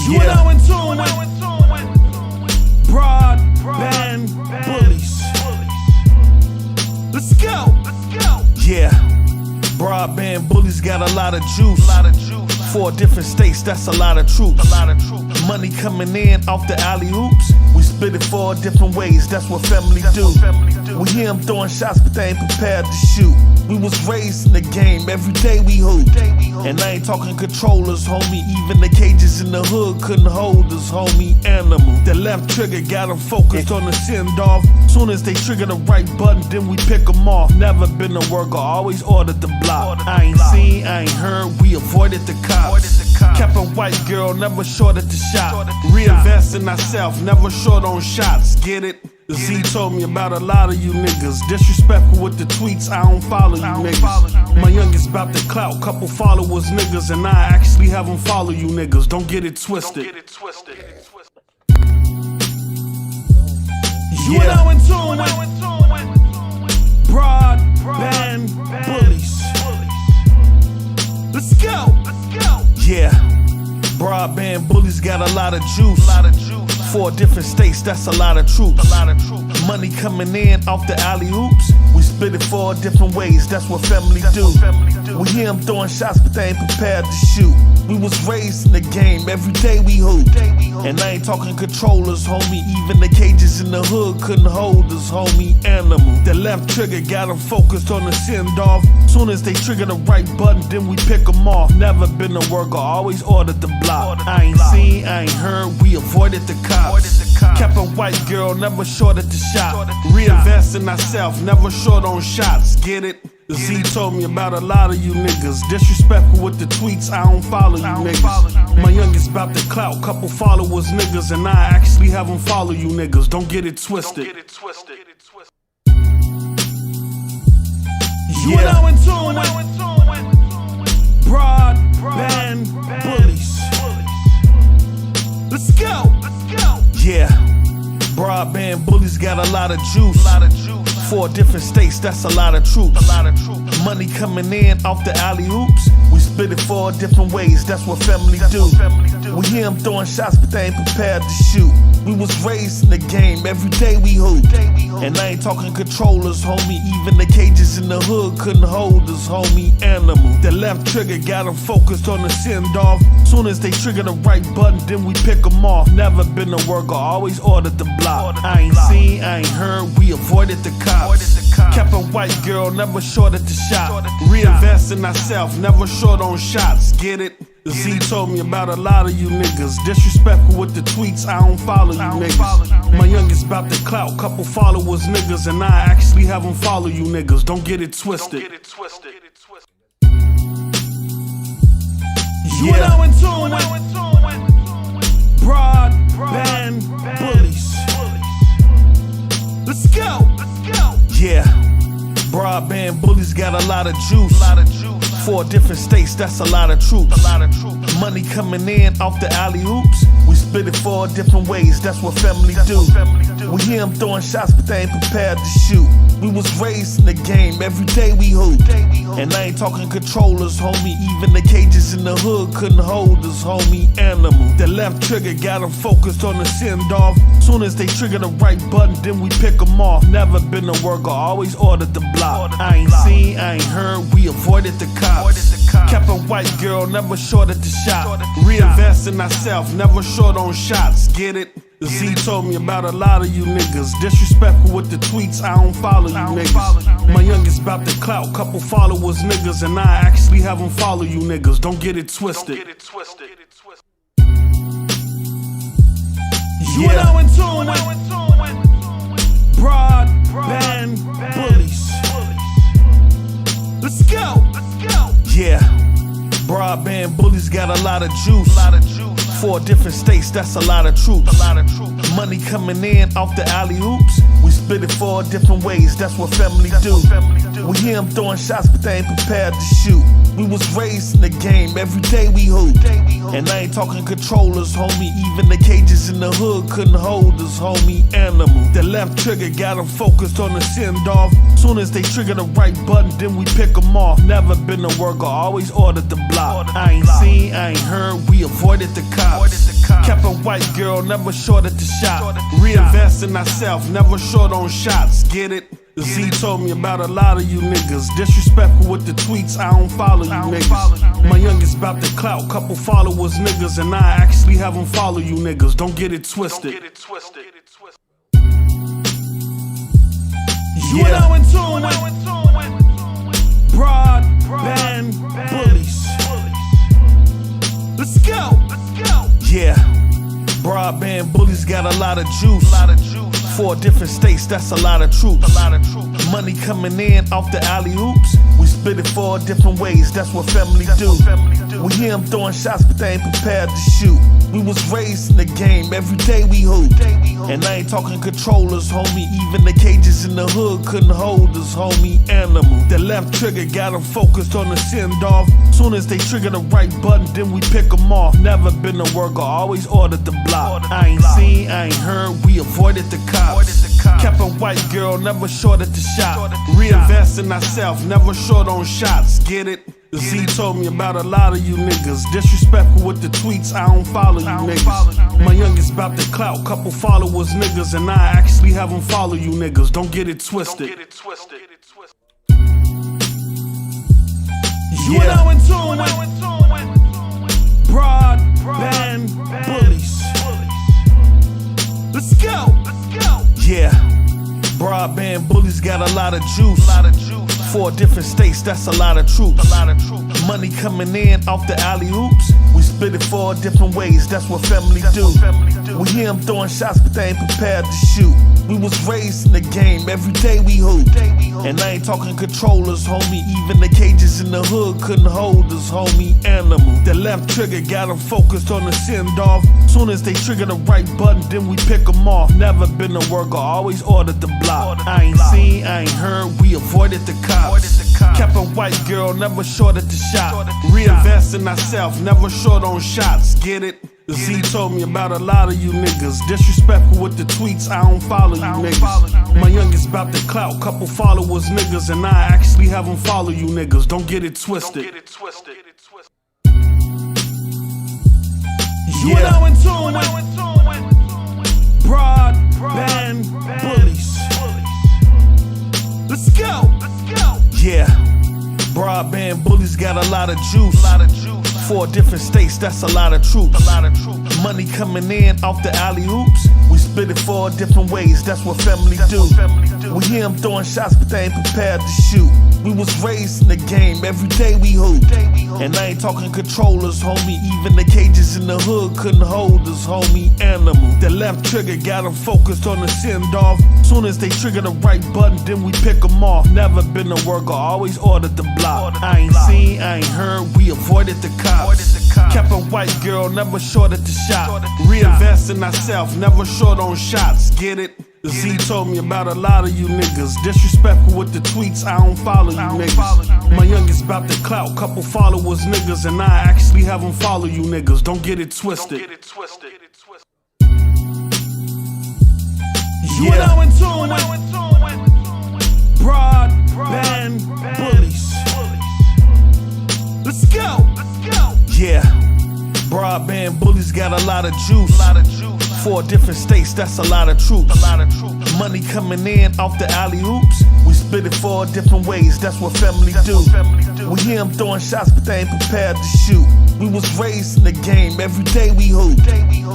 You are now in tune with broadband bullies. Let's go. Yeah, broadband bullies got a lot of juice. 4 different states, that's a lot of troops. Money coming in off the alley-oops. We split it 4 different ways, that's what family do. We hear them throwing shots, but they ain't prepared to shoot. We was raised in the game, every day we hoop. And I ain't talking controllers, homie. Even the cages in the hood couldn't hold us, homie. Animal. The left trigger got them focused on the send-off. Soon as they trigger the right button, then we pick them off. Never been a worker, always ordered the block. I ain't seen, I ain't heard, we avoided the cops. Kept a white girl, never short at the shop. Reinvest in ourselves, never short on shots. Get it? Z told me about a lot of you niggas. Disrespectful with the tweets, I don't follow you niggas. My youngest about the clout, couple followers niggas, and I actually have them follow you niggas. Don't get it twisted. You are now in tune with broadband bullies. Let's go. Yeah, broadband bullies got a lot of juice. 4 different states, that's a lot of troops. Money coming in off the alley-oops. We split it 4 different ways, that's what family do. We hear them throwing shots, but they ain't prepared to shoot. We was raised in the game, every day we hoop. And I ain't talking controllers, homie. Even the cages in the hood couldn't hold us, homie. Animal. The left trigger got them focused on the send-off. Soon as they trigger the right button, then we pick them off. Never been a worker, always ordered the block. I ain't seen, I ain't heard, we avoided the cops. Kept a white girl, never short at the shop. Reinvest in ourselves, never short on shots. Get it? Z told me about a lot of you niggas. Disrespectful with the tweets, I don't follow you niggas. My youngest about the clout, couple followers niggas, and I actually have them follow you niggas. Don't get it twisted. You are now in tune with broadband bullies. Let's go. Yeah, broadband bullies got a lot of juice. 4 different states, that's a lot of troops. Money coming in off the alley-oops. We split it 4 different ways, that's what family do. We hear them throwing shots, but they ain't prepared to shoot. We was raised in the game, every day we hoop. And I ain't talking controllers, homie. Even the cages in the hood couldn't hold us, homie. Animal. The left trigger got them focused on the send-off. Soon as they trigger the right button, then we pick them off. Never been a worker, always ordered the block. I ain't seen, I ain't heard, we avoided the cops. Kept a white girl, never short at the shop. Reinvest in ourselves, never short on shots. Get it? Z told me about a lot of you niggas. Disrespectful with the tweets, I don't follow you niggas. My youngest about the clout, couple followers niggas, and I actually have them follow you niggas. Don't get it twisted. You are now in tune with broadband bullies. Let's go. Yeah, broadband bullies got a lot of juice. 4 different states, that's a lot of troops. Money coming in off the alley-oops. We split it 4 different ways, that's what family do. We hear them throwing shots, but they ain't prepared to shoot. We was raised in the game, every day we hoop. And I ain't talking controllers, homie. Even the cages in the hood couldn't hold us, homie. Animal. The left trigger got them focused on the send-off. Soon as they trigger the right button, then we pick them off. Never been a worker, always ordered the block. I ain't seen, I ain't heard, we avoided the cops. Kept a white girl, never short at the shop. Reinvest in ourselves, never short on shots. Get it? Z told me about a lot of you niggas. Disrespectful with the tweets, I don't follow you niggas. My youngest about the clout, couple followers niggas, and I actually have them follow you niggas. Don't get it twisted. You are now in tune with broadband bullies. Let's go. Yeah, broadband bullies got a lot of juice. 4 different states, that's a lot of troops. Money coming in off the alley-oops. We split it 4 different ways, that's what family do. We hear them throwing shots, but they ain't prepared to shoot. We was raised in the game, every day we hoop. And I ain't talking controllers, homie. Even the cages in the hood couldn't hold us, homie. Animal. The left trigger got them focused on the send-off. Soon as they trigger the right button, then we pick them off. Never been a worker, always ordered the block. I ain't seen, I ain't heard, we avoided the cops. Kept a white girl, never short at the shop. Reinvest in ourselves, never short on shots. Get it? Z told me about a lot of you niggas. Disrespectful with the tweets, I don't follow you niggas. My youngest about the clout, couple followers niggas, and I actually have them follow you niggas. Don't get it twisted. You are now in tune with broadband bullies. Let's go. Yeah, broadband bullies got a lot of juice. 4 different states, that's a lot of troops. Money coming in off the alley-oops. We split it 4 different ways, that's what family do. We hear them throwing shots, but they ain't prepared to shoot. We was raised in the game, every day we hoop. And I ain't talking controllers, homie. Even the cages in the hood couldn't hold us, homie. Animal. The left trigger got them focused on the send-off. Soon as they trigger the right button, then we pick them off. Never been a worker, always ordered the block. I ain't seen, I ain't heard, we avoided the cops. Kept a white girl, never short at the shop. Reinvest in ourselves, never short on shots. Get it? Z told me about a lot of you niggas. Disrespectful with the tweets, I don't follow you niggas. My youngest about the clout, couple followers niggas, and I actually have them follow you niggas. Don't get it twisted. You are now in tune with broadband bullies. Let's go. Yeah, broadband bullies got a lot of juice. 4 different states, that's a lot of troops. Money coming in off the alley-oops. We split it 4 different ways, that's what family do. We hear them throwing shots, but they ain't prepared to shoot. We was raised in the game, every day we hoop. And I ain't talking controllers, homie. Even the cages in the hood couldn't hold us, homie. Animal. The left trigger got them focused on the send-off. Soon as they trigger the right button, then we pick them off. Never been a worker, always ordered the block. I ain't seen, I ain't heard, we avoided the cops. Kept a white girl, never short at the shop. Reinvest in ourselves, never short on shots. Get it? Z told me about a lot of you niggas. Disrespectful with the tweets, I don't follow you niggas. My youngest about the clout, couple followers niggas, and I actually have them follow you niggas. Don't get it twisted. You are now in tune with broadband bullies. Let's go. Yeah, broadband bullies got a lot of juice. 4 different states, that's a lot of troops. Money coming in off the alley-oops. We split it 4 different ways, that's what family do. We hear them throwing shots, but they ain't prepared to shoot. We was raised in the game, every day we hoop. And I ain't talking controllers, homie. Even the cages in the hood couldn't hold us, homie. Animal. The left trigger got them focused on the send-off. Soon as they trigger the right button, then we pick them off. Never been a worker, always ordered the block. I ain't seen, I ain't heard, we avoided the cops. Kept a white girl, never short at the shop. Reinvest in ourselves, never short on shots. Get it? Z told me about a lot of you niggas. Disrespectful with the tweets, I don't follow you niggas. My youngest about the clout, couple followers niggas, and I actually have them follow you niggas. Don't get it twisted. You are now in tune with broadband bullies. Let's go. Yeah, broadband bullies got a lot of juice. 4 different states, that's a lot of troops. Money coming in off the alley-oops. We split it 4 different ways, that's what family do. We hear them throwing shots, but they ain't prepared to shoot. We was raised in the game, every day we hoop.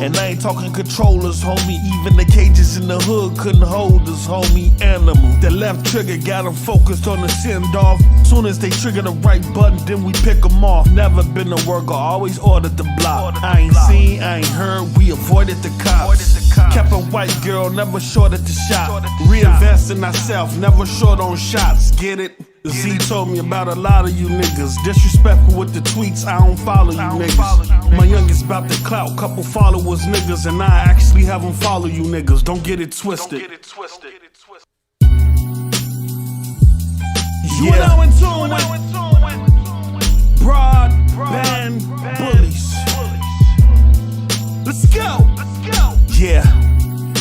And I ain't talking controllers, homie. Even the cages in the hood couldn't hold us, homie. Animal. The left trigger got them focused on the send-off. Soon as they trigger the right button, then we pick them off. Never been a worker, always ordered the block. I ain't seen, I ain't heard, we avoided the cops. Kept a white girl, never short at the shop. Reinvest in ourselves, never short on shots. Get it? Z told me about a lot of you niggas. Disrespectful with the tweets, I don't follow you niggas. My youngest about the clout, couple followers niggas, and I actually have them follow you niggas. Don't get it twisted. You are now in tune with broadband bullies. Let's go. Yeah,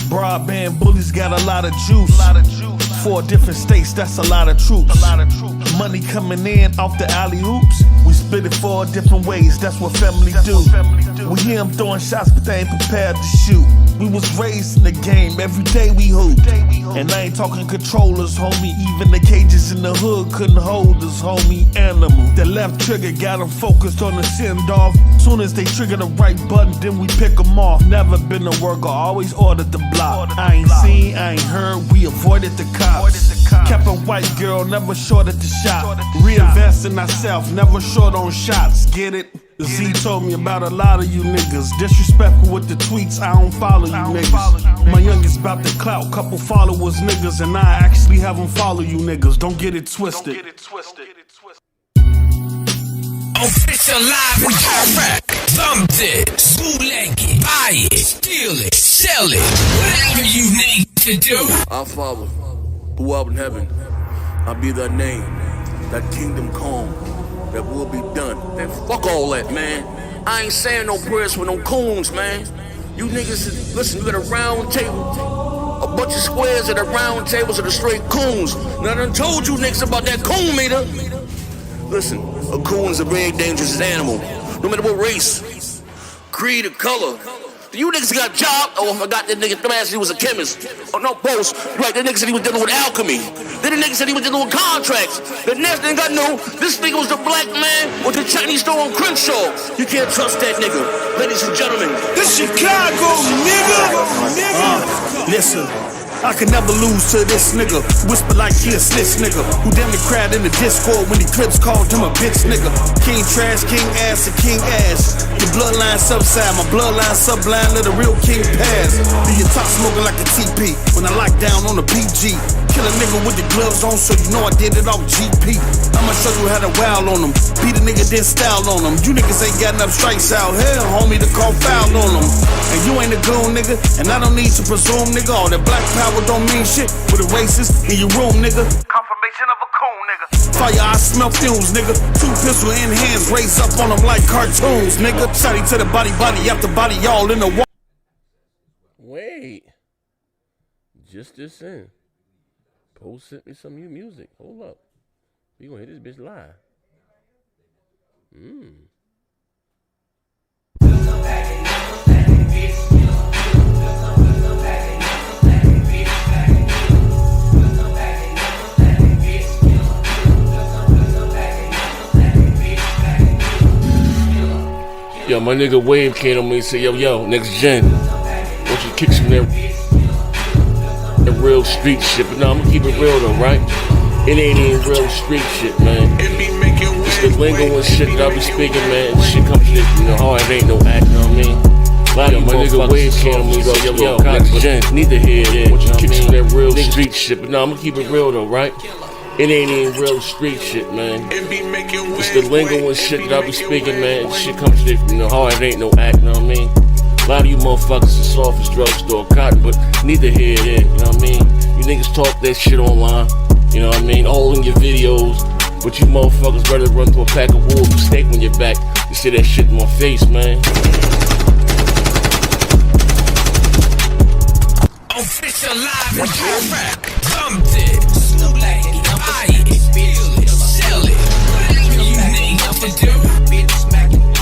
broadband bullies got a lot of juice. 4 different states, that's a lot of troops. Money coming in off the alley hoops. We split it 4 different ways, that's what family do. We hear them throwing shots, but they ain't prepared to shoot. We was raised in the game, every day we hoop. And I ain't talking controllers, homie. Even the cages in the hood couldn't hold us, homie. Animal. The left trigger got them focused on the send off. Soon as they trigger the right button, then we pick them off. Never been a worker, always ordered the block. I ain't seen, I ain't heard, we avoided the cops. Kept a white girl, never short at the shop. Reinvest in ourselves, never short on shots. Get it? Z told me about a lot of you niggas. Disrespectful with the tweets, I don't follow you niggas. My youngest about the clout, couple followers niggas, and I actually have them follow you niggas. Don't get it twisted. Official live and direct. Thumb this, bootleg it, buy it, steal it, sell it, whatever you need to do. Our Father, who art in heaven, I'll be thy name, thy kingdom come, that will be done. Man, fuck all that, man. I ain't saying no prayers for no coons, man. You niggas, listen, you got a round table, a bunch of squares at a round tables are the straight coons. Now I done told you niggas about that coon meter. Listen, a coon is a very dangerous animal, no matter what race, creed, or color. You niggas got a job. Oh, I forgot that nigga dumbass, he was a chemist. Oh, no, boss. Right, that nigga said he was dealing with alchemy. Then the nigga said he was dealing with contracts. The next thing I knew, this nigga was the black man with the Chinese store on Crenshaw. You can't trust that nigga. Ladies and gentlemen. This Chicago, nigga. Listen. I can never lose to this nigga. Whisper like he a snitch nigga. Who damn near cried in the Discord when the Clips called him a bitch nigga. King trash, king ass, and king ass. Your bloodline subside, my bloodline sublime, let a real king pass. Do your top smoking like a TP when I lock down on the PG. Kill a nigga with the gloves on so you know I did it off GP. I'ma show you how to wow on them. Beat a nigga, then style on them. You niggas ain't got enough strikes out here, homie, to call foul on them. And you ain't a goon nigga, and I don't need to presume nigga. All that black power don't mean shit with a racist in your room, nigga. Confirmation of a coon, nigga. Fire, I smell fumes, nigga. 2 pistol in hands, raise up on them like cartoons, nigga. Shotty to the body after body, y'all in the wall. Wait. Just this in. Post sent me some new music. Hold up. We gonna hit this bitch live. Yo, my nigga Wave came on me and said, yo, next gen, why don't you kick some that real street shit? But nah, I'm gonna keep it real though, right? It ain't even real street shit, man. It's the lingo and shit that I be speaking, man. Shit comes from the heart, it ain't no act, you know what I mean? A lot of my nigga Wave came on me and said, yo, next gen, need to hear it, why don't you kick some that real street shit? But nah, I'm gonna keep it real though, right? It ain't even real street shit, man. It's the lingo and shit that I be speaking, man. Shit comes from the heart, it ain't no act, you know what I mean? A lot of you motherfuckers are soft as drugstore cotton, but need to hear it, you know what I mean? You niggas talk that shit online, you know what I mean? All in your videos, but you motherfuckers rather run through a pack of wolves with a steak on your back to say that shit in my face, man. Official live and direct. Thumb this, bootleg it, buy it, steal it, sell it, whatever you need to do.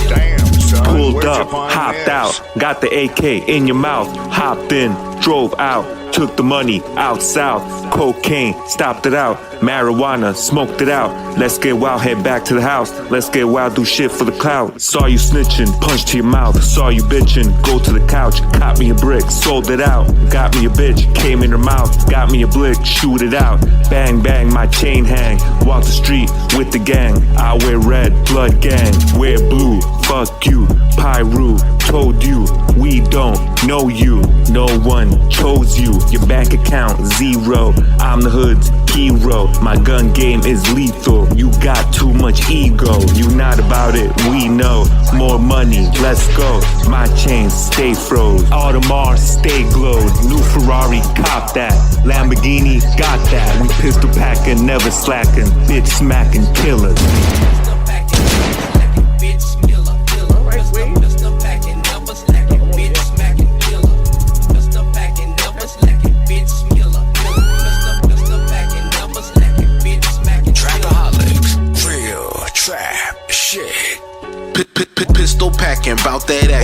Damn, son. Pulled up, hopped out, got the AK in your mouth, hopped in, drove out, took the money out south, cocaine, stopped it out, marijuana, smoked it out, let's get wild, head back to the house, let's get wild, do shit for the clout, saw you snitching, punch to your mouth, saw you bitching, go to the couch, caught me a brick, sold it out, got me a bitch, came in her mouth, got me a blick, shoot it out, bang bang, my chain hang, walk the street with the gang, I wear red, blood gang, wear blue, fuck you, Pyru, told you, we don't know you, no one chose you, your bank account zero, I'm the hood's hero, my gun game is lethal, you got too much ego, you not about it, we know, more money, let's go, my chains stay froze, Audemars stay glowed, new Ferrari, cop that, Lamborghini, got that, we pistol packing, never slacking, bitch smacking killers.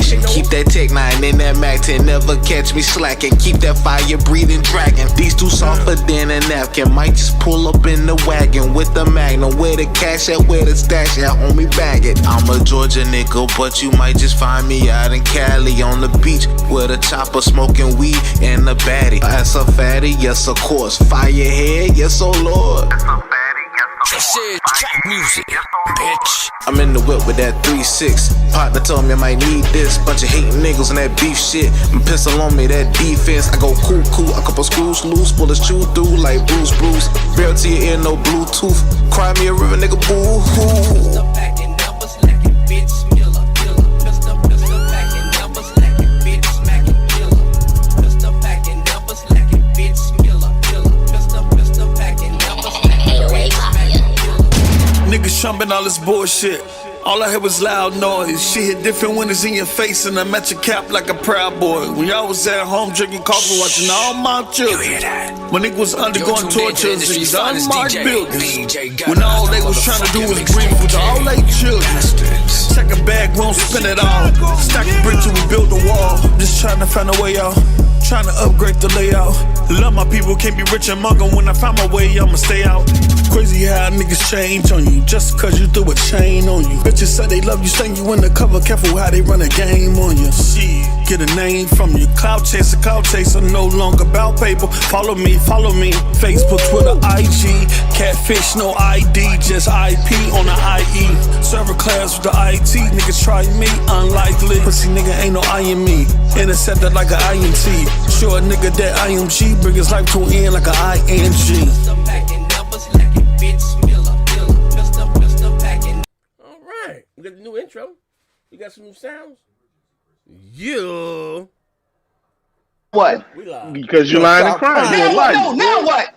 motion. Keep that Tech 9 in that Mac 10, never catch me slacking. Keep that fire breathing dragon. These two softer than a napkin. Might just pull up in the wagon with the Magnum. Where the cash at, where the stash at, homie, bag it. I'm a Georgia nigga, but you might just find me out in Cali on the beach with a chopper smoking weed and a baddie. That's a fatty, yes of course. Firehead, yes oh lord. This is trap music, bitch. I'm in the whip with that 3-6. Partner told me I might need this. Bunch of hating niggas and that beef shit. My pistol on me, that defense. I go cool, a couple screws loose. Bullets chew through like Bruce. Barrel to your ear, no Bluetooth. Cry me a river, nigga, boo-hoo. Niggas trumping all this bullshit. All I heard was loud noise. Shit hit different when it's in your face, and I'm at your cap like a proud boy. When y'all was at home drinking coffee, watching all my children. When niggas was undergoing tortures in these unmarked buildings. When all they was trying to do was grieve with all they children. Check a bag, we don't spend it all. Stack a brick till we build a wall. Just trying to find a way out. Trying to upgrade the layout. Love my people, can't be rich and muggle. When I find my way, I'ma stay out. Crazy how niggas change on you just cause you threw a chain on you. Bitches say they love you, stain you in the cover. Careful how they run a game on you. Shit, get a name from you. Cloud chaser, no longer about paper. Follow me. Facebook, Twitter, IG. Catfish, no ID, just IP on the IE. Server class with the IT. Niggas try me, unlikely. Pussy nigga ain't no I in me. Intercepted like an INT. Sure nigga that IMG. Bring his life to an end like an ING. Alright, we got the new intro. We got some new sounds. Yeah. What? We live. Because you're lying and crying. You're a liar. Now what?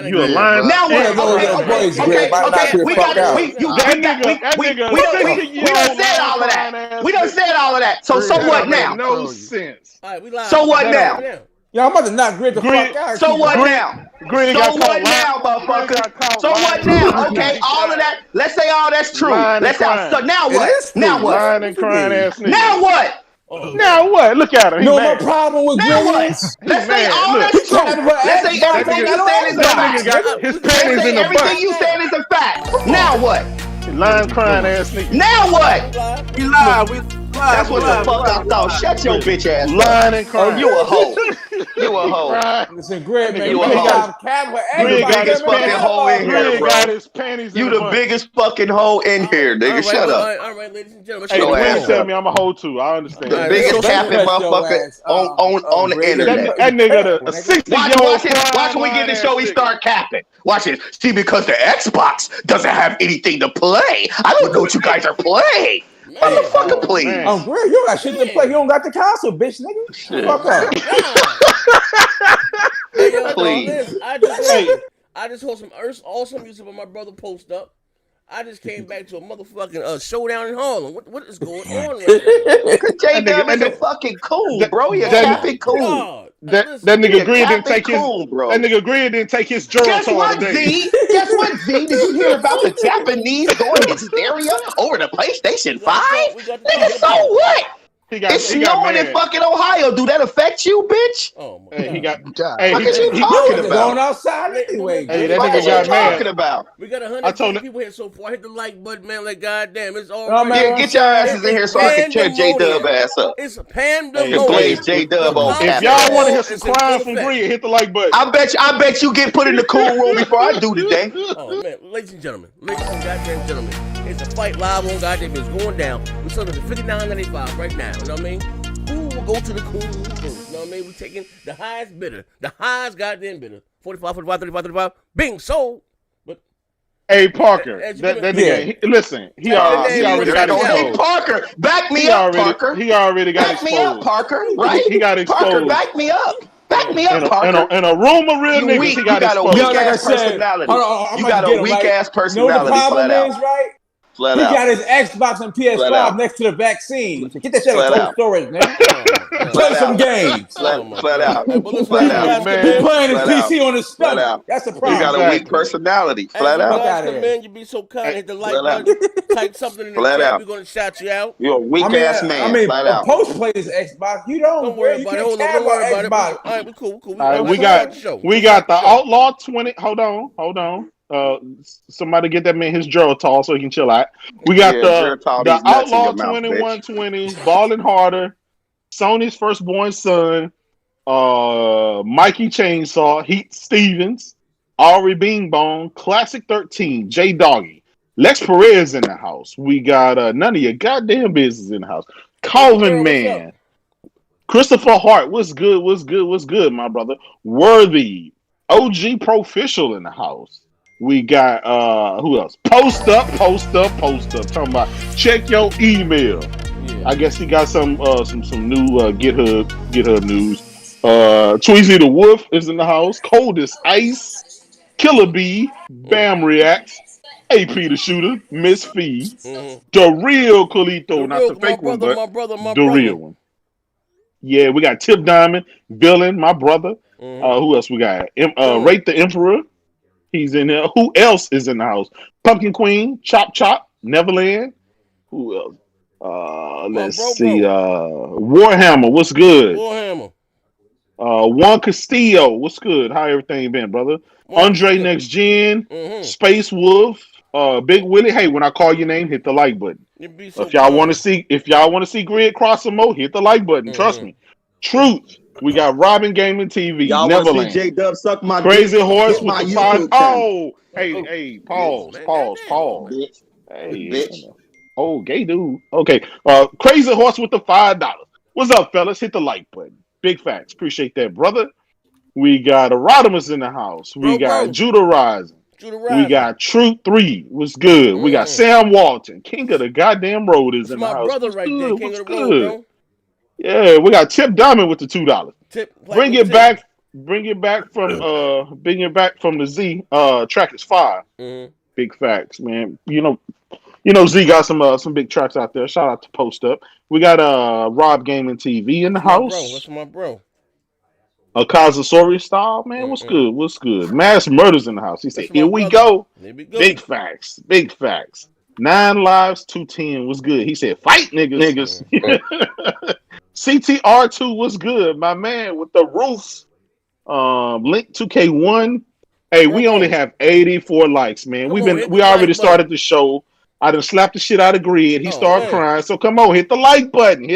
You're a lying. Now what? Okay. We done said all of that. We done said all of that. So what now? No sense. All right, we live. So what now? Y'all about to knock Grid the fuck out. So what now? So what now, motherfucker? So what now? Okay, all of that. Let's say all that's true. Let's say. So now what? Now what? Lying and crying ass nigga. Now what? Now what? Look at him. No more problem with now what? Let's say all that's true. Let's say everything you said is a fact. His panties in the butt. Everything you said is a fact. Now what? Lying crying ass nigga. Now what? We live. That's what the fuck I thought. Shut your bitch ass up. Lying and crying. Oh, you a hoe. You a hoe. Listen, Grid, man, you a hoe. You the biggest fucking hoe in here, bro. You the biggest fucking hoe in here, nigga. Shut up. All right, ladies and gentlemen. Hey, the women tell me I'm a hoe too. I understand. The biggest capping motherfucker on the internet. That nigga, a 60-year-old. Watch when we get the show, he start capping. Watch it. See, because the Xbox doesn't have anything to play. I don't know what you guys are playing. Motherfucker, please. Grid, you got shit to play. You don't got the console, bitch, nigga. Shit. Fuck up. Please. I just heard some awesome music when my brother post up. I just came back to a motherfucking showdown in Harlem. What is going on right now? J-Dub is a fucking coon, bro. You're capping coon. That nigga Green didn't take his. That nigga Green didn't take his Geritol today. Guess what, Z? Did you hear about the Japanese going hysteria over the PlayStation 5? Nigga, so what? It's snowing in fucking Ohio. Do that affect you, bitch? Oh my God. He got. Hey, what you talking about? Going outside anyway. Hey, that nigga got mad. Talking about? We got 100 people here so far. Hit the like button, man. Like goddamn, it's all right. Yeah, get your asses in here so I can tear J-Dub ass up. It's a pandemonium. Blaze J-Dub on. If y'all want to hear some crying from Green, hit the like button. I bet you get put in the cool room before I do today. Oh man, ladies and gentlemen, goddamn gentlemen, it's a fight live on goddamn. It's going down. We're selling it $59.95 right now. You know what I mean? Who will go to the cool room first? You know what I mean? We're taking the highest bidder. The highest goddamn bidder. 45, 45, 35, 35. Bing, sold. But hey, Parker, that nigga, listen, he already got exposed. Hey, Parker, back me up, Parker. He already got exposed. Back me up, Parker, right? He got exposed. Parker, back me up. Back me up, Parker. In a room of real niggas, he got exposed. You got a weak-ass personality. You got a weak-ass personality. You know what the problem is, right? Flat he out. got his Xbox and PS5 next to the vaccine. So get that shit out of cold storage, nigga. Play some games. Flat out. He playing his PC on his stomach. That's the problem. You got a weak personality. Flat out. Man, you be so kind. Hit the like button. Type something in the chat. We're gonna shout you out. You're a weak ass man. I mean, flat out. Post plays Xbox. You don't worry about it. Hold on, don't worry about it. All right, we cool. All right, we got the Outlaw 20. Hold on. Somebody get that man his drill tall so he can chill out. We got the Outlaw 2120, Ballin' Harder, Sony's firstborn son, Mikey Chainsaw, Heat Stevens, Ari Beanbone, Classic 13, J Doggy, Lex Perez in the house. We got none of your goddamn business in the house. Calvin Man, Christopher Hart, what's good, my brother. Worthy, OG Proficial in the house. We got who else? Post up. Talking about check your email. Yeah. I guess he got some new GitHub news. Tweezy the Wolf is in the house. Coldest Ice, Killer Bee, Bam Reacts, AP the Shooter, Miss Fee, the real Colito, not the fake one, but the real one. Yeah, we got Tip Diamond, Villain, my brother. Who else we got? Rate the Emperor. He's in there. Who else is in the house? Pumpkin Queen, Chop, Neverland. Who else? Let's see. Warhammer, what's good? Warhammer. Juan Castillo, what's good? How everything been, brother? Andre Next Gen, Space Wolf, Big Willie. Hey, when I call your name, hit the like button. If y'all want to see Grid cross some more, hit the like button. Trust me. Truth. We got Robin Gaming TV. Y'all want to see J-Dub suck my Crazy dick? Horse with my the five. Oh, hey, pause. Bitch. Hey, bitch. Oh, gay dude. Okay. Crazy Horse with the $5. What's up, fellas? Hit the like button. Big facts. Appreciate that, brother. We got Erodimus in the house. We got Judah Rising. We got Truth 3. What's good? We got Sam Walton, King of the goddamn road, is in the house. My brother right there, King of the road, bro. Yeah, we got Tip Diamond with the $2. Bring it back from the Z. Track is 5. Big facts, man. You know Z got some big tracks out there. Shout out to Post Up. We got Rob Gaming TV in the house. That's my bro. A Kazasaurus style, man. What's good? Mass Murders in the house. He said, Here we go. Big facts. 9 lives, 210. What's good? He said, fight niggas. CTR2 was good, my man, with the roofs. Link 2K1. Hey, we only have 84 likes, man. We already started the show. I done slapped the shit out of Grid. He started crying. So come on, hit the like button.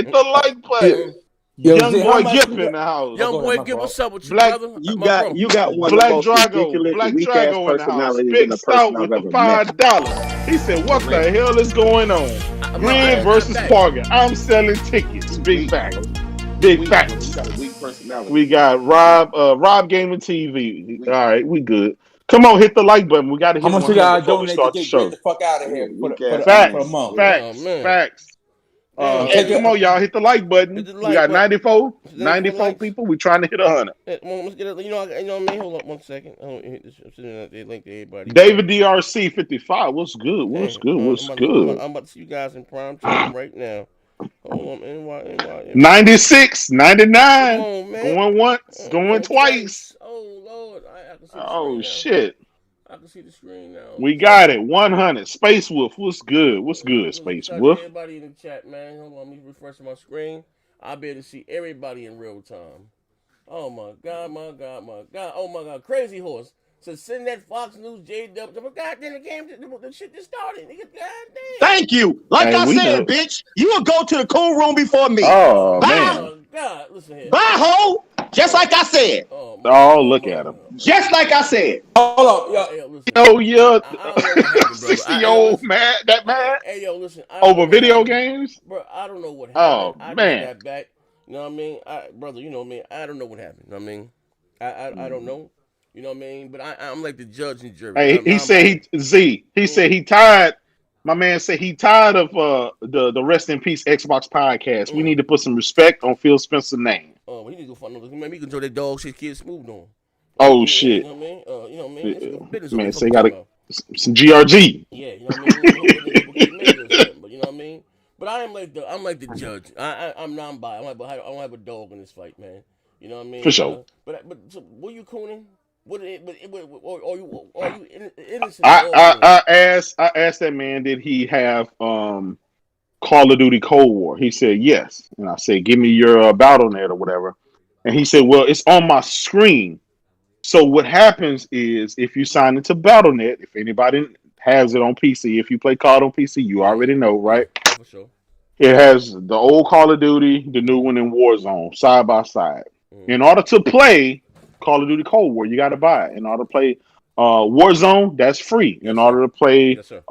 Young boy Gip in the house. Young boy Gip, what's up with you, brother? You got one Black of the most ridiculous, Drago in the house. Big Stout with the $5. He said, what the hell is going on? Grid versus Parker. I'm selling tickets. Big facts. We got Rob Gaming TV. All right, we good. Come on, hit the like button. We got to hit. How much you got to donate to get the fuck out of here for a month? Facts. Come on, y'all, hit the like button. We got 94 people. We trying to hit 100. Let's get it. You know what I mean? Hold up 1 second. I'm sitting out there, link to everybody. David DRC 55. What's good? I'm about to see you guys in prime time right now. Hold on, NY. 96, 99. Going once, going twice. Oh Lord, I can see. Oh shit. I can see the screen now. We got it. 100. Space Wolf. What's good, Space Wolf? Everybody in the chat, man. Hold on, let me refresh my screen. I'll be able to see everybody in real time. Oh my God. Oh my God. Crazy Horse. So send that Fox News JW. Goddamn, the game, the shit just started. Nigga, goddamn. Thank you. Like I said, bitch, you will go to the cool room before me. Oh, bye. Man. God, listen here. Bye, ho. Just like I said. Oh, look at him. Just like I said. Hold up, yo. The old man, that man. Hey, yo, listen. Over video games? Bro, I don't know what happened. Oh, man. Got back. You know what I mean? Brother, you know what I mean? I don't know what happened. You know what I mean? I don't know. You know what I mean? But I'm like the judge and jury. Hey, he said he tired. My man said he tired of the Rest in Peace Xbox podcast. We need to put some respect on Phil Spencer's name. Oh, we need to go find another. Man, we can throw that dog shit kid smooth on. Oh shit. You know what I mean? You know what I mean? Man, say got some GRG. Yeah, you know what I mean? they made or something. But you know what I mean. But I'm like the judge. I'm non-biased. I don't have a dog in this fight, man. You know what I mean? For sure. But so, were you cooning? Or are you innocent? I asked that man, did he have Call of Duty Cold War? He said yes, and I said, give me your BattleNet or whatever, and he said, well, it's on my screen. So what happens is if you sign into BattleNet, if anybody has it on PC, if you play COD on PC, you already know, right? For sure. It has the old Call of Duty, the new one in Warzone, side by side. In order to play Call of Duty Cold War, you got to buy it. In order to play Warzone, that's free. In order to play the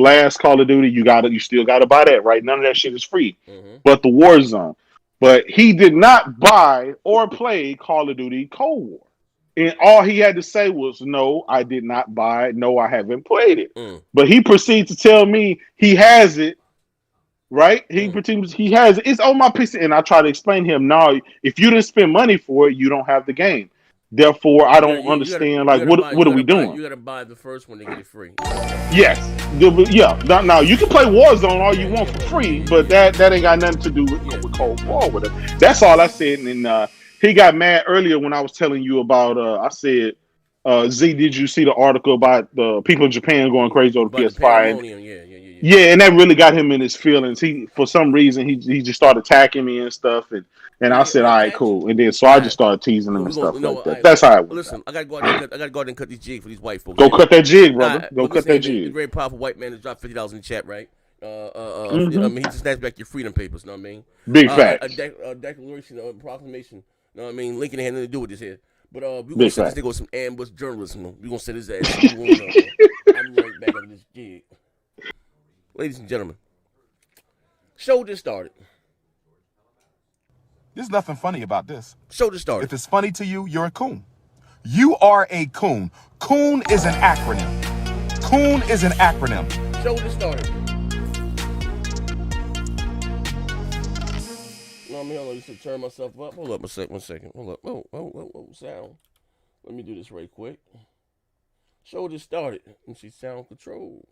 last Call of Duty, you still got to buy that, right? None of that shit is free, but the Warzone. But he did not buy or play Call of Duty Cold War. And all he had to say was, no, I did not buy it. No, I haven't played it. But he proceeds to tell me he has it, right? He pretends he has it. It's on my PC. And I try to explain to him, no, if you didn't spend money for it, you don't have the game. Therefore, I don't understand, what are we doing? You got to buy the first one to get it free. Yes. Now, you can play Warzone all you want for free, but that ain't got nothing to do with Cold War or whatever. That's all I said. And he got mad earlier when I was telling you about, I said, Z, did you see the article about the people in Japan going crazy over the PS5? Yeah, and that really got him in his feelings. He, for some reason, he just started attacking me and stuff, and I said, all right, cool. And then so I just started teasing him and stuff like that. That's how it went. Listen, I gotta go out and cut these jigs for these white folks. Go cut that jig, brother. Go cut that jig. A very powerful white man that dropped $50 in the chat, right? I mean, he just snatched back your freedom papers. Know what I mean? Big fact. A declaration, a proclamation. Know what I mean? Lincoln had nothing to do with this here. But we're gonna set this nigga with some ambush journalism. We're gonna set his ass. I'm right back on this jig. Ladies and gentlemen, show just started. There's nothing funny about this. Show just started. If it's funny to you, you're a coon. You are a coon. Coon is an acronym. Coon is an acronym. Show just started. I mean, hold on, you should turn myself up. Hold up one second. Hold up. Oh, sound. Let me do this right quick. Show just started. And see sound control.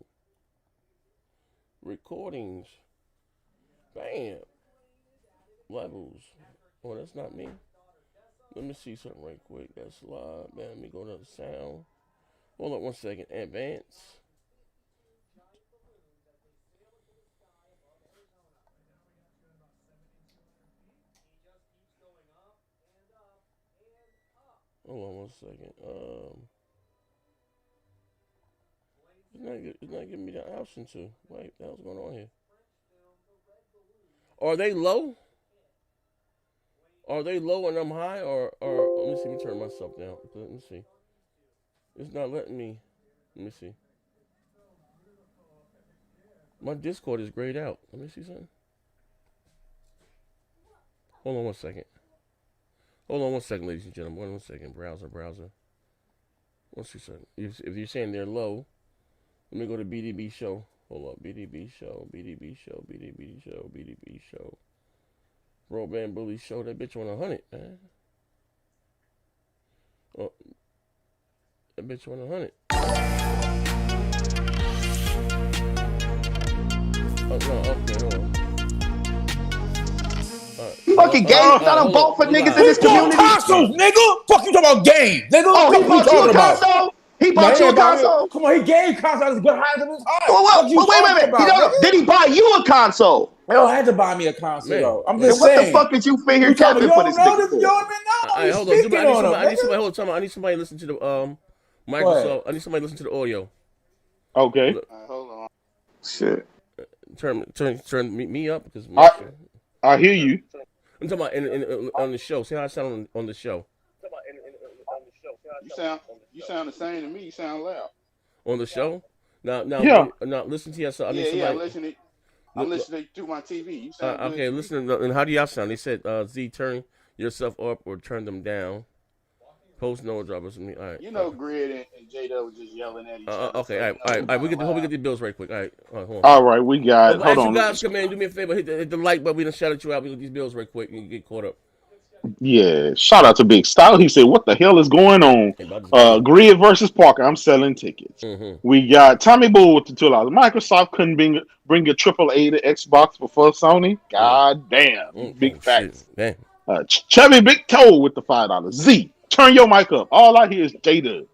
Recordings. Bam. Levels. Oh, that's not me. Let me see something right quick. That's live. Man, let me go to the sound. Hold up one second. Advance. Hold on one second. It's not giving me the option to. Wait, the hell's going on here? Are they low? Are they low and I'm high? Or let me turn myself down. Let me see. It's not letting me. Let me see. My Discord is grayed out. Let me see something. Hold on one second. Hold on one second, ladies and gentlemen. One second. Browser. Let's see something. If you're saying they're low, let me go to BDB Show. Hold up. BDB Show. Broadband Bully Show. That bitch on 100, man. Oh, that bitch on 100. Oh, no, okay, hold on. Fucking games not a bought for niggas in this community. Consoles, nigga. Fuck you talking about games, nigga. Oh, he bought you a console? He bought you a console? Come on, he gave console. That's good higher than his high. Wait. Did he buy you a console? They don't have to buy me a console, though. I'm just saying. What the fuck did you figure tapping for this nigga? You don't even know. Hold on. I need somebody to listen to the Microsoft. I need somebody to listen to the audio. Okay. Hold on. Shit. Turn me up because I hear you. I'm talking about on the show. See how I sound on the show. You sound the same to me. You sound loud. On the show? Now listen to yourself. I'm listening through my TV. You sound okay, listen. And how do y'all sound? They said, Z, turn yourself up or turn them down. Post no drop or something. All right. You know, Grid and J-Dub was just yelling at each other. Okay, all right. We get the bills right quick. All right, hold on. All right, we got. Hold on. You guys come in, do me a favor, hit the like button. We done shouted you out. We get these bills right quick and get caught up. Yeah, shout out to Big Style. He said, "What the hell is going on?" Grid versus Parker. I'm selling tickets. We got Tommy Bull with the $2. Microsoft couldn't bring a AAA to Xbox before Sony. God damn, big facts. Chubby Big Toe with the $5. Z, turn your mic up. All I hear is Jada.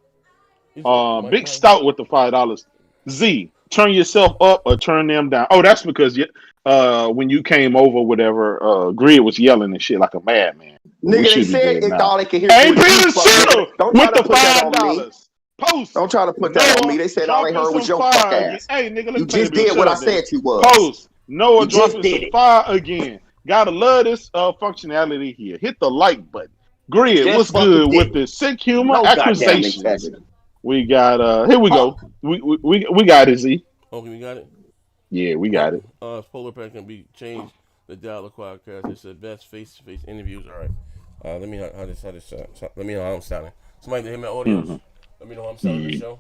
Big Stout with the $5. Z, turn yourself up or turn them down. Oh, that's because when you came over, whatever, Grid was yelling and shit like a madman. Nigga, they said it's all they can hear. Hey, Peter Sitter with the $5. Post. Don't try to put that on me. They said all they heard was your fuck ass. Hey, nigga, you just did what I said you was. Post. Noah dropping some fire again. Gotta love this functionality here. Hit the like button. Grid, what's good with the sick humor accusations? We got here we go. We got it, Z. Okay, we got it? Yeah, we got it. Polar pack can be changed. The Dollar Quadcast. It's the best face-to-face interviews. All right. Let me know how this let me know how I'm sounding. Somebody hear my audios. Let me know how I'm sounding the show.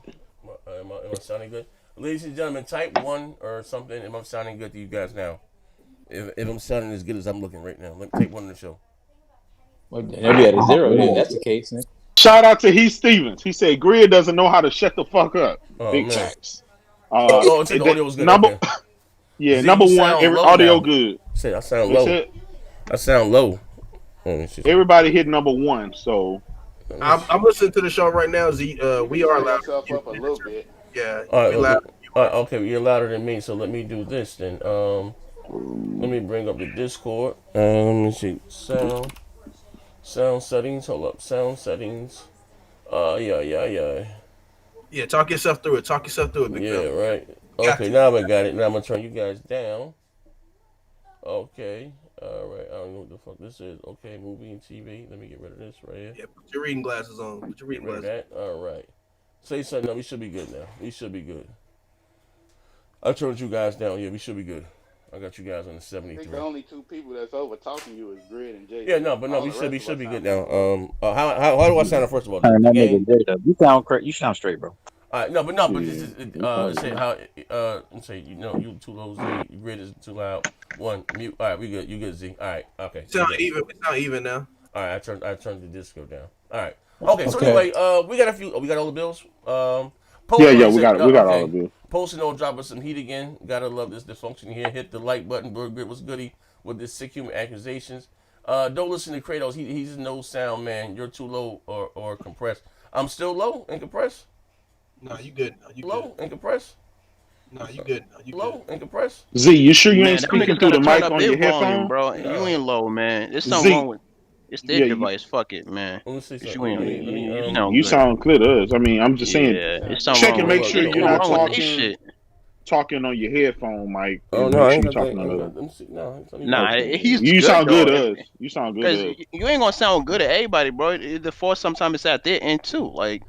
Am I sounding good? Ladies and gentlemen, type 1 or something if I'm sounding good to you guys now. If I'm sounding as good as I'm looking right now. Let me take 1 in the show. Well, maybe at a 0 then. That's the case. Nick. Shout out to Heath Stevens. He said Grid doesn't know how to shut the fuck up. Big facts. The audio was good. Number, yeah, number 1, every audio now. Good. Say I sound low. I sound low. Everybody hit number 1, so I'm listening to the show right now. Z, we are loud. Up a little bit. Yeah. All right, okay, you're louder than me, so let me do this then. Let me bring up the Discord. Let me see. Sound settings. Hold up. Sound settings. Yeah, talk yourself through it. Big yeah, right. Okay, now I got it. Now I'm gonna turn you guys down. Okay. All right. I don't know what the fuck this is. Okay, movie and TV. Let me get rid of this right here. Yeah, put your reading glasses on. All right. Say something. No, we should be good now. We should be good. I turned you guys down. Yeah, we should be good. I got you guys on the 73. I think the only 2 people that's over talking you is Grid and Jay. Yeah, we should be good now. How do I sound first of all? You sound straight, bro. But this is say how say you too low, Z. Grid is too loud. 1 mute. All right, we good. You good, Z. All right, okay. We sound even now. All right, I turned the disco down. All right. Okay. So anyway, we got a few. We got all the bills. We got all the bills. Posting on dropping some heat again. Gotta love this function here. Hit the like button. Grid was goody with this sick human accusations. Don't listen to Kratos. He's no sound man. You're too low or compressed. I'm still low and compressed. No, you good. Low and compressed. No, you good. Low and compressed. Z, you sure you ain't speaking through the mic on your headphone, bro? You ain't low, man. There's something wrong with. It's their device. Fuck it, man. Let me see something. You sound clear to us. I mean, I'm just saying. Check and make sure you're not talking on your headphone, Mike. Oh no, I ain't talking on the. You sound good to us. You sound good to us. You ain't gonna sound good to everybody, bro. The force sometimes it's at their end too. Like.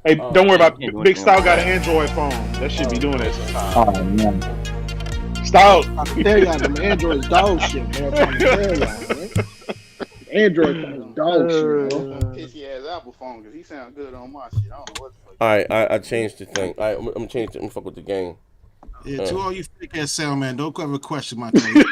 Hey, don't worry about Big Style got an Android phone. That should be doing that sometimes. Oh man. Style. I can tell y'all them Android's dog shit, man. Android phone is dog shit, bro. Pissy ass Apple phone because he sound good on my shit. I don't know what the fuck. All right, I changed the thing. All right, I'm gonna change it. I'm gonna fuck with the game. Yeah, to all you fake ass sound man, don't ever question my thing.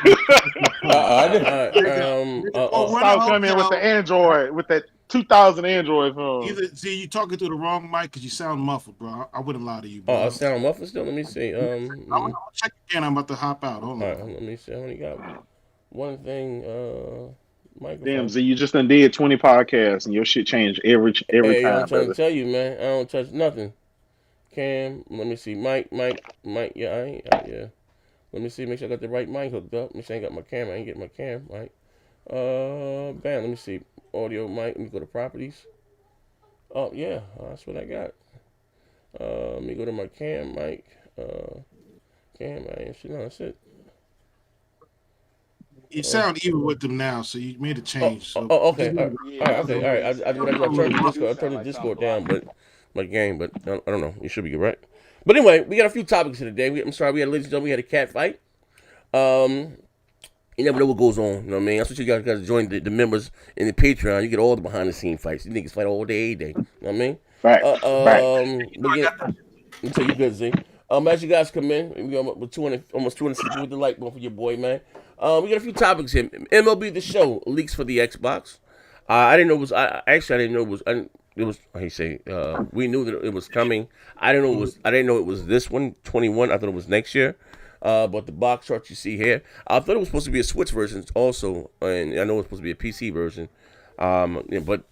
Style come in with the Android with that 2000 Android phone. See, you talking through the wrong mic because you sound muffled, bro. I wouldn't lie to you, bro. Oh, I sound muffled still? Let me see. I'm check again. I'm about to hop out. Hold on. All right, let me see. I only got one thing. Microphone. Damn, Z, you just done did 20 podcasts and your shit changed every time. I'm trying to tell you, man. I don't touch nothing. Cam, let me see. Mike. Yeah, yeah. Let me see. Make sure I got the right mic hooked up. Make sure I ain't got my camera. I ain't getting my cam right. Bam. Let me see. Audio mic. Let me go to properties. Oh yeah, that's what I got. Let me go to my cam mic. Cam. No, that's it. You sound even with them now, so you made a change. Okay. All right. I turned the Discord down, but my game. But I don't know. You should be good, right? But anyway, we got a few topics here today. I'm sorry, we had, ladies and gentlemen, we had a cat fight. You never know what goes on. You know what I mean? That's what you guys got to join the members in the Patreon. You get all the behind the scene fights. You niggas fight all day, every day. You know what I mean? Right. Let me tell you good, Z. As you guys come in, we got almost 260 with the like button for your boy, man. We got a few topics here. MLB The Show leaks for the Xbox. I didn't know it was. I didn't know it was. It was. How you say? We knew that it was coming. I didn't know it was. I didn't know it was this one, 21. I thought it was next year. But the box art you see here, I thought it was supposed to be a Switch version also, and I know it's supposed to be a PC version. But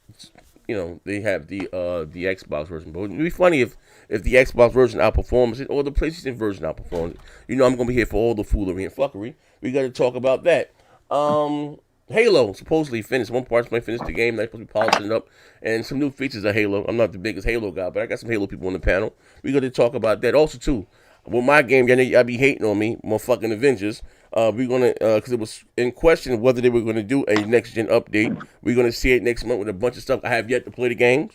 they have the Xbox version. But it'd be funny if the Xbox version outperforms it or the PlayStation version outperforms it. I'm gonna be here for all the foolery and fuckery. We got to talk about that. Halo supposedly finished. One part's might finish the game. They're supposed to be polishing it up, and some new features of Halo. I'm not the biggest Halo guy, but I got some Halo people on the panel. We got to talk about that also too. With my game, y'all be hating on me, motherfucking Avengers. We're gonna, because it was in question whether they were gonna do a next gen update. We're gonna see it next month with a bunch of stuff. I have yet to play the games.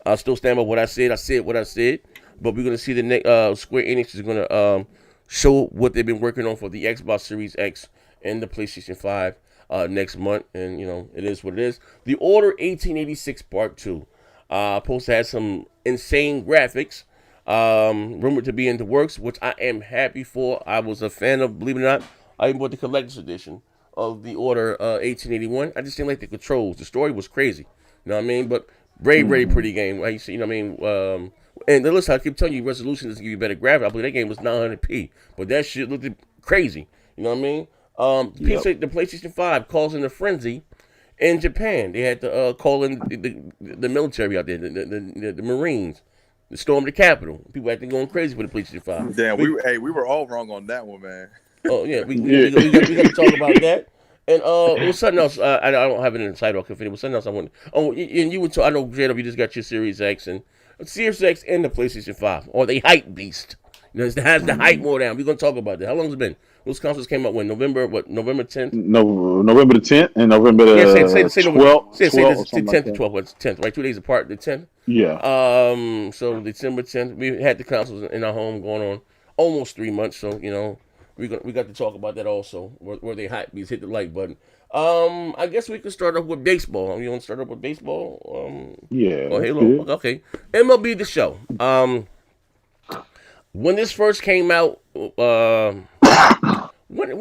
I'll still stand by what I said. I said what I said, but we're gonna see the next. Square Enix is gonna show what they've been working on for the Xbox Series X and the PlayStation 5 next month, and it is what it is. The Order 1886 Part 2 supposed to have some insane graphics. Rumored to be in the works, which I am happy for. I was a fan of, believe it or not, I even bought the collector's edition of the Order 1881. I just didn't like the controls. The story was crazy, you know what I mean? But very pretty game. Like, you know what I mean? And listen, I keep telling you, resolution doesn't give you better graphics. I believe that game was 900p, but that shit looked crazy. You know what I mean? The PlayStation 5 causing a frenzy in Japan. They had to call in the military out there, the Marines. The storm the Capitol. People acting going crazy for the PlayStation 5. Damn, we were all wrong on that one, man. Oh yeah, we got to talk about that. And it was something else. I don't have it in the title. I can finish. It was something else I wanted. Oh, and you would. I know JW, you just got your Series X and the PlayStation 5, or the hype beast. It has the hype more down. We're gonna talk about that. How long has it been? Those consoles came out when November 10th? No, November the 10th and November the 12th. Say the 10th to 12th. What's 10th? Right, 2 days apart. The 10th. Yeah. So December 10th, we had the consoles in our home going on almost 3 months. So we got to talk about that also. Where they hype beats, hit the like button. I guess we could start off with baseball. You want to start off with baseball? Yeah. Or Halo? Okay. MLB The Show. When this first came out, when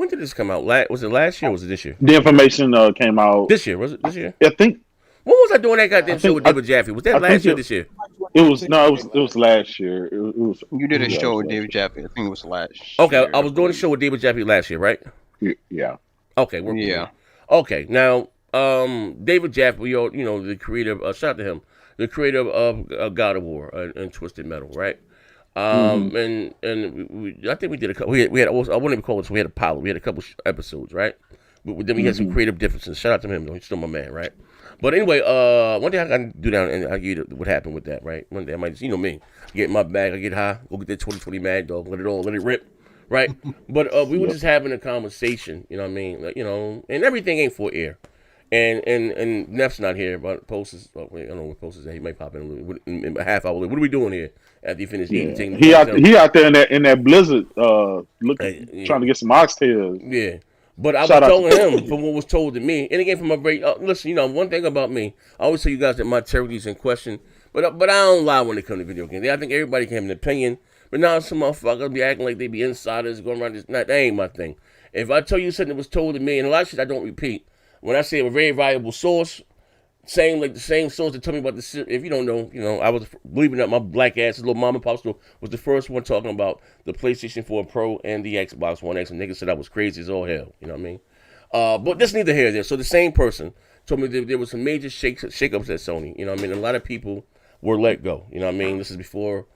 did this come out? Was it last year or was it this year? The information came out this year. Was it this year? I think. When was I doing that goddamn show with David Jaffe? Was that last year or this year? It was last year. It was. You did a show with David Jaffe. I think it was last. Okay, I was doing a show with David Jaffe last year, right? Yeah. Okay, Okay, now David Jaffe, the creator. Shout out to him, the creator of God of War and Twisted Metal, right? And I think we did a couple. We had I wouldn't even call it. We had a pilot. We had a couple episodes, right? But then we had some creative differences. Shout out to him though. He's still my man, right? But anyway, one day I can do down and I'll give you what happened with that, right? One day I might just, me, get in my bag, I get high, go get that 2020 Mad Dog, let it rip, right? But we were just having a conversation, you know what I mean? Like, and everything ain't for air. And Neff's not here, but Post is, I don't know what Post is at. He might pop in a little, in a half hour. What are we doing here after you finish eating? He out there in that blizzard, trying to get some oxtails. Yeah. But I was telling him from what was told to me, and again from my very listen. One thing about me, I always tell you guys that my integrity is in question. But I don't lie when it comes to video games. I think everybody can have an opinion. But now some motherfuckers be acting like they be insiders going around this. That ain't my thing. If I tell you something that was told to me, and a lot of shit I don't repeat. When I say a very valuable source, the same source that told me about this. If you don't know, I was believing that my black ass, little mom and pop store, was the first one talking about the PlayStation 4 Pro and the Xbox One X, and niggas said I was crazy as all hell. You know what I mean? But that's neither here nor there. So the same person told me that there was some major shakeups at Sony. You know what I mean? A lot of people were let go. You know what I mean? This is before,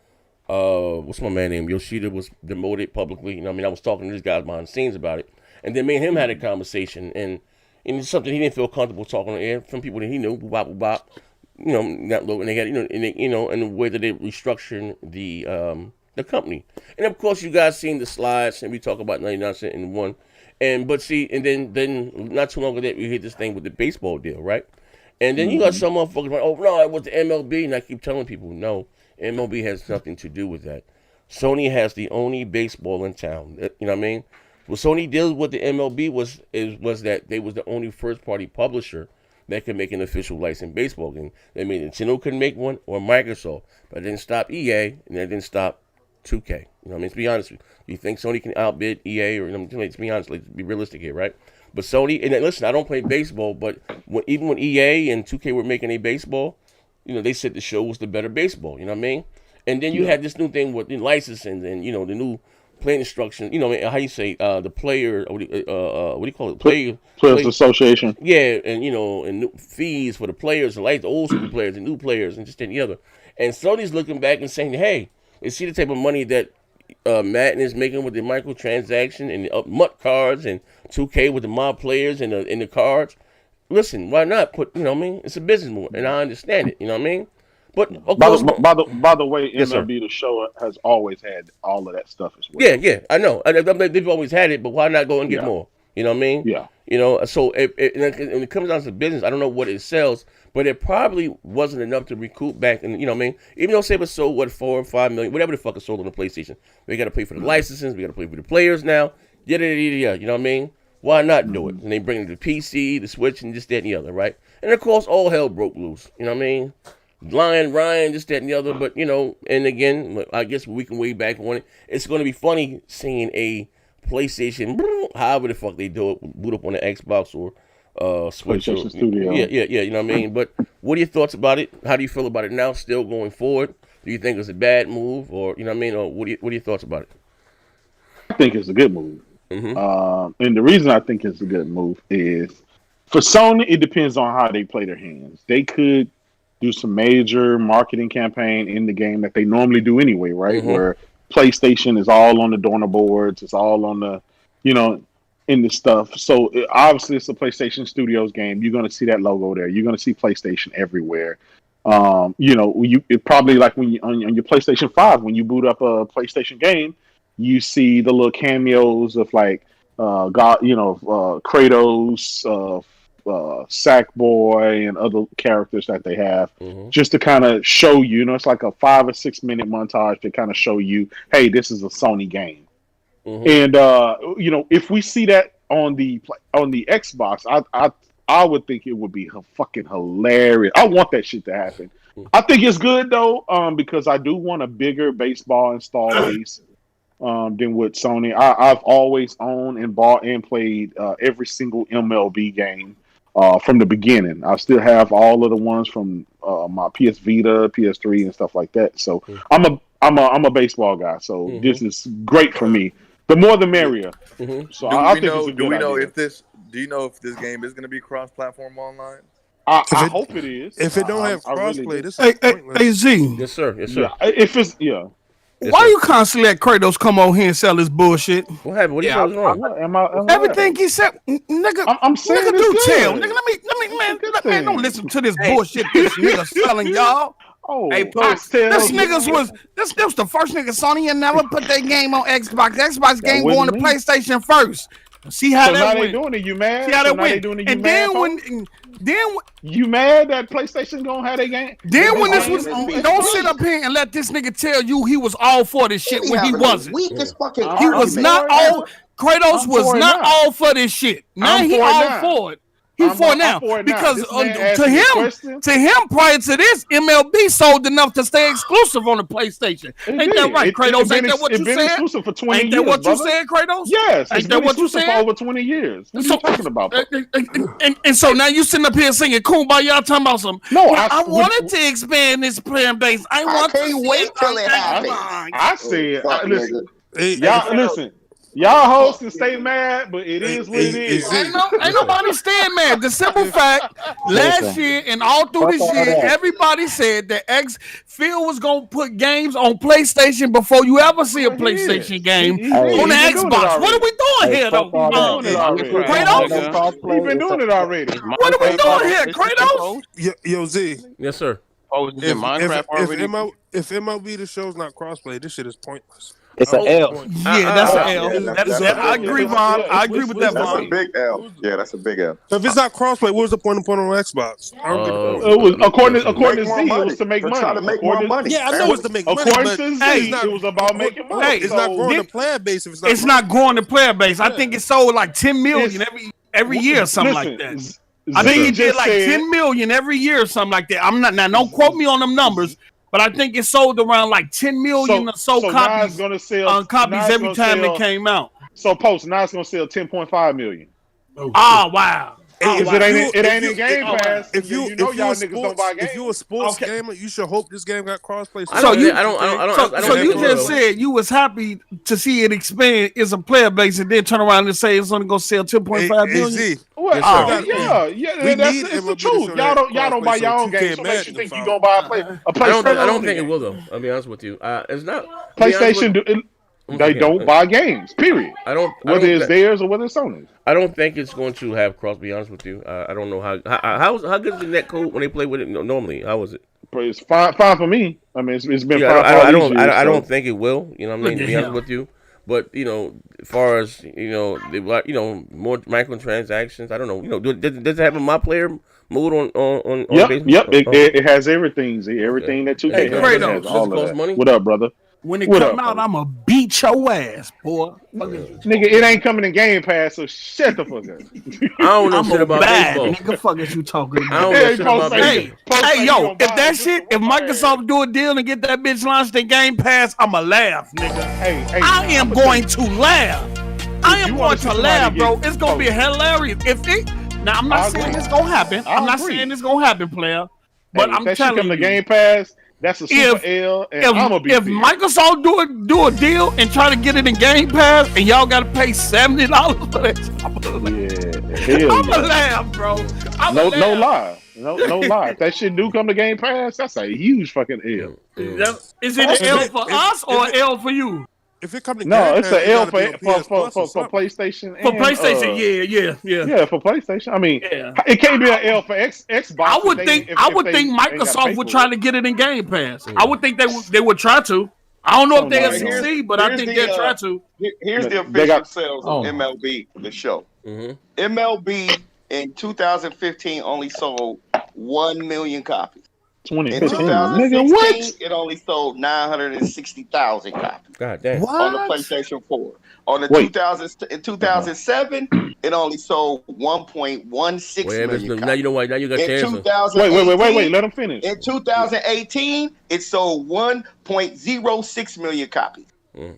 what's my man name? Yoshida was demoted publicly. You know what I mean? I was talking to these guys behind the scenes about it. And then me and him had a conversation, and it's something he didn't feel comfortable talking on air from people that he knew, bop, not low, and they had, and the way that they restructuring the company. And of course, you guys seen the slides, and we talk about 99 cents and one, and then not too long ago that we hit this thing with the baseball deal, right? And then you got some motherfuckers like, oh no, it was the MLB, and I keep telling people, no, MLB has nothing to do with that. Sony has the only baseball in town. You know what I mean? What Sony did with the MLB was that they was the only first-party publisher that could make an official licensed baseball game. That means Nintendo couldn't make one or Microsoft, but it didn't stop EA and that didn't stop 2K. You know what I mean? To be honest with you, you think Sony can outbid EA or let's be honest, let's be realistic here, right? But Sony, and listen, I don't play baseball, but even when EA and 2K were making a baseball, they said the show was the better baseball. You know what I mean? And then you had this new thing with licensing and the new playing instruction. How you say the player? What do you call it? Players Association. Yeah, and and new fees for the players, the old school players, and new players, and just any other. And Sony's looking back and saying, hey, you see the type of money that Madden is making with the microtransaction and the MUT cards and 2K with the mob players and the cards. Listen, why not put? It's a business move, and I understand it. You know what I mean? But of course, by the way, yes, MLB The Show has always had all of that stuff as well. Yeah, I know. They've always had it, but why not go and get more? You know what I mean? Yeah. So when it comes down to business, I don't know what it sells, but it probably wasn't enough to recoup back. And you know what I mean? Even though say it was sold 4 or 5 million, whatever the fuck is sold on the PlayStation, we got to pay for the licenses, we got to pay for the players now. You know what I mean? Why not do it? And they bring it to the PC, the Switch, and this, that, and the other, right? And of course, all hell broke loose. You know what I mean? Lion, Ryan, this, that, and the other. But, and again, I guess we can way back on it. It's going to be funny seeing a PlayStation, however the fuck they do it, boot up on the Xbox or Switch. PlayStation Studio. Yeah, you know what I mean? But what are your thoughts about it? How do you feel about it now, still going forward? Do you think it's a bad move? Or, you know what I mean? Or what are your thoughts about it? I think it's a good move. Mm-hmm. And the reason I think it's a good move is, for Sony, it depends on how they play their hands. They could do some major marketing campaign in the game that they normally do anyway, right? Mm-hmm. Where PlayStation is all on the donor boards, it's all on the, in the stuff. So obviously it's a PlayStation Studios game. You're going to see that logo there. You're going to see PlayStation everywhere. It probably like when you on your PlayStation 5, when you boot up a PlayStation game, you see the little cameos of like Kratos, Sackboy, and other characters that they have, just to kind of show you. It's like a 5 or 6 minute montage to kind of show you, hey, this is a Sony game. And if we see that on the Xbox, I would think it would be fucking hilarious. I want that shit to happen. I think it's good though, because I do want a bigger baseball install base than with Sony. I've always owned and bought and played every single MLB game from the beginning. I still have all of the ones from my PS Vita, PS3, and stuff like that. So I'm a baseball guy. So this is great for me. The more the merrier. So I think it's a good idea. Do you know if this game is going to be cross-platform online? I hope it is. If it don't have crossplay, this is Hey Z. Yes, sir. Yeah. If it's Why you constantly let Kratos come on here and sell his bullshit? What happened? What are you wrong? Everything he said, nigga. I'm saying nigga, do it's tell. good. Nigga, man, don't listen to this bullshit this nigga selling y'all. Oh, hey, this was the first nigga Sony and never put their game on Xbox. Xbox game going to PlayStation first. See how that went. They doing it. You mad? See how that went. And then you mad that PlayStation gonna have their game? Then when this was, don't sit up here and let this nigga tell you he was all for this shit when he wasn't. He was not all. Kratos was not all for this shit. Now he all for it. He's for now because to him prior to this, MLB sold enough to stay exclusive on the PlayStation. Ain't that right, Kratos? Ain't that what you said? It's been exclusive for 20 years. Ain't that what you said, Kratos? Yes, it's been exclusive for over 20 years. What are you talking about? And so now you sitting up here singing Kumbaya, talking about some. No, I wanted to expand this player base. I want to wait till it happens. I said, listen, y'all listen. Y'all hosts and stay mad, but it is what it is. Ain't nobody staying mad. The simple fact, last year and all through this year, everybody said that Phil was gonna put games on PlayStation before you ever see a PlayStation game on the Xbox. What are we doing here, though? Kratos, we've been doing it already. What are we doing here, Kratos? Yo, Z. Yes, sir. Oh, is it Minecraft already? If MLB The Show's not crossplay, this shit is pointless. It's an L. Yeah, that's an L. I agree, Vaughn. I agree with that, Vaughn. That's a big L. Yeah, that's a big L. So if it's not crossplay, what was the point of putting it on Xbox? It was according to Z, it was to make money. Trying to make more money. Yeah, I know it's to make money. According to Z, it was about making money. Hey, it's not growing the player base. If it's not growing the player base. I think it sold like 10 million every year or something like that. I think it did like 10 million every year or something like that. I'm not now. Don't quote me on them numbers. But I think it sold around like 10 million or so copies every time it came out. So Post, now it's going to sell 10.5 million. Oh wow. Because it ain't in Game Pass. If you know y'all niggas don't buy games. If you a sports gamer, you should hope this game got crossplay. So you just said you was happy to see it expand as a player base, and then turn around and say it's only gonna sell 2.5 million. Well, it's the truth. Y'all don't buy your own games, so makes you think you gonna buy a PlayStation. I don't think it will though. I'll be honest with you. It's not PlayStation. They don't buy games. Period. Whether it's theirs or whether it's Sony's. I don't think it's going to have cross. Be honest with you. I don't know how good is the net code when they play with it normally. How was it? It's fine for me. I mean, it's been fine. I don't think it will. You know what I mean? To be honest with you. But as far as more microtransactions, I don't know. Does it have a my player mode on Yep. Facebook? It has everything. Everything that 2K has. All of that. Money? What up, brother? When it come out, I'ma beat your ass, boy. Nigga, it ain't coming in Game Pass, so shut the fuck up. I don't know shit about baseball. Nigga, fuck is you talking about? I don't know shit about baseball. Hey, yo, if Microsoft do a deal and get that bitch launched in Game Pass, I'ma laugh, nigga. I am going to laugh. I am going to laugh, bro. It's gonna be hilarious. Now, I'm not saying it's gonna happen. I'm not saying it's gonna happen, player. But I'm telling you, come to Game Pass. That's a super L, and I'm gonna be if Microsoft do a deal and try to get it in Game Pass, and y'all gotta pay $70 for that, I'm gonna laugh, bro. No lie. If that shit do come to Game Pass, that's a huge fucking L. Is it an L for us or an L for you? If it comes to no, Game it's Pass, an L for PlayStation. For PlayStation, yeah. Yeah, for PlayStation. I mean, it can't be an L for Xbox. I would think Microsoft would try to get it in Game Pass. I would think they would try to. I don't know if they'll succeed, but I think they'll try to. Here's the official sales of MLB The Show. MLB in 2015 only sold 1 million copies. 2015. In 2016, it only sold 960,000 copies. God damn. On the PlayStation 4. In 2007, it only sold 1.16 million copies. Now you know why. Now you got cancer. Wait. Let him finish. In 2018, it sold 1.06 million copies.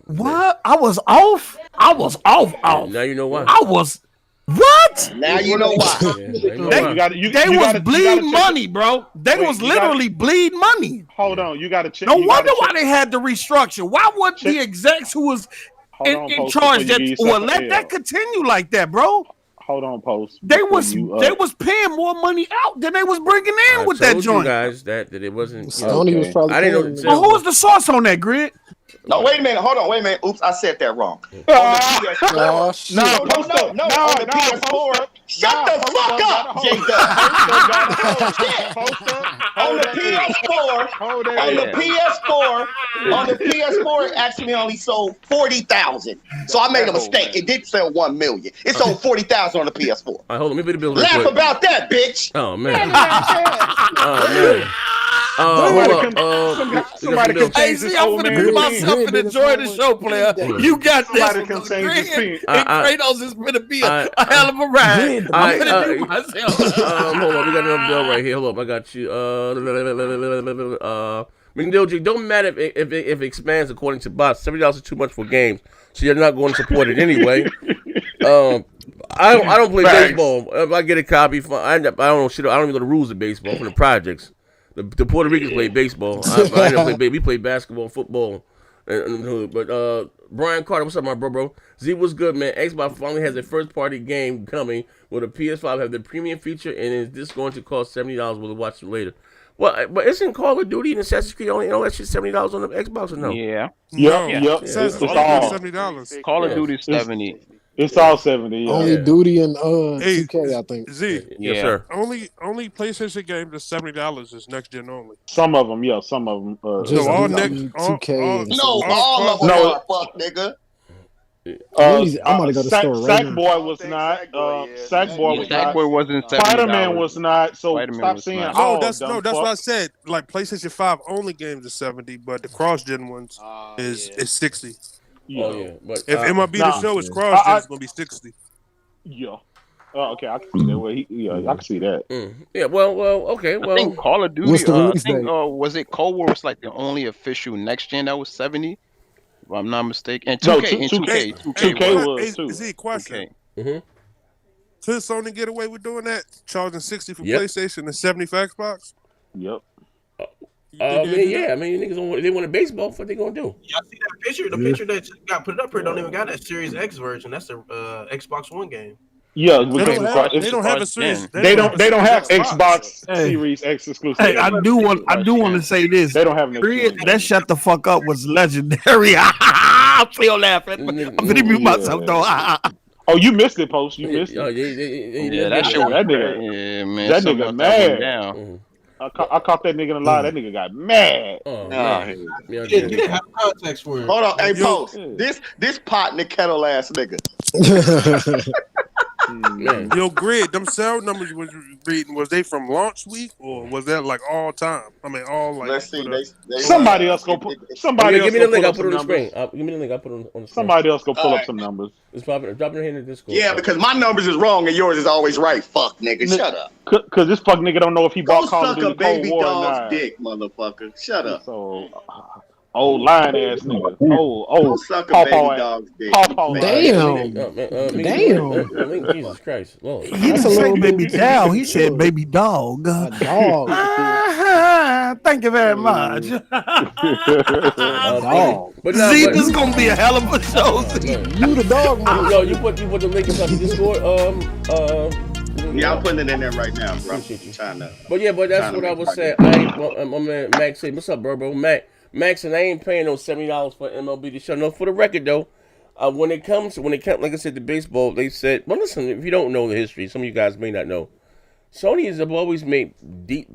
What? I was off. Now you know why. I was. What? Now you know why. They was bleeding money, bro. They was literally bleeding money. Hold on, you got to check. No wonder why they had to restructure. Why would the execs who was in charge let that continue like that, bro? Hold on, Post. They was paying more money out than they was bringing in with that joint. You guys that it wasn't. Sony was probably. I didn't know. Well, who was the source on that, Grid? No, wait a minute. Hold on. Wait a minute. Oops, I said that wrong. On the PS4. No. On the PS4. Shut the fuck up, On the PS4, it actually only sold 40,000. So I made a mistake. It did sell 1 million. It sold 40,000 on the PS4. Hold on, let me pay the bill. Laugh about that, bitch. Oh man. Somebody can change this I'm gonna put myself and enjoy the show, player. You got this. Somebody can change this. Kratos is gonna be a hell of a ride. I'm gonna do myself. Hold on, we got another bill right here. Hold up, I got you. McDilgy, don't matter if it expands according to bots. $70 is too much for games, so you're not going to support it anyway. I don't play baseball. If I get a copy, I don't know shit. I don't even know the rules of baseball from the projects. The Puerto Ricans play baseball. I don't play. We play basketball, football, but Brian Carter, what's up, my bro? Z, what's good, man? Xbox finally has a first-party game coming. Will the PS5 have the premium feature, and is this going to cost $70? Will it watch it later? Well, but isn't Call of Duty and Assassin's Creed only all that shit $70 on the Xbox or no? Yeah. Yep. It's all $70. Call of Duty 70. It's all 70. Yeah. Only Duty and 2K, I think. Z, yes, sir. Only PlayStation games is $70 is next gen only. Some of them, yeah. Some of them. Just all next 2K. All of them are fuck, nigga. I'm gonna go to the store right now. Sackboy was not. Sackboy was not. Sackboy wasn't $70. Spider-Man was not. So stop saying all. That's what I said. Like PlayStation 5 only games are 70, but the cross-gen ones is 60. Yeah. But if MLB The Show is cross-gen, it's gonna be 60. Yeah. Oh, okay, I can see that. I can see that. Yeah. Well. Okay. Well, I think Call of Duty. Was it Cold War was like the only official next gen that was 70? If I'm not mistaken. And 2K. 2K was too. Z, question. Okay. Could Sony get away with doing that? Charging 60 for Yep. PlayStation and 70 for Xbox? Yep. I mean, niggas they want a baseball. What they gonna do? Y'all see that picture? The picture that got put up here don't even got that Series X version. That's the Xbox One game. Yeah, They don't have a Series. They don't have Xbox Series X exclusive. Hey, I do want to say this. They don't have that shut the fuck up was legendary. I feel laughing. I'm gonna mute myself though. Oh, you missed it, Post. You missed it. Yeah, that shit was that nigga. Yeah, man. That something nigga about that went mad. down. I caught that nigga in a lie. That nigga got mad. He didn't have context for it. Hold on, hey, Post. This pot in the kettle ass nigga. Yo, Grid, them sales numbers you was reading, was they from launch week or was that like all time? I mean, all like. Let's see. Somebody else go put. Somebody else give me the go link. pull I'll up put some it on the numbers. screen. Give me the link. I'll put it on the screen. Somebody else go pull up some numbers. It's drop it in the Discord. Yeah, because my numbers is wrong and yours is always right. Fuck, nigga. Shut up. Because this fuck nigga don't know if he Go bought Call of suck a Duty Cold baby War or dog's not. dick, motherfucker. Shut up. So, old lying ass nigga. Old suck a pawpaw baby ass. dog's dick. Pawpaw Damn. Damn. Jesus Christ. Lord. He didn't say baby cow. He said baby dog. Dog. Thank you very much. Dog. But Z, this is gonna be a hell of a show. You the dog, man. Yo, you put the link in the Discord. Yeah, I'm putting it in there right now, bro. But that's what I was saying. My man Max said, "What's up, bro? Max, and I ain't paying no $70 for MLB The Show. No, for the record though, when it comes, like I said, the baseball, they said, well, listen, if you don't know the history, some of you guys may not know. Sony has always made deep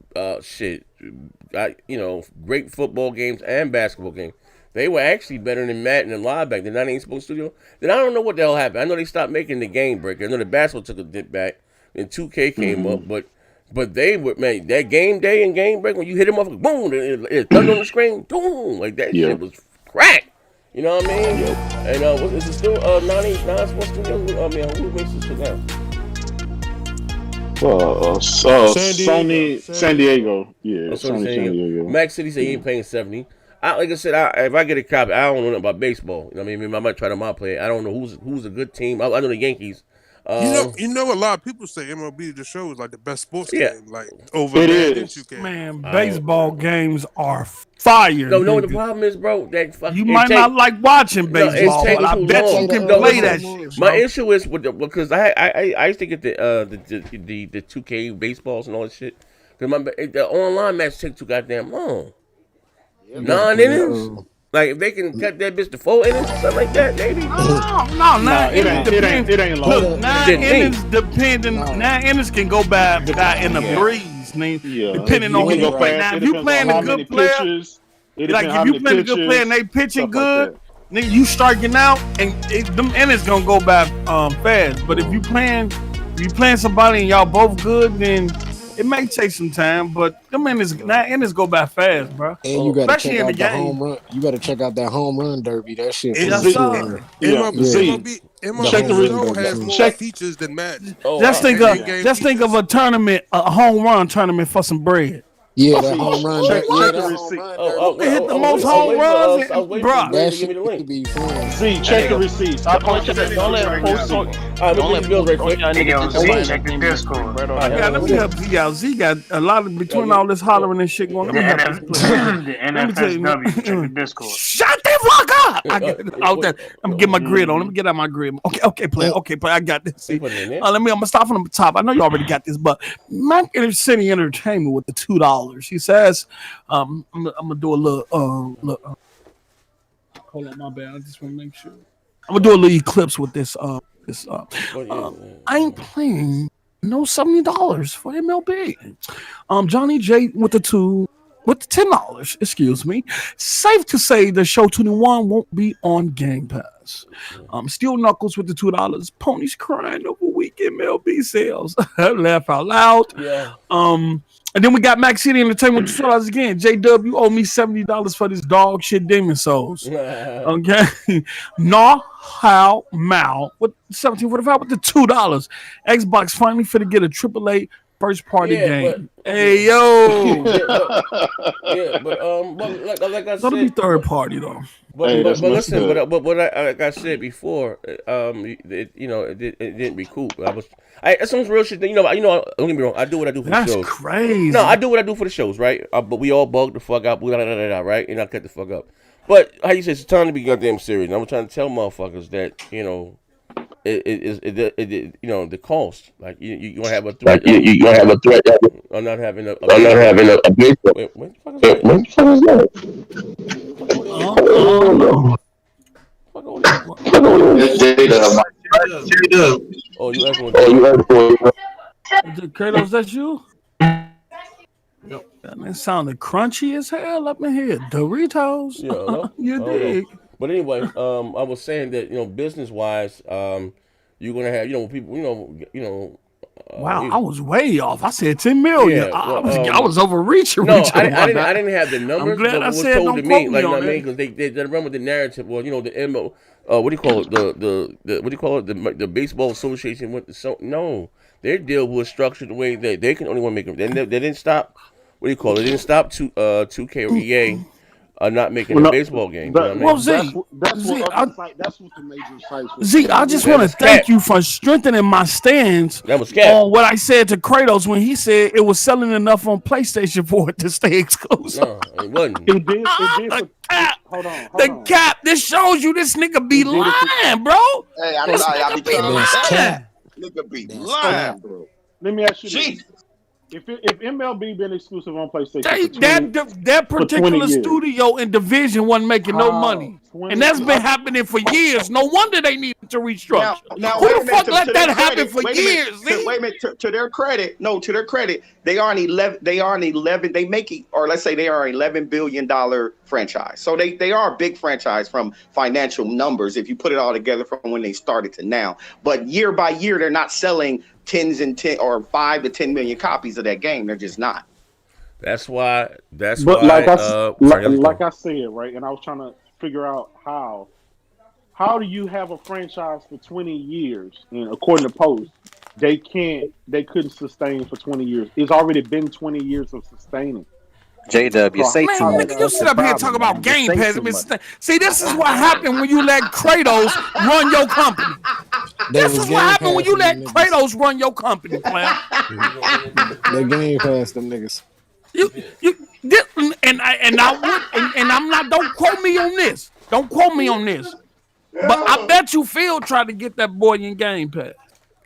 great football games and basketball games. They were actually better than Madden and Live back then. That ain't supposed to. Then I don't know what the hell happened. I know they stopped making the Game Breaker. I know the basketball took a dip back. And 2K came up, but they would man that Game Day and Game Break when you hit them off, boom, it thunder on the screen, boom, like that shit was crack. You know what I mean? And is it still 99 Sports Studios? I mean, who makes this shit now? Sony San Diego. Yeah, Sony San Diego. Max City said he ain't paying 70. Like I said, if I get a copy, I don't know nothing about baseball. You know what I mean? I might try to play it. I don't know who's a good team. I know the Yankees. You know, a lot of people say MLB The Show is like the best sports game, like over it Madden is. 2K. Man, baseball games are fire. No, the problem is, bro, that you might not like watching baseball, but I bet you can play that shit. My issue is because I used to get the 2K baseballs and all that shit. Because the online match take too goddamn long. 9 innings. Like if they can cut that bitch to 4 innings or something like that, maybe. No, it ain't long. Look, 9 innings depending. 9 innings can go by in a breeze, depending on who you play. Now, if you playing a good player, like if you playing a good player and they pitching good, nigga, you striking out and them innings gonna go by fast. But if you playing somebody and y'all both good, then it may take some time, but them innings go by fast, bro. And you gotta especially check in the out the game. home run. You gotta check out that home run derby. That shit. MLB has more features than Madden. Just think of a tournament, a home run tournament for some bread. Yeah, that home run. Check the receipt. They hit the most home runs, bro. That shit could be fun. See, check the receipts. Don't let Post talk. Don't let Bill right quick. Check the Discord. Let me help Z out. Z got a lot of between all this hollering and shit going on. The NFSW. Check the Discord. Shut the fuck up! I'm getting my grid on. Let me get out my grid. Okay, play. I got this. See, I'm gonna start from the top. I know you already got this, but Mac City Entertainment with the $2. He says, I'm gonna do a little. Hold on, my bad. I just want to make sure. I'm gonna do a little eclipse with this. I ain't playing no $70 for MLB. Johnny J with the $2. With the $10, excuse me. Safe to say the show 21 won't be on Game Pass. Steel Knuckles with the $2. Ponies crying over weak MLB sales. Laugh out loud. Yeah. And then we got Max City Entertainment with $2 again. JW owe me $70 for this dog shit Demon Souls. Okay. How Mal with $17.45 with the $2. Xbox finally finna get a AAA First party game. Hey yo. But like I said, that'll be third party though. But listen, like I said before, it didn't recoup. That's some real shit. Don't get me wrong. I do what I do for the shows. That's crazy. No, I do what I do for the shows, right? But we all bugged the fuck out, right? And I cut the fuck up. But how you say it's time to be goddamn serious. And I'm trying to tell motherfuckers that the cost. Like you gonna have a threat. You gonna have a threat. I'm not having a baseball. Wait, what the fuck is that? Oh, you asking what? Kratos, that's you? Yep. That sounded crunchy as hell up in here. Doritos. Yeah, you dig? But anyway, I was saying that business wise, you're gonna have people wow, I was way off. I said 10 million. Yeah, I was overreaching. No, I didn't have the numbers. I'm glad but I it was said told don't to quote me, me on because they remember the narrative. Well, the MO. What do you call it? The what do you call it? The baseball association went to no. Their deal was structured the way that they can only want to make them. They didn't stop. What do you call it? They didn't stop 2K or EA not making a baseball game. Well, Z, that's what the major sites. Z, I just want to thank you for strengthening my stance on what I said to Kratos when he said it was selling enough on PlayStation for it to stay exclusive. No, it wasn't. It did. Hold on. The cap. This shows you this nigga be lying, bro. Hey, I be telling you. Nigga be lying, bro. Let me ask you this. If MLB been exclusive on PlayStation, that particular studio and division wasn't making no money, and that's been happening for years. No wonder they needed to restructure. Now who the fuck let that happen for years? Wait a minute. To their credit, they are an 11. They make it, or let's say they are an $11 billion franchise. So they are a big franchise from financial numbers if you put it all together from when they started to now. But year by year, they're not selling 10 or 5 to 10 million copies of that game. They're just not. That's why. But like I said, right, and I was trying to figure out how do you have a franchise for 20 years? And according to Post, they couldn't sustain for 20 years. It's already been 20 years of sustaining. JW, say too much. You sit up here and talk about Game Pass. See, this is what happened when you let Kratos run your company. This is what happened when you let Kratos run your company, player. They Game Pass them niggas. I'm not. Don't quote me on this. Don't quote me on this. But I bet you Phil tried to get that boy in Game Pass.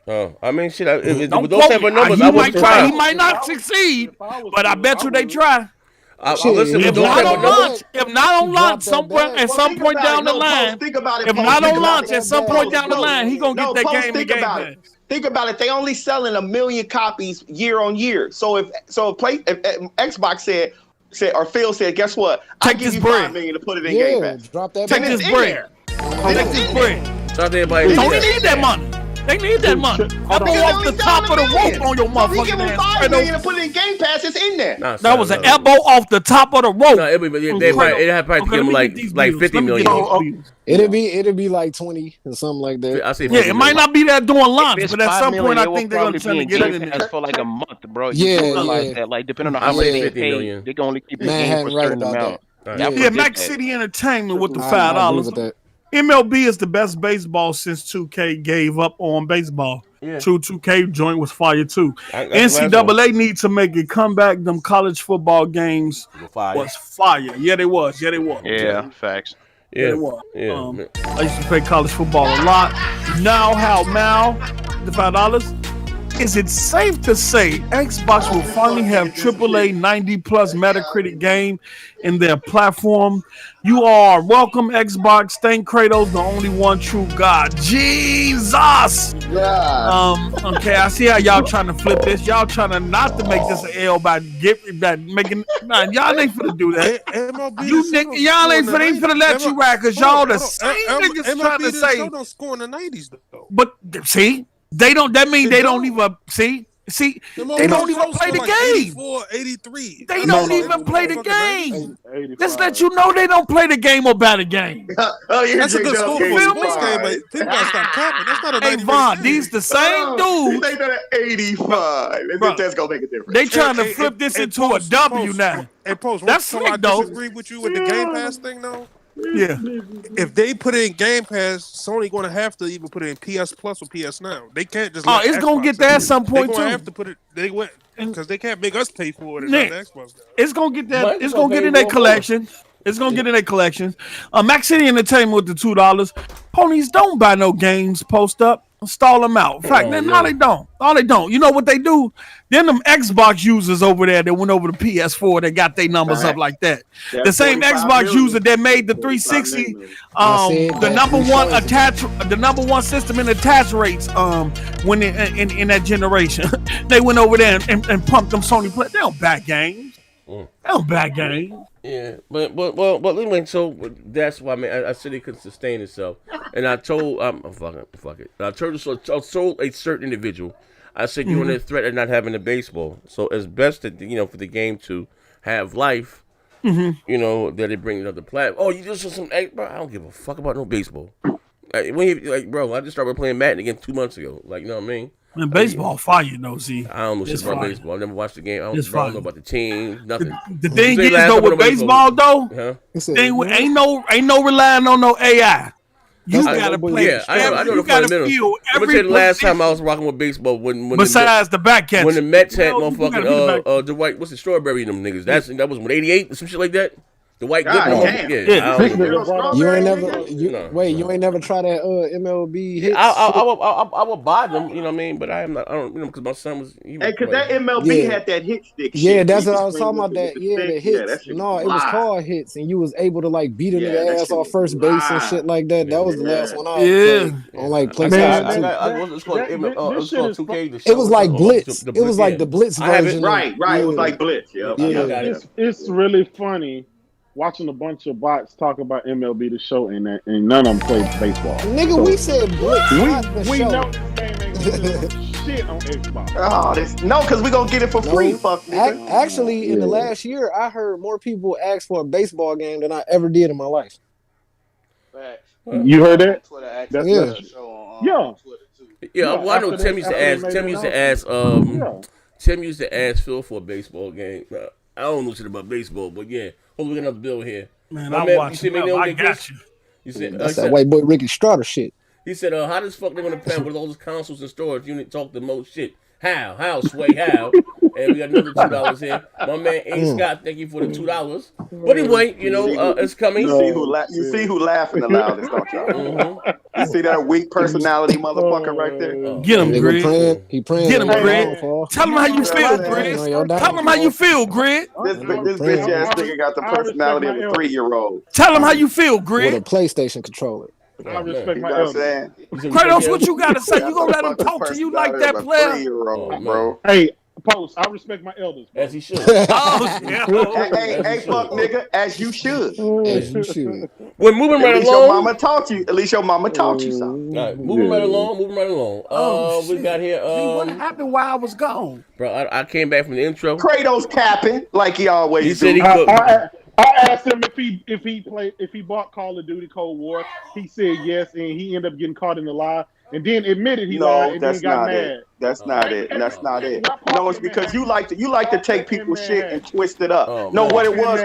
Oh, I mean, shit. If those type of numbers, I would try. He might not succeed, but I bet you they try. If not on launch, at some point down the line, he gonna get that game in Game Pass. Think about it. They only selling 1 million copies year on year. So if Xbox said or Phil said, guess what? I give you $5 million to put it in Game Pass. Drop that. Take this bread. Take this bread. Don't need that money. They need that money. Elbow off the top of the rope on your motherfucking give them $5 million to put it in Game Pass. It's in there. That was an elbow off the top of the rope. No, it'd have probably give them like 50 million. It'd be like 20 or something like that. It might not be that doing launch, but at some point I think they're gonna try to get it in there for like a month, bro. Yeah. Like depending on how much they pay, they can only keep the game for a certain amount. Yeah, Max City Entertainment with the $5. MLB is the best baseball since 2K gave up on baseball. Yeah. 2K joint was fire too. NCAA need to make a comeback. Them college football games was fire. Yeah, they was. Yeah, facts. Yeah, they was. I used to play college football a lot. Now, the $5. Is it safe to say Xbox will finally have AAA 90+ Metacritic game in their platform? You are welcome, Xbox. Thank Kratos, the only one true God. Jesus! Yeah. Okay, I see how y'all trying to flip this. Y'all trying to not to make this an L by making. Nah, y'all ain't finna do that. Y'all ain't finna let you ride because y'all the same niggas trying to say. Don't score in the 90s though. But see. They don't. That means they don't even see. See, they don't even play the game. 84, 83. They don't even play the game. Just let you know they don't play the game about the game. That's a good score for a sports game, but people gotta stop capping. That's not a 90. Hey, Vaughn, these the same dudes. They done at 85. That's gonna make a difference. They trying to flip this into a W now. Hey, Post, that's slick, though. I disagree with you with the Game Pass thing, though. Yeah. If they put it in Game Pass, Sony going to have to even put it in PS Plus or PS Now. They can't just. It's going to get there at some point, too. They're going to have to put it. They went because they can't make us pay for it. Nick, Xbox now. It's going to get that. It's going to get in their collection. It's going to get in their collection. Max City Entertainment with the $2. Ponies don't buy no games, post up. Stall them out. In fact, no, they don't. No, they don't. You know what they do? Then them Xbox users over there that went over to PS4 that got their numbers up like that. The same Xbox user that made the 360 the number one system in attach rates when in that generation. They went over there and pumped them Sony play. They don't back games. They don't back games. Yeah, but anyway, so that's why I said it couldn't sustain itself, and I told fuck it. I told a certain individual, I said you're under threat of not having a baseball, so it's best that for the game to have life, that it brings another platform. Oh, you just some bro? I don't give a fuck about no baseball. Bro, I just started playing Madden again 2 months ago. You know what I mean? Man, baseball fire, Z. I don't know shit about baseball. I never watched the game. I don't know about the team. Nothing. The thing is though with baseball though, ain't no relying on no AI. You gotta play. Yeah, I know the fundamentals. I'm gonna tell you the last time I was rocking with baseball when besides the back catch when the Mets had motherfucking the white Strawberry and them niggas. That was 88 or some shit like that. The white good You ain't never try that MLB hits. I would buy them, you know what I mean, but I don't because my son was because that MLB had that hit stick. Yeah, that's what I was talking about. That the hits. No, it was called hits, and you was able to beat the ass off first base and shit like that. That was the last one I played on PlayStation 2. It was like Blitz. It was like the Blitz version. Right. It was like Blitz. Yeah. It's really funny watching a bunch of bots talk about MLB The Show and none of them play baseball. Nigga, we said Blitz. We know this game ain't shit on Xbox. No, because we gonna get it for free. Fuck. Actually, in the last year, I heard more people ask for a baseball game than I ever did in my life. You heard that? Well, I know Tim used to ask Phil for a baseball game. I don't know shit about baseball, but yeah. Hold on, we got another bill here. Man, I watch it. I got you. That's that white boy Ricky Strutter shit. He said, how does fuck they gonna plan with all those consoles and storage? You need to talk the most shit. How, Sway, how? And we got another $2 here. My man A. Scott, thank you for the $2. But anyway, it's coming. You see who laughing the loudest, don't y'all? You see that weak personality motherfucker right there? Get him, Greg. He praying. Get him, Greg. Tell him how you feel, Greg. Tell him how you feel, Greg. This bitch ass nigga got the personality of a 3-year-old. Tell him how you feel, Greg. With a PlayStation controller. I respect my elders. Kratos, what you gotta say? You gonna let him talk to you like that, player? Bro. Hey, Post, I respect my elders, bro. As he should. Hey, fuck, nigga, as you should. As you should. We're moving right along. At least your mama taught you something. All right, moving right along. We got here. What happened while I was gone? Bro, I came back from the intro. Kratos capping like he always do. Said he could. I asked him if he bought Call of Duty Cold War. He said yes, and he ended up getting caught in the lie, and then admitted he lied, and then got mad. That's not it. No, it's because you like to take people's shit and twist it up. What it was,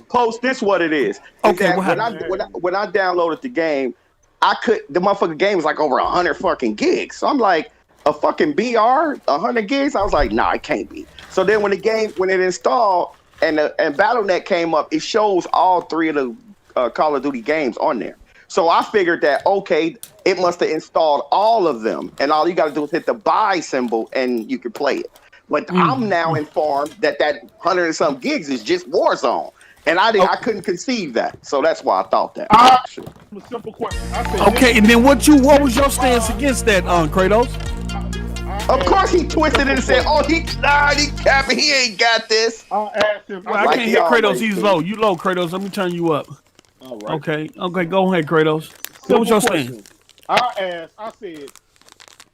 Post this what it is. Okay, when I downloaded the game, the motherfucking game was like over 100 fucking gigs. So I'm like, a fucking BR 100 gigs. I was like, nah, it can't be. So then when it installed. And BattleNet came up, it shows all 3 of the Call of Duty games on there. So I figured that, okay, it must have installed all of them. And all you got to do is hit the buy symbol and you can play it. But I'm now informed that 100 and some gigs is just Warzone. And I couldn't conceive that. So that's why I thought that. A simple question. Okay, and then what was your stance against that, Kratos? Of course he twisted it and said, he capping, he ain't got this. I'll ask him. I can't hear Kratos, he's low. You low, Kratos. Let me turn you up. All right. Okay, go ahead, Kratos. What was your stance? I said,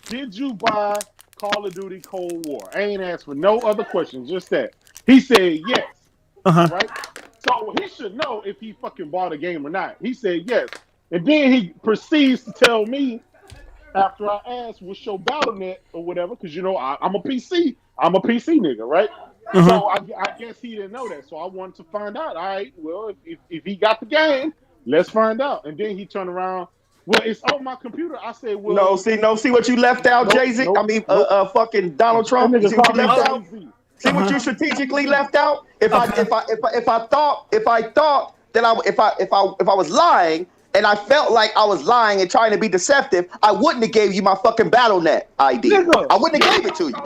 did you buy Call of Duty Cold War. I ain't asked for no other questions, just that. He said yes. Right? So he should know if he fucking bought a game or not. He said yes. And then he proceeds to tell me, after I asked, what's your BattleNet or whatever, because, you know, I'm a PC. I'm a PC nigga, right? So I guess he didn't know that. So I wanted to find out. All right, well, if he got the game, let's find out. And then he turned around. Well, it's on my computer. I said, well, see what you left out, Jay-Z? Fucking Donald Trump. See what you left out? See what you strategically left out? If I thought that if I was lying and I felt like I was lying and trying to be deceptive, I wouldn't have gave you my fucking BattleNet ID. I wouldn't have gave it to you.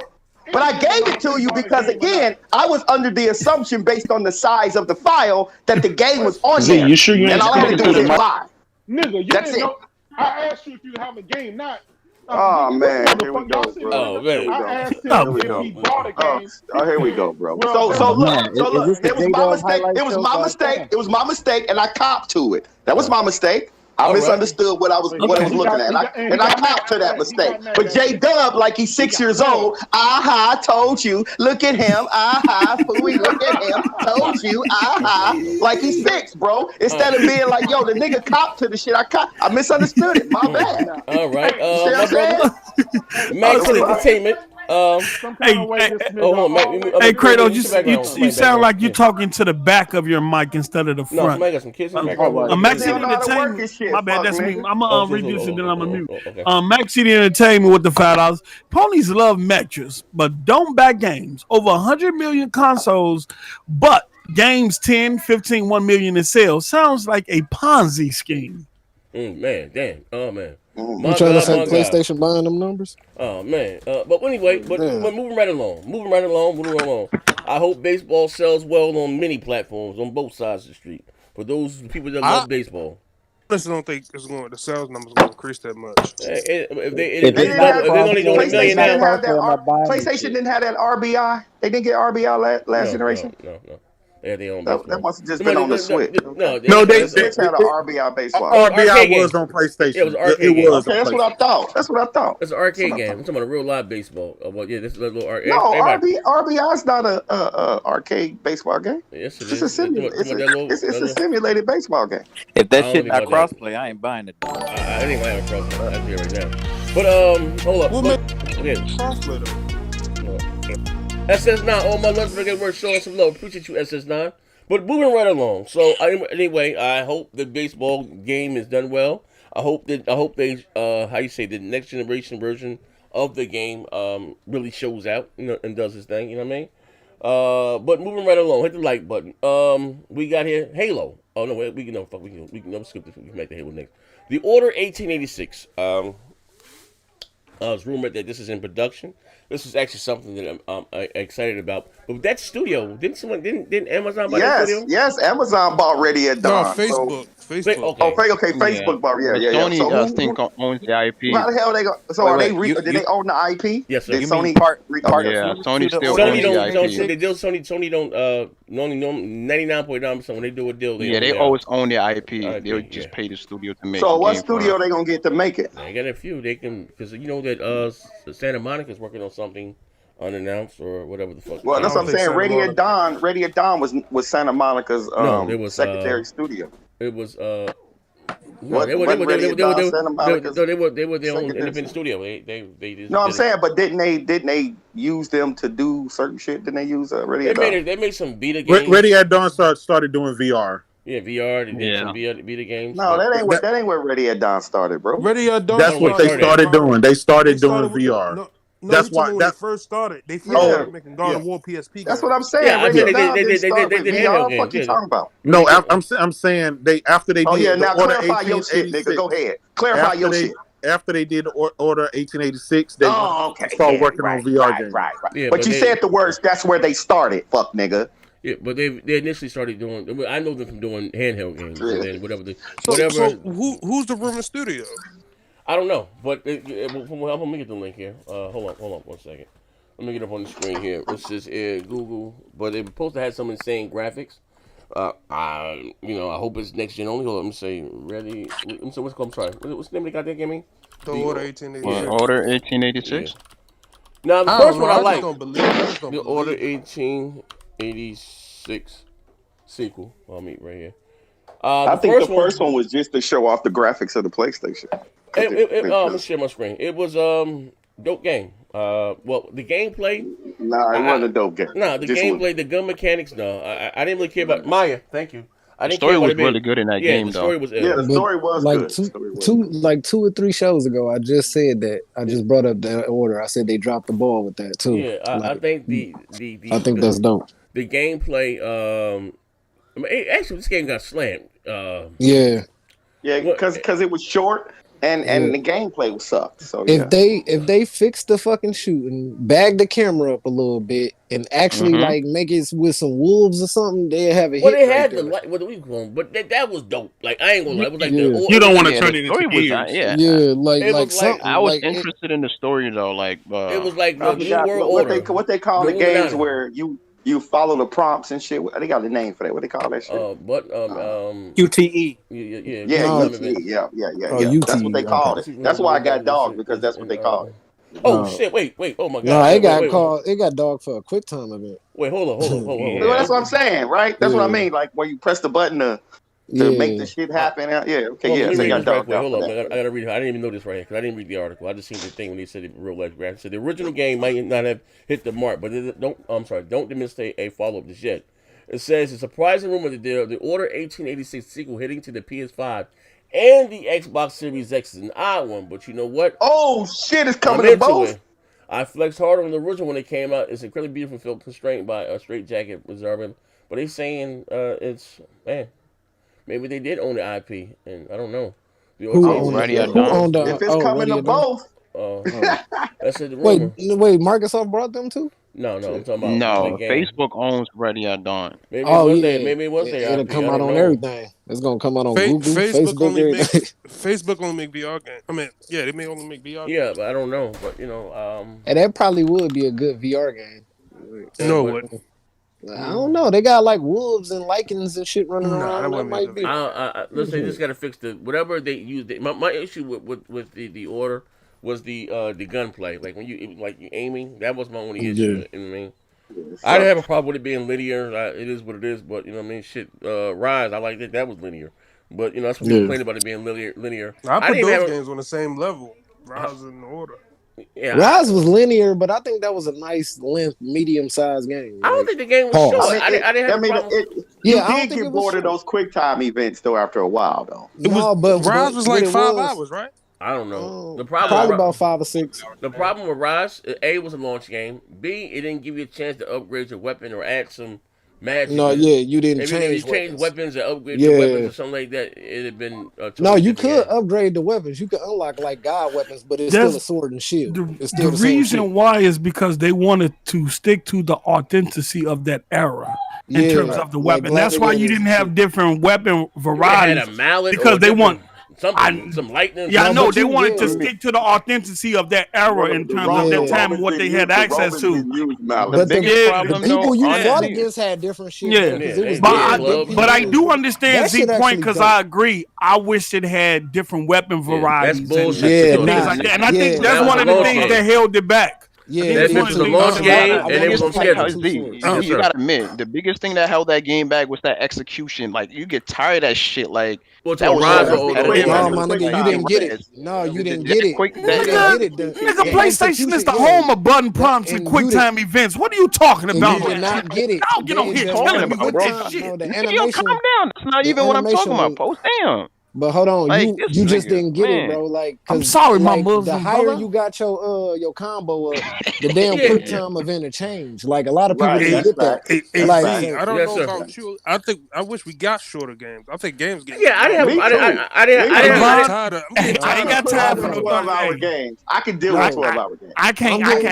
But I gave it to you because, again, I was under the assumption based on the size of the file that the game was on there. You sure you ain't and all I had to do was lie. Nigga, you That's didn't it. know. I asked you if you have a game, not. Oh, man. Here we go, bro. Oh, man. I asked him if he bought a game. Oh, here we go, bro. So look, it was my mistake. It was my mistake. It was my mistake, and I copped to it. That was my mistake. I misunderstood what I was looking at, and I copped to that mistake. But J-Dub, like he's 6 years old, told you, look at him, fooey, look at him, told you, like he's 6, bro. Instead of being like, yo, the nigga copped to the shit, I misunderstood it. My bad. All right, my brother, Max Entertainment. Hey, Kratos, you sound like you're talking to the back of your mic instead of the front. No, somebody got some kids in the back. Max City Entertainment. My bad, that's me. I'm gonna reduce it, then I'm gonna mute. Max City Entertainment with the $5. Ponies love matches, but don't back games. Over 100 million consoles, but games 10, 15, 1 million in sales. Sounds like a Ponzi scheme. Man, damn. Oh, man. You trying to say PlayStation buying them numbers? Oh man, but anyway, but moving right along. I hope baseball sells well on many platforms on both sides of the street. For those people that love baseball, I just don't think the sales numbers going to increase that much. If they only doing $1 million now, PlayStation didn't have that RBI. They didn't get RBI last generation. No. They had their own that must have just been on the Switch. No, they had an RBI baseball. RBI was on PlayStation. Yeah, it was an arcade game. Okay, that's what I thought. It's an arcade game. I'm talking about a real live baseball. This is a little arcade. No, RBI is not a arcade baseball game. Yes, it is. It's a simulated baseball game. If that shit not crossplay, I ain't buying it. I ain't buying a crossplay. I'll tell you right now. But hold up. We'll make crossplay though. SS9, all my lunch break work showing some love. Appreciate you, SS9. But moving right along. So anyway, I hope the baseball game is done well. I hope they the next generation version of the game really shows out, and does its thing. You know what I mean? But moving right along, hit the like button. We got here Halo. Oh no, wait, we can skip this. We can make the Halo next. The Order 1886. It's rumored that this is in production. This is actually something that I'm excited about. But that studio, didn't Amazon buy that studio? Yes, Amazon bought Ready at Dawn. No, Facebook. Facebook bought. Yeah. Sony, So I think, owns the IP. How the hell they go? So did they own the IP? Yes, sir. Did Sony Sony still owns the IP. Sony don't only 99.9% when they do a deal. They always own the IP. They'll just pay the studio to make. So what studio they gonna get to make it? They got a few. They can, because you know that Santa Monica's working on something unannounced or whatever the fuck. Well, that's what I'm saying. Ready at Dawn was Santa Monica's secondary studio. It was they were their own independent studio. They just. No, I'm saying, but didn't they use them to do certain shit? Didn't they use Ready at Dawn? They made some beta games. Ready at Dawn started doing VR. Yeah, VR. They did some beta games. No, that ain't where Ready at Dawn started, bro. Ready at Dawn. That's what they started doing. They started doing VR. No, that's why when they first started. They started making God of War PSP games. That's what I'm saying. Yeah, they did VR. What fuck you talking about? No, I'm saying after they did now the Order clarify your shit, nigga. Go ahead. Clarify your shit. After they did the Order 1886, they started working on VR games. Right. Yeah, but you said the words. That's where they started. Fuck, nigga. Yeah, but they initially started doing. I know them from doing handheld games and then whatever. So who's the rumored studio? I don't know, but let me get the link here. Hold on 1 second. Let me get up on the screen here. This is Google, but they're supposed to have some insane graphics. I hope it's next gen only. Hold on, let me say ready. What's the name of the goddamn game? The Order 1886. Order 1886. Now the first one I like. The Order 1886 sequel. I'll meet right here. I think the first one was just to show off the graphics of the PlayStation. Let me share my screen. It was dope game. Well, the gameplay. Nah, it wasn't a dope game. Nah, the gameplay, the gun mechanics. No, I didn't really care about Maya. Thank you. The story was really good in that game, the though. story was the story was like good. 2 or 3 shows ago, I just said that. I just brought up the Order. I said they dropped the ball with that too. Yeah, I think I think that's dope. The gameplay. Actually, this game got slammed. Yeah, because it was short. And the gameplay was sucked. So if they fix the fucking shooting, bag the camera up a little bit, and actually like make it with some wolves or something, they have a hit. Well, they had the light. What we going? But that was dope. Like I ain't gonna lie. It was like you don't want to turn it into gears. I was interested in the story though. Like it was like the New World Order. What they call the games where you follow the prompts and shit. They got the name for that. What they call that shit? QTE. UTE. Yeah. That's what they called it. That's why I got dogged, because that's what they called it. Oh shit! Wait! Oh my god! No, it got called. It got dogged for a quick time event. Wait, hold on. Well, that's what I'm saying, right? That's what I mean. Like where you press the button to make the shit happen. Yeah. Okay. So got dogged. Hold on. I gotta read it. I didn't even know this right here because I didn't read the article. I just seen the thing when they said it real life graphics. So the original game might not have hit the mark, but don't demonstrate a follow up just yet. It says it's a surprising rumor that the Order 1886 sequel hitting to the PS5 and the Xbox Series X is an odd one, but you know what? Oh shit, it's coming to both. I flexed harder on the original when it came out. It's incredibly beautiful, felt constrained by a straight jacket reserving, but they saying it's maybe they did own the IP, and I don't know. Who owned the? If it's coming to both. That's the rumor. Wait, Microsoft brought them too? No, I'm talking about Facebook owns Ready at Dawn. Maybe it was there. It'll come out on everything. It's gonna come out on Google, Facebook only Facebook only make VR games. I mean, they may only make VR games. Yeah, but I don't know. But and that probably would be a good VR game. No, it wouldn't. I don't know. They got like wolves and lichens and shit running around. That might be. Let's say they just gotta fix whatever they use. My issue with the Order was the gunplay. Like when you aiming, that was my only issue. You know what I mean? I didn't have a problem with it being linear. It is what it is. But you know what I mean? Shit, Rise, I liked it. That was linear. But you know that's what people complain about it being linear. I put those games on the same level. Rise and Order. Yeah, Rise was linear, but I think that was a nice length, medium-sized game. I don't think the game was short. I didn't have a problem. You did get bored of those quick time events though after a while though. But Rise was like 5 hours, right? I don't know. The problem probably about 5 or 6. The problem with Rise, A, was a launch game. B, it didn't give you a chance to upgrade your weapon or add some magic. No, you didn't change weapons or upgrade your weapons or something like that. It'd have been no, you could upgrade the weapons. You could unlock like god weapons, but it's still a sword and shield. The reason why is because they wanted to stick to the authenticity of that era. In terms of the weapon. That's why you didn't have different weapon varieties. Had a mallet because they want some lightning. Yeah, I know they wanted to stick to the authenticity of that era in terms of that time and what they had access to. But the people you fought against had different shit. But I do understand Zeke's point because I agree. I wish it had different weapon varieties. That's bullshit. And things like that. And I think that's one of the things that held it back. Yeah, it was a launch game, and it was on schedule. You gotta admit, the biggest thing that held that game back was that execution. Like, you get tired of that shit. Like, that was you didn't get it. No, you didn't get it. Nigga, PlayStation is the home of button prompts and quick time events. What are you talking about? You did not get it. Don't get on here telling me what this shit. Yo, calm down. That's not even what I'm talking about. Post damn. But hold on, like, you just didn't get it, bro. Like, I'm sorry, my Muslim the higher you got your combo up, the damn quick time event to change. Like a lot of people didn't get that. I don't know about you. I wish we got shorter games. I think games get. Yeah, I didn't got time for no 12-hour games. I can deal with 12-hour games. I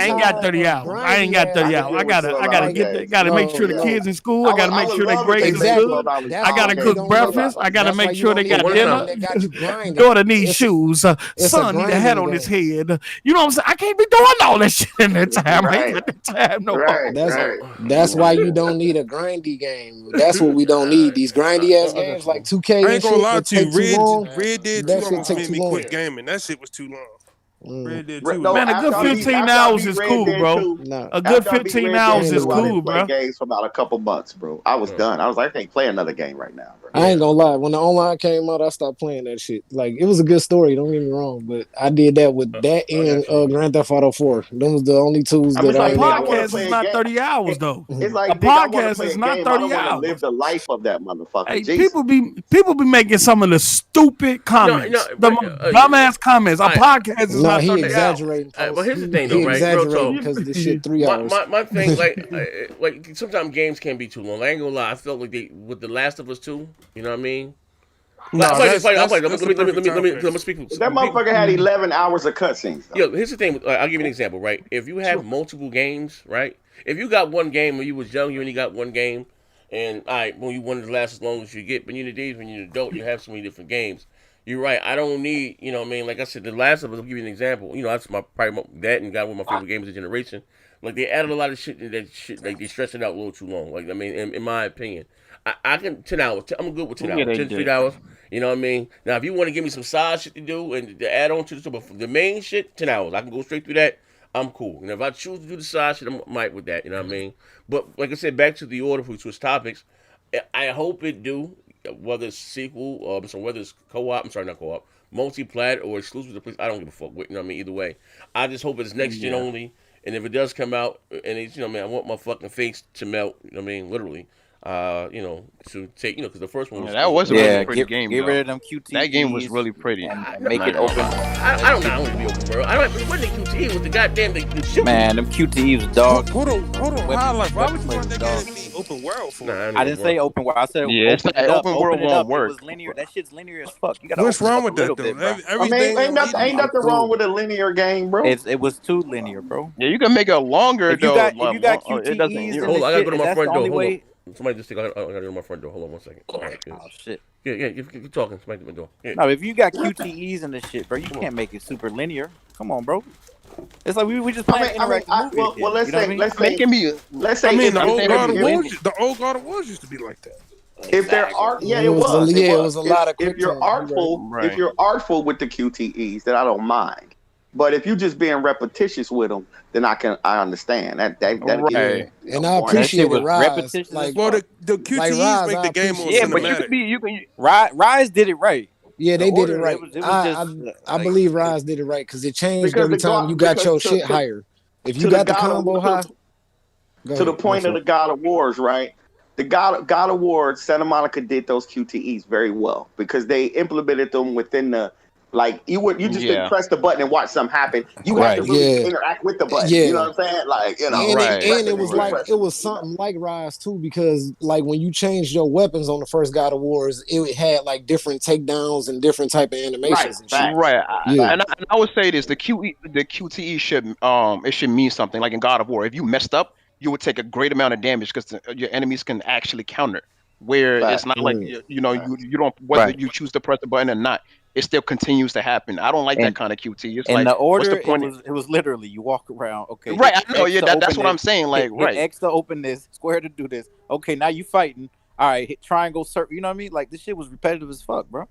ain't got 30 hours. I ain't got 30 hours. I gotta make sure the kids in school. I gotta make sure they grades are good. I gotta cook breakfast. I gotta make sure they got dinner. Daughter needs shoes. Son need a hat on his head. You know what I'm saying? I can't be doing all that shit in that time. I ain't got the time no more. That's why you don't need a grindy game. That's what we don't need. These grindy ass games like 2K. I ain't gonna lie to you. Red Dead 2 almost made me quit gaming. That shit was too long. Red Dead 2. Man, a good 15 hours is cool, bro. A good 15 hours is cool, bro. Games for about a couple months, bro. I was done. I was like, I can't play another game right now, bro. I ain't gonna lie. When the online came out, I stopped playing that shit. Like, it was a good story. Don't get me wrong, but I did that with that and Grand Theft Auto 4. Them was the only tools that I. A podcast is not 30 hours though. It's like a podcast is not 30 hours. Live the life of that motherfucker. Hey, people be making some of the stupid comments, the dumbass comments. A podcast is not 30 exaggerating. But here's the thing, though, right? Exaggerating because the shit 3 hours. My thing, like sometimes games can be too long. I ain't gonna lie. I felt like with The Last of Us 2. You know what I mean? No, let me speak. That motherfucker had 11 hours of cutscenes. Yo, here's the thing. I'll give you an example, right? If you have multiple games, right? If you got one game when you was young, you only got one game, and when you wanted to last as long as you get, but you days when you're an adult, you have so many different games. You're right. I don't need, you know what I mean? Like I said, The Last of Us, I'll give you an example. You know, that's that and got one of my favorite games of the generation. Like, they added a lot of shit, like, they stretched it out a little too long. Like, I mean, in my opinion. I can, 10 hours. I'm good with 10 hours. 10 to 3 hours. You know what I mean? Now, if you want to give me some side shit to do and to add on to the stuff, but the main shit, 10 hours. I can go straight through that. I'm cool. And if I choose to do the side shit, I'm right with that. You know what I mean? But, like I said, back to the order for switch topics, I hope it do, whether it's sequel, whether it's not co-op, multi-plat or exclusive to place, I don't give a fuck. You know what I mean? Either way. I just hope it's next gen only. And if it does come out, and it's, you know, man, I want my fucking face to melt. You know what I mean? Literally. You know, to take, you know, because the first one was that was a really pretty game. Get rid of them QTEs. That game was really pretty. And make it open. I don't know. I want to be open world. I don't. It wasn't the QTE. It was the goddamn the shit. Man, them QTEs was dog. Hold on. Like, why would you want that game to be open world for? I didn't say open world. I said open world won't work. It was linear. That shit's linear as fuck. You gotta. What's wrong with that though? I mean, ain't nothing wrong with a linear game, bro. It was too linear, bro. Yeah, you can make it longer though. If you got QTEs, hold on, I gotta go to my front door. Hold on. Somebody just think I gotta go to my front door. Hold on 1 second. Right, oh shit. Yeah, keep talking. Somebody at my door. Yeah. No, if you got QTEs and this shit, bro, you can't make it super linear. Come on, bro. It's like we just playing interactive movie. Well, let's say I mean, the old God of War used to be like that. If there are, it was. It was a lot of. If you're artful with the QTEs, then I don't mind. But if you're just being repetitious with them, then I understand that. Right. And I appreciate it. Rise, like, well, the QTEs make the game more cinematic. But Rise did it right. Yeah, they did it right. I believe Rise did it right because it changed every time you got your shit higher. If you got the combo high, to the point of the God of Wars, right? The God of War, Santa Monica did those QTEs very well because they implemented them within the. Like you just didn't press the button and watch something happen. You had to really interact with the button. You know what I'm saying? Like, you know, and it was like it was something like Rise too, because like when you changed your weapons on the first God of Wars, it had like different takedowns and different type of animations. Right. And I would say this: the QTE should mean something. Like in God of War, if you messed up, you would take a great amount of damage because your enemies can actually counter. Where it's not like you don't whether you choose to press the button or not. It still continues to happen. I don't like that kind of QT. It's in like the order, it was literally you walk around. Okay, right. I know. Yeah, that's what I'm saying. Like, hit X to open this, square to do this. Okay, now you fighting. All right, hit triangle, circle. You know what I mean? Like this shit was repetitive as fuck, bro.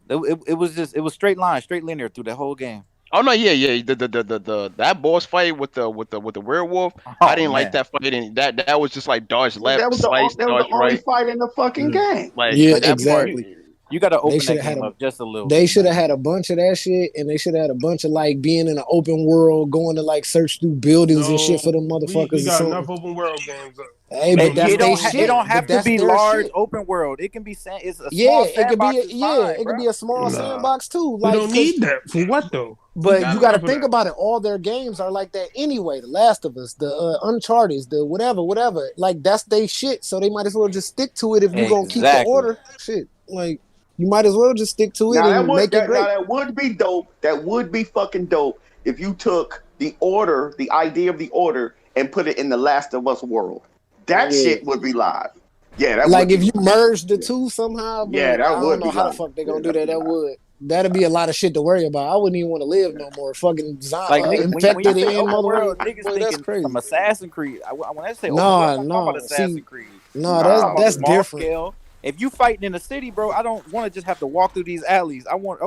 It was straight line, straight linear through the whole game. Oh no, yeah. That boss fight with the werewolf, I didn't like that fight, and that was just like dodge left, slice, dodge right. Only fight in the fucking game. Like, exactly. You got to open that game up just a little. They should have had a bunch of that shit, and they should have had a bunch of like being in an open world, going to like search through buildings and shit for them motherfuckers. We got enough open world games. Hey, but it don't have to be large open world. It can be it's a small sandbox. It could be a small sandbox too. Like, we don't need that for what though? But you got to think about it. All their games are like that anyway. The Last of Us, the Uncharted, the whatever. Like that's they shit. So they might as well just stick to it if you're gonna keep the order. Shit, like. You might as well just stick to it and make it great. Now that would be dope. That would be fucking dope if you took the order, the idea of the order, and put it in the Last of Us world. That shit would be live. Yeah, that like if you merge the two somehow. Yeah, that would. I don't know how the fuck they gonna do that. That would. That'd be a lot of shit to worry about. I wouldn't even want to live no more. Fucking zombie infected in motherfucker. Niggas that's crazy. From Assassin's Creed. When I say no, Assassin's Creed. No, that's different. If you fighting in the city, bro, I don't want to just have to walk through these alleys. I want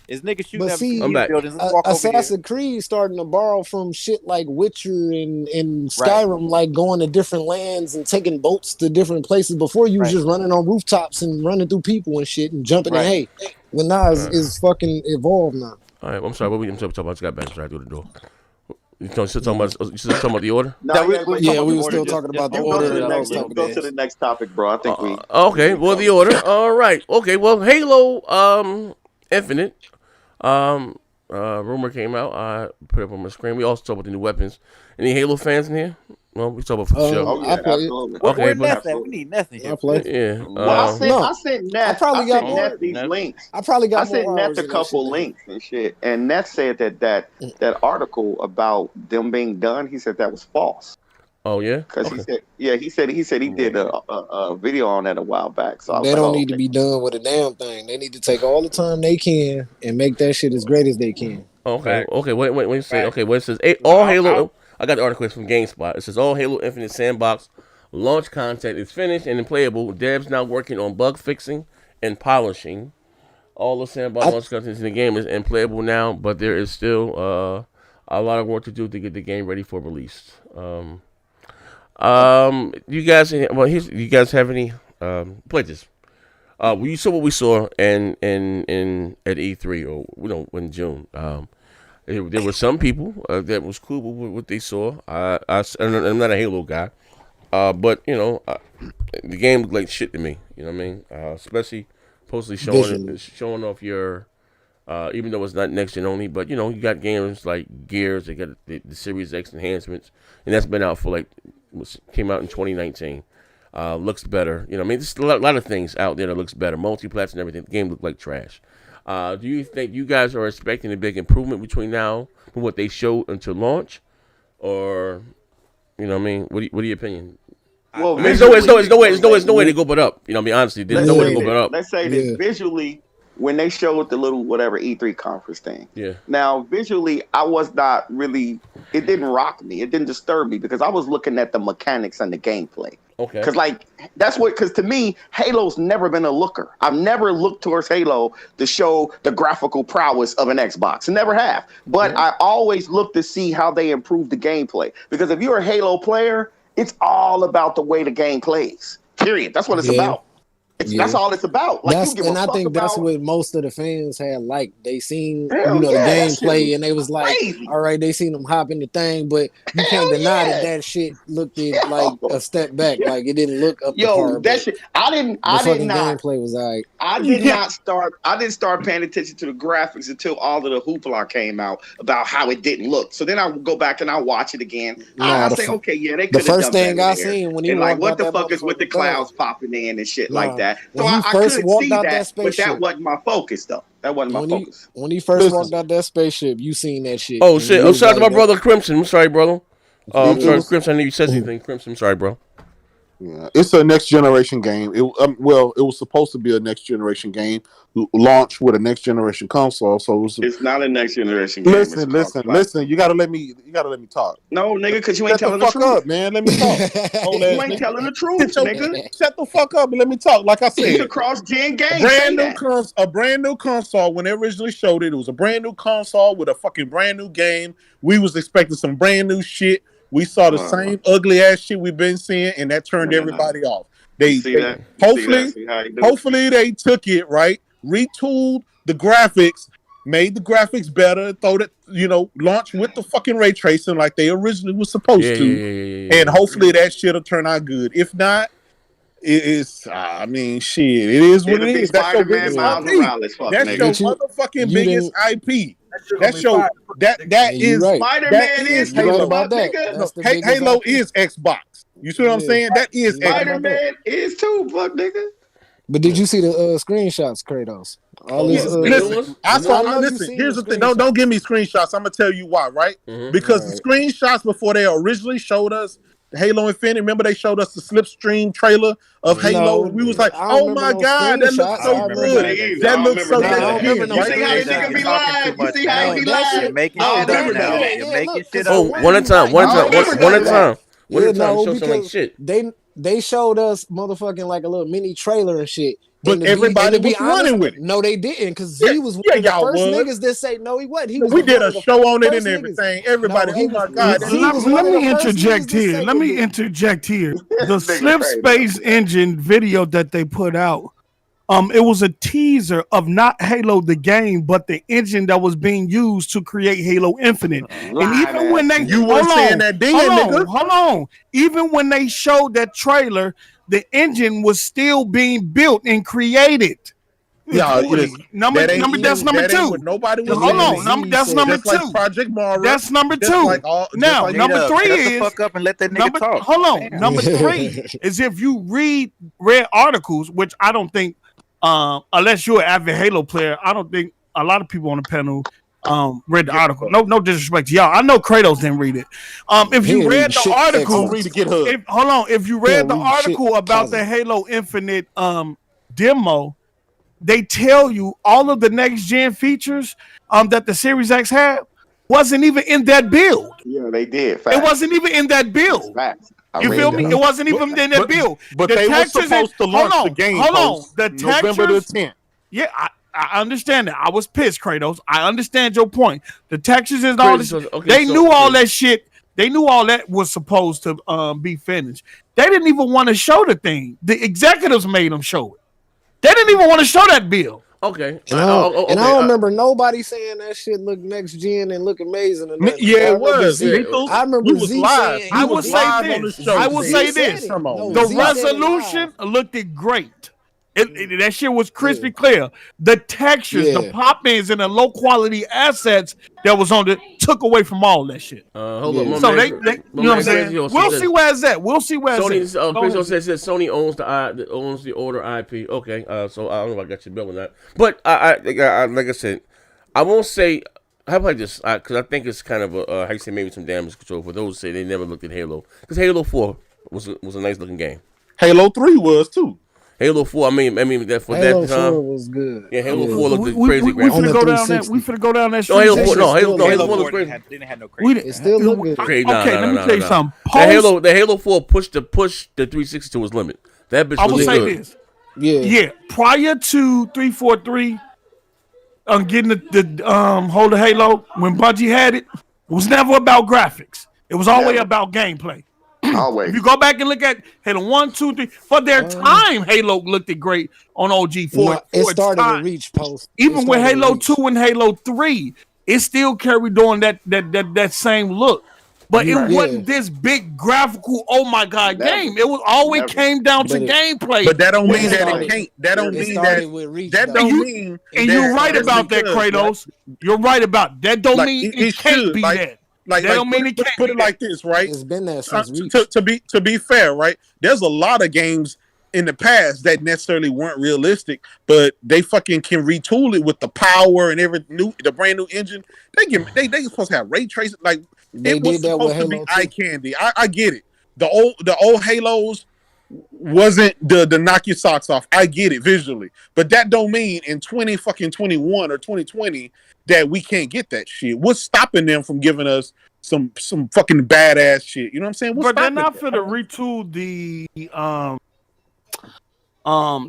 is niggas shooting at me buildings. Let's walk Assassin's Creed starting to borrow from shit like Witcher and Skyrim, like going to different lands and taking boats to different places. Before you was just running on rooftops and running through people and shit and jumping in hay. Well, now is fucking evolved now. All right, I'm sorry. What we talking about? I just got back right through the door. You still talking about the order? No, we were still talking about the order. Go to the next topic, bro. I think we. Okay, well, the order. All right. Okay, well, Halo Infinite. Rumor came out. I put it up on my screen. We also talked about the new weapons. Any Halo fans in here? Well, we talk about for the show. I play it. Okay, we need nothing here. I play. Yeah. Well, I sent Neth. I probably got Neth these links. I probably got. I sent Neth a couple links and shit, and Neth said that article about them being done. He said that was false. Oh yeah. Because he said he did a video on that a while back. So they don't need to be done with a damn thing. They need to take all the time they can and make that shit as great as they can. Okay. Okay. Wait. Say. Okay. What it says? All Halo. I got the article from GameSpot. It says all Halo Infinite Sandbox launch content is finished and playable. Devs now working on bug fixing and polishing. All the sandbox launch content in the game is playable now, but there is still a lot of work to do to get the game ready for release. You guys, you guys have any pledges? You saw what we saw in at E3 or in June. There were some people that was cool with what they saw. I'm not a Halo guy, but the game looked like shit to me. You know what I mean? Especially supposedly showing off your, even though it's not next gen only, but you got games like Gears. They got the Series X enhancements, and that's been out for came out in 2019. Looks better. I mean, there's a lot of things out there that looks better. Multi-plats and everything. The game looked like trash. Do you think you guys are expecting a big improvement between now and what they showed until launch, or what I mean? What are your opinion? Well, there's no way to go but up. I mean, honestly, there's no way to go but up. Let's say this visually, when they showed the little whatever E3 conference thing. Yeah. Now visually, I was not really. It didn't rock me. It didn't disturb me because I was looking at the mechanics and the gameplay. Okay. Because to me, Halo's never been a looker. I've never looked towards Halo to show the graphical prowess of an Xbox. Never have. But I always look to see how they improve the gameplay. Because if you're a Halo player, it's all about the way the game plays. Period. That's what it's about. That's all it's about. I think that's what most of the fans had liked. They seen the gameplay and they was like, all right, they seen them hop in the thing, but you can't deny that shit looked like a step back. Like it didn't look up to par. That shit. I did not. Gameplay was all right. I didn't start paying attention to the graphics until all of the hoopla came out about how it didn't look. So then I would go back and I watch it again. I say, okay, they could have done the first thing I seen when he like, what the fuck is with the clouds popping in and shit like that. So I couldn't see that, but that wasn't my focus, though. That wasn't my focus. When he first walked out that spaceship, you seen that shit. Oh, shit. I'm sorry to my brother Crimson. I'm sorry, brother. I'm sorry, Crimson. I knew you said anything. Crimson, I'm sorry, bro. Yeah, it's a next generation game. It was supposed to be a next generation game, launched with a next generation console. So it's not a next generation game. Listen. You gotta let me talk. No, nigga, because you ain't telling the truth. Shut the fuck up, man. Let me talk. You ain't telling the truth, nigga. Shut the fuck up and let me talk. Like I said, it's a cross-gen game. A brand new console. When they originally showed it, it was a brand new console with a fucking brand new game. We was expecting some brand new shit. We saw the same ugly ass shit we've been seeing, and that turned everybody off. Hopefully they took it right, retooled the graphics, made the graphics better, launched with the fucking ray tracing like they originally was supposed to, and hopefully that shit'll turn out good. If not, it is. Shit. It is what it is. That's your biggest IP. That's your motherfucking biggest IP. That is Spider-Man is Halo. Halo is Xbox. You see what I'm saying? That is Spider-Man is too, fuck nigga. But did you see the screenshots, Kratos? Listen. Here's the thing. Don't give me screenshots. I'm gonna tell you why. Right? Because the screenshots before they originally showed us Halo Infinite. Remember they showed us the Slipstream trailer of Halo, and we was like, "Oh my god, that looks so good! That looks so good!" You see how these niggas be lying? You see how he be lying? You're making shit up now. You're making shit up. Oh, one at a time. Show some like shit. they showed us motherfucking like a little mini trailer and shit. But everybody was running with it. No, they didn't, because Z was one of the first niggas that say no, he wasn't. We did a show on it and everything. Everybody, oh my God. Let me interject here. The Slip Space engine video that they put out, it was a teaser of not Halo the game, but the engine that was being used to create Halo Infinite. And even when they hold on. Even when they showed that trailer, the engine was still being built and created. Yeah, that's number two. Nobody was hold on. That's number two. Like Project Mara. That's number two. Number three is fuck up and let that nigga talk. Hold on. Damn. Number three is if you read articles, which I don't think, unless you're an avid Halo player, I don't think a lot of people on the panel read the article. No disrespect to y'all. I know Kratos didn't read it. If you read the article, if you read the article about the Halo Infinite demo, they tell you all of the next gen features that the Series X had wasn't even in that build. Yeah, they did. It wasn't even in that build. You feel me? It wasn't even in that build. But they were supposed to launch the game. The November the 10th. Yeah, I understand that. I was pissed, Kratos. I understand your point. The textures and all this. They knew all that shit. They knew all that was supposed to be finished. They didn't even want to show the thing. The executives made them show it. They didn't even want to show that bill. Okay. And I don't remember nobody saying that shit look next gen and look amazing. Yeah, it was. I remember Z saying, I will say this. The resolution looked great. That shit was crispy clear. The textures, the pop-ins, and the low-quality assets that was on it took away from all that shit. Hold on. So they you know what I'm saying? We'll see where it's at. Sony says Sony owns the order IP. Okay, so I don't know if I got your bill on that. But I like I said, I won't say. How about this? Because I think it's kind of how you say, maybe some damage control for those who say they never looked at Halo. Because Halo 4 was a nice looking game. Halo 3 was too. Halo 4, I mean that for Halo that time 4 was good. Yeah, Halo 4 looked We crazy. finna go down that. We finna go down that. No, Halo 4 looked crazy. Didn't have no crazy. It still looked good. Okay, let me tell you something. The Halo 4 pushed the 360 to its limit. That bitch was good. I will say this. Yeah. Prior to 343, getting the hold of Halo when Bungie had it was never about graphics. It was always about gameplay. Always. If you go back and look at Halo 1, 2, 3, for their time, Halo looked great on OG 4. It started to reach post. Even with Halo 2 and Halo 3, it still carried on that same look. But it wasn't this big graphical, oh my God, game. It was always came down to gameplay. But that don't mean that it can't. That don't mean that. That don't mean. And you're right about that, Kratos. You're right about that. Don't mean it can't be that. Like, don't mean it can't put it like this, right? It's been there since to be fair, right? There's a lot of games in the past that necessarily weren't realistic, but they fucking can retool it with the power and the brand new engine. They supposed to have ray tracing. Like it was supposed to be eye candy. I get it. The old Halos wasn't the knock your socks off. I get it visually, but that don't mean in 2021 or 2020 that we can't get that shit. What's stopping them from giving us some fucking badass shit? You know what I'm saying? But they're not finna retool the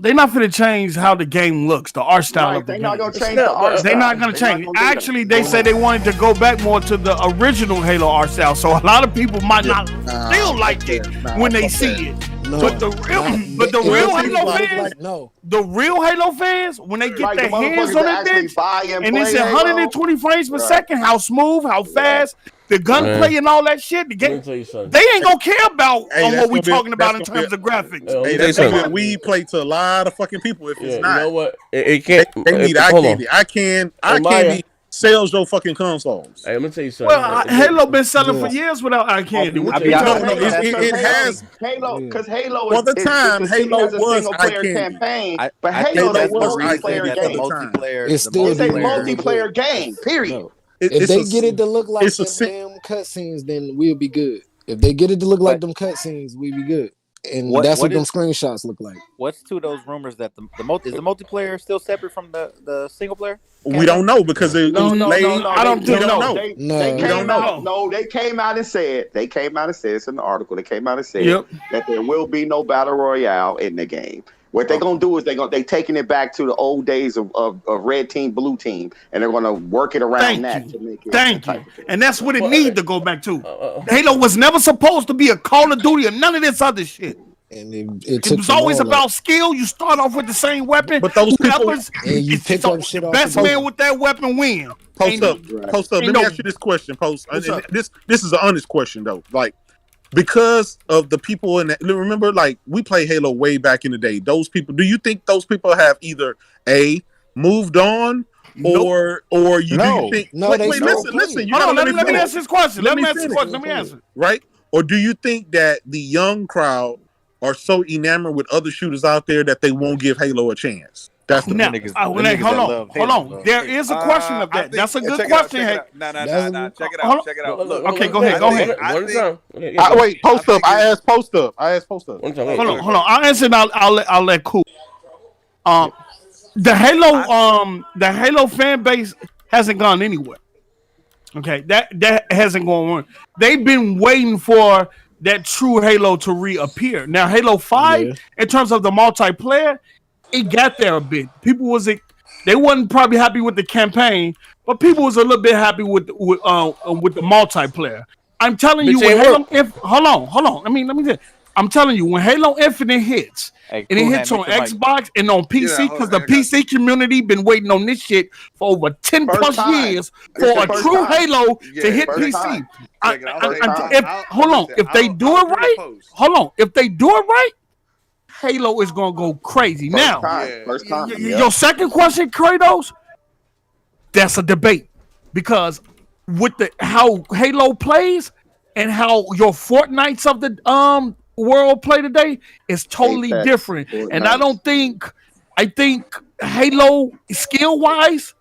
they're not finna change how the game looks, the art style of the game. They're not gonna change the art style. They're not gonna change it. Actually, they said they wanted to go back more to the original Halo art style. So a lot of people might not feel like it when they see it. But the real Halo fans, the real Halo fans, when they get their hands on that bitch, and it's 120 frames per second, how smooth, how fast, the gunplay and all that shit, the game, they ain't gonna care about what we talking about in terms of graphics. We play to a lot of fucking people if it's not. You know what? It can't. They need eye candy. I candy. Sells your fucking consoles. Hey, let me tell you something. Well, Halo been selling for years without eye candy. It has Halo because Halo. For the time, Halo was a single-player campaign, but Halo was multiplayer game. It's a multiplayer game. Period. If they get it to look like them damn cutscenes, then we'll be good. If they get it to look like them cutscenes, we'll be good. And that's what them screenshots look like. What's to those rumors that is the multiplayer still separate from the single player? We don't know because I don't know. They came out and said it's in the article. They came out and said that there will be no battle royale in the game. What they're gonna do is they taking it back to the old days of red team, blue team, and they're gonna work it around to make it. Thank you. And that's what it needs to go back to. Halo was never supposed to be a Call of Duty or none of this other shit. And it was always about skill. You start off with the same weapon, but those people, and you pick up shit off. Best man with that weapon win. Post up. Let me ask you this question, Post. This is an honest question though. Like, because of the people in that, remember, like, we played Halo way back in the day. Those people, do you think those people have either moved on or do you think? No, wait, listen. You Hold on, let me answer this question. Let me answer. Right? Or do you think that the young crowd are so enamored with other shooters out there that they won't give Halo a chance? That's the niggas. Hold on. There is a question of that. That's a good question. Nah. Check it out. Look, okay, go ahead. Wait, Post up. I asked Post up. Hold on. I'll answer and I'll let Cool. The Halo fan base hasn't gone anywhere. Okay, that hasn't gone on. They've been waiting for that true Halo to reappear. Now, Halo 5, in terms of the multiplayer, it got there a bit. They wasn't probably happy with the campaign, but people was a little bit happy with the multiplayer. I'm telling you, hold on. Let me say, I'm telling you, when Halo Infinite hits, and it hits on Xbox and on PC, because the PC community been waiting on this shit for over 10 plus years for a true Halo to hit PC. If they do it right, Halo is gonna go crazy. First time. Your second question, Kratos, that's a debate, because with how Halo plays and how your Fortnites of the world play today is totally different. And I think Halo skill wise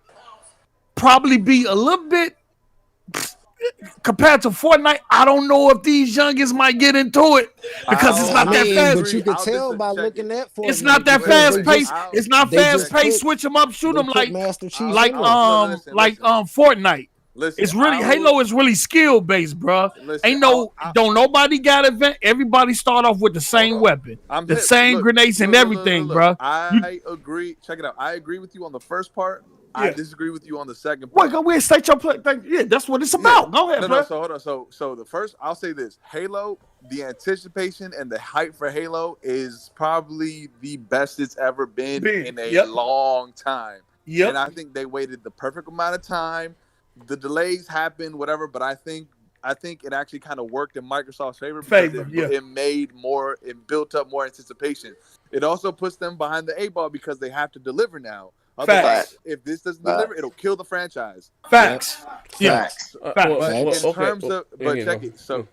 probably be a little bit compared to Fortnite. I don't know if these youngins might get into it because it's not that fast. But you can tell by looking at Fortnite. It's not that fast paced. It's not fast paced. Switch them up, shoot them like Fortnite. Listen, it's really Halo is really skill based, bro. Don't nobody got event. Everybody start off with the same weapon, same grenades and everything, bro. I agree. Check it out. I agree with you on the first part. I disagree with you on the second part. Wait, go ahead, state your play. Yeah, that's what it's about. Go ahead, bro. So hold on. So the first, I'll say this: Halo, the anticipation and the hype for Halo is probably the best it's ever been in a long time. And I think they waited the perfect amount of time. The delays happened, whatever, but I think it actually kind of worked in Microsoft's favor because it built up more anticipation. It also puts them behind the 8 ball because they have to deliver now. Otherwise, if this doesn't deliver, it'll kill the franchise. Facts. Facts. So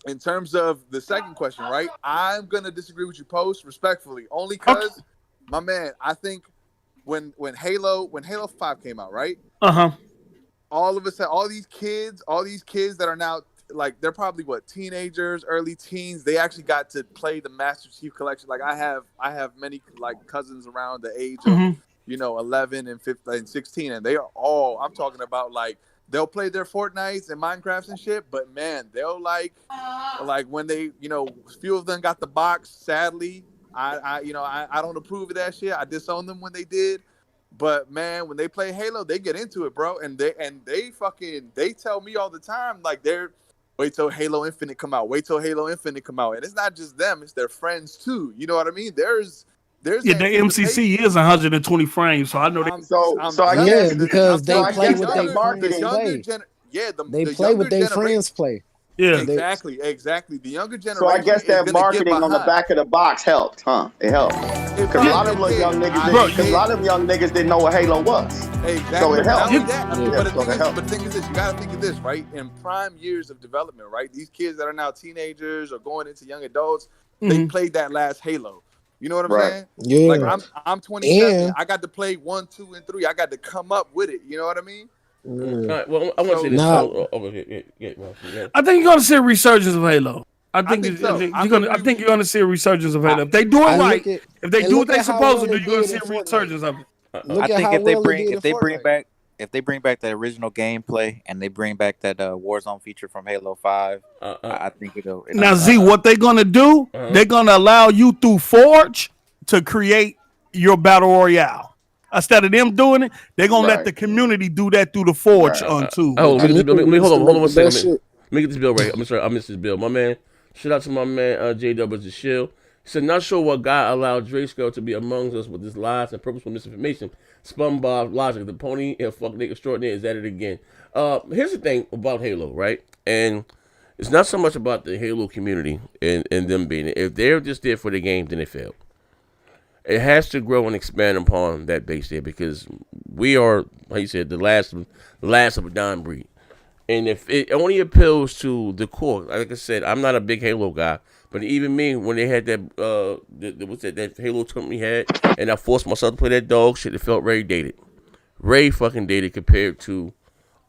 in terms of the second question, right? I'm gonna disagree with you, Post, respectfully, only because my man, I think when Halo 5 came out, right? All of a sudden, all these kids that are now like, they're probably teenagers, early teens. They actually got to play the Master Chief Collection. Like I have many like cousins around the age of 11 and 15 and 16, and they are all, I'm talking about, like, they'll play their Fortnites and Minecrafts and shit, but man, they'll like when they, few of them got the box. Sadly, I don't approve of that shit. I disown them when they did. But man, when they play Halo, they get into it, bro. And they tell me all the time, like, wait till Halo Infinite come out. And it's not just them, it's their friends too. You know what I mean? There's the MCC is 120 frames, so I know because they play what they friends play. They play what their friends play. Yeah, exactly. The younger generation. So I guess that marketing on the back of the box helped, huh? It helped because a lot of them young niggas didn't know what Halo was. Exactly. So it helped. But the thing is this: you got to think of this, right? In prime years of development, right? These kids that are now teenagers or going into young adults, they played that last Halo. You know what I'm saying? Yeah. Like I'm 27. I got to play 1, 2, and 3. I got to come up with it. You know what I mean? All right, well, I want to say this. I think you're going to see a resurgence of Halo. I think you're gonna see a resurgence of Halo. If they do it right, if they do what they're supposed to do, you're gonna see a resurgence of it. I think if they bring back that original gameplay and they bring back that Warzone feature from Halo 5, I think it'll. Now, Z, what they're gonna do? They're gonna allow you through Forge to create your battle royale. Instead of them doing it, they're gonna let the community do that through the Forge too. Hold on 1 second. Let me get this bill right. I'm sorry, I missed this bill. My man, shout out to my man J-Dub the Shield. He said, not sure what God allowed Dre-Skull to be among us with his lies and purposeful misinformation. SpongeBob logic, the pony and fuck nigga extraordinary is at it again. Here's the thing about Halo, right? And it's not so much about the Halo community and them being it. If they're just there for the game, then they fail. It has to grow and expand upon that base there because we are, like you said, the last of a dying breed. And if it only appeals to the core, like I said, I'm not a big Halo guy, but even me, when they had that, that Halo tournament we had, and I forced myself to play that dog shit, it felt very dated. Very fucking dated compared to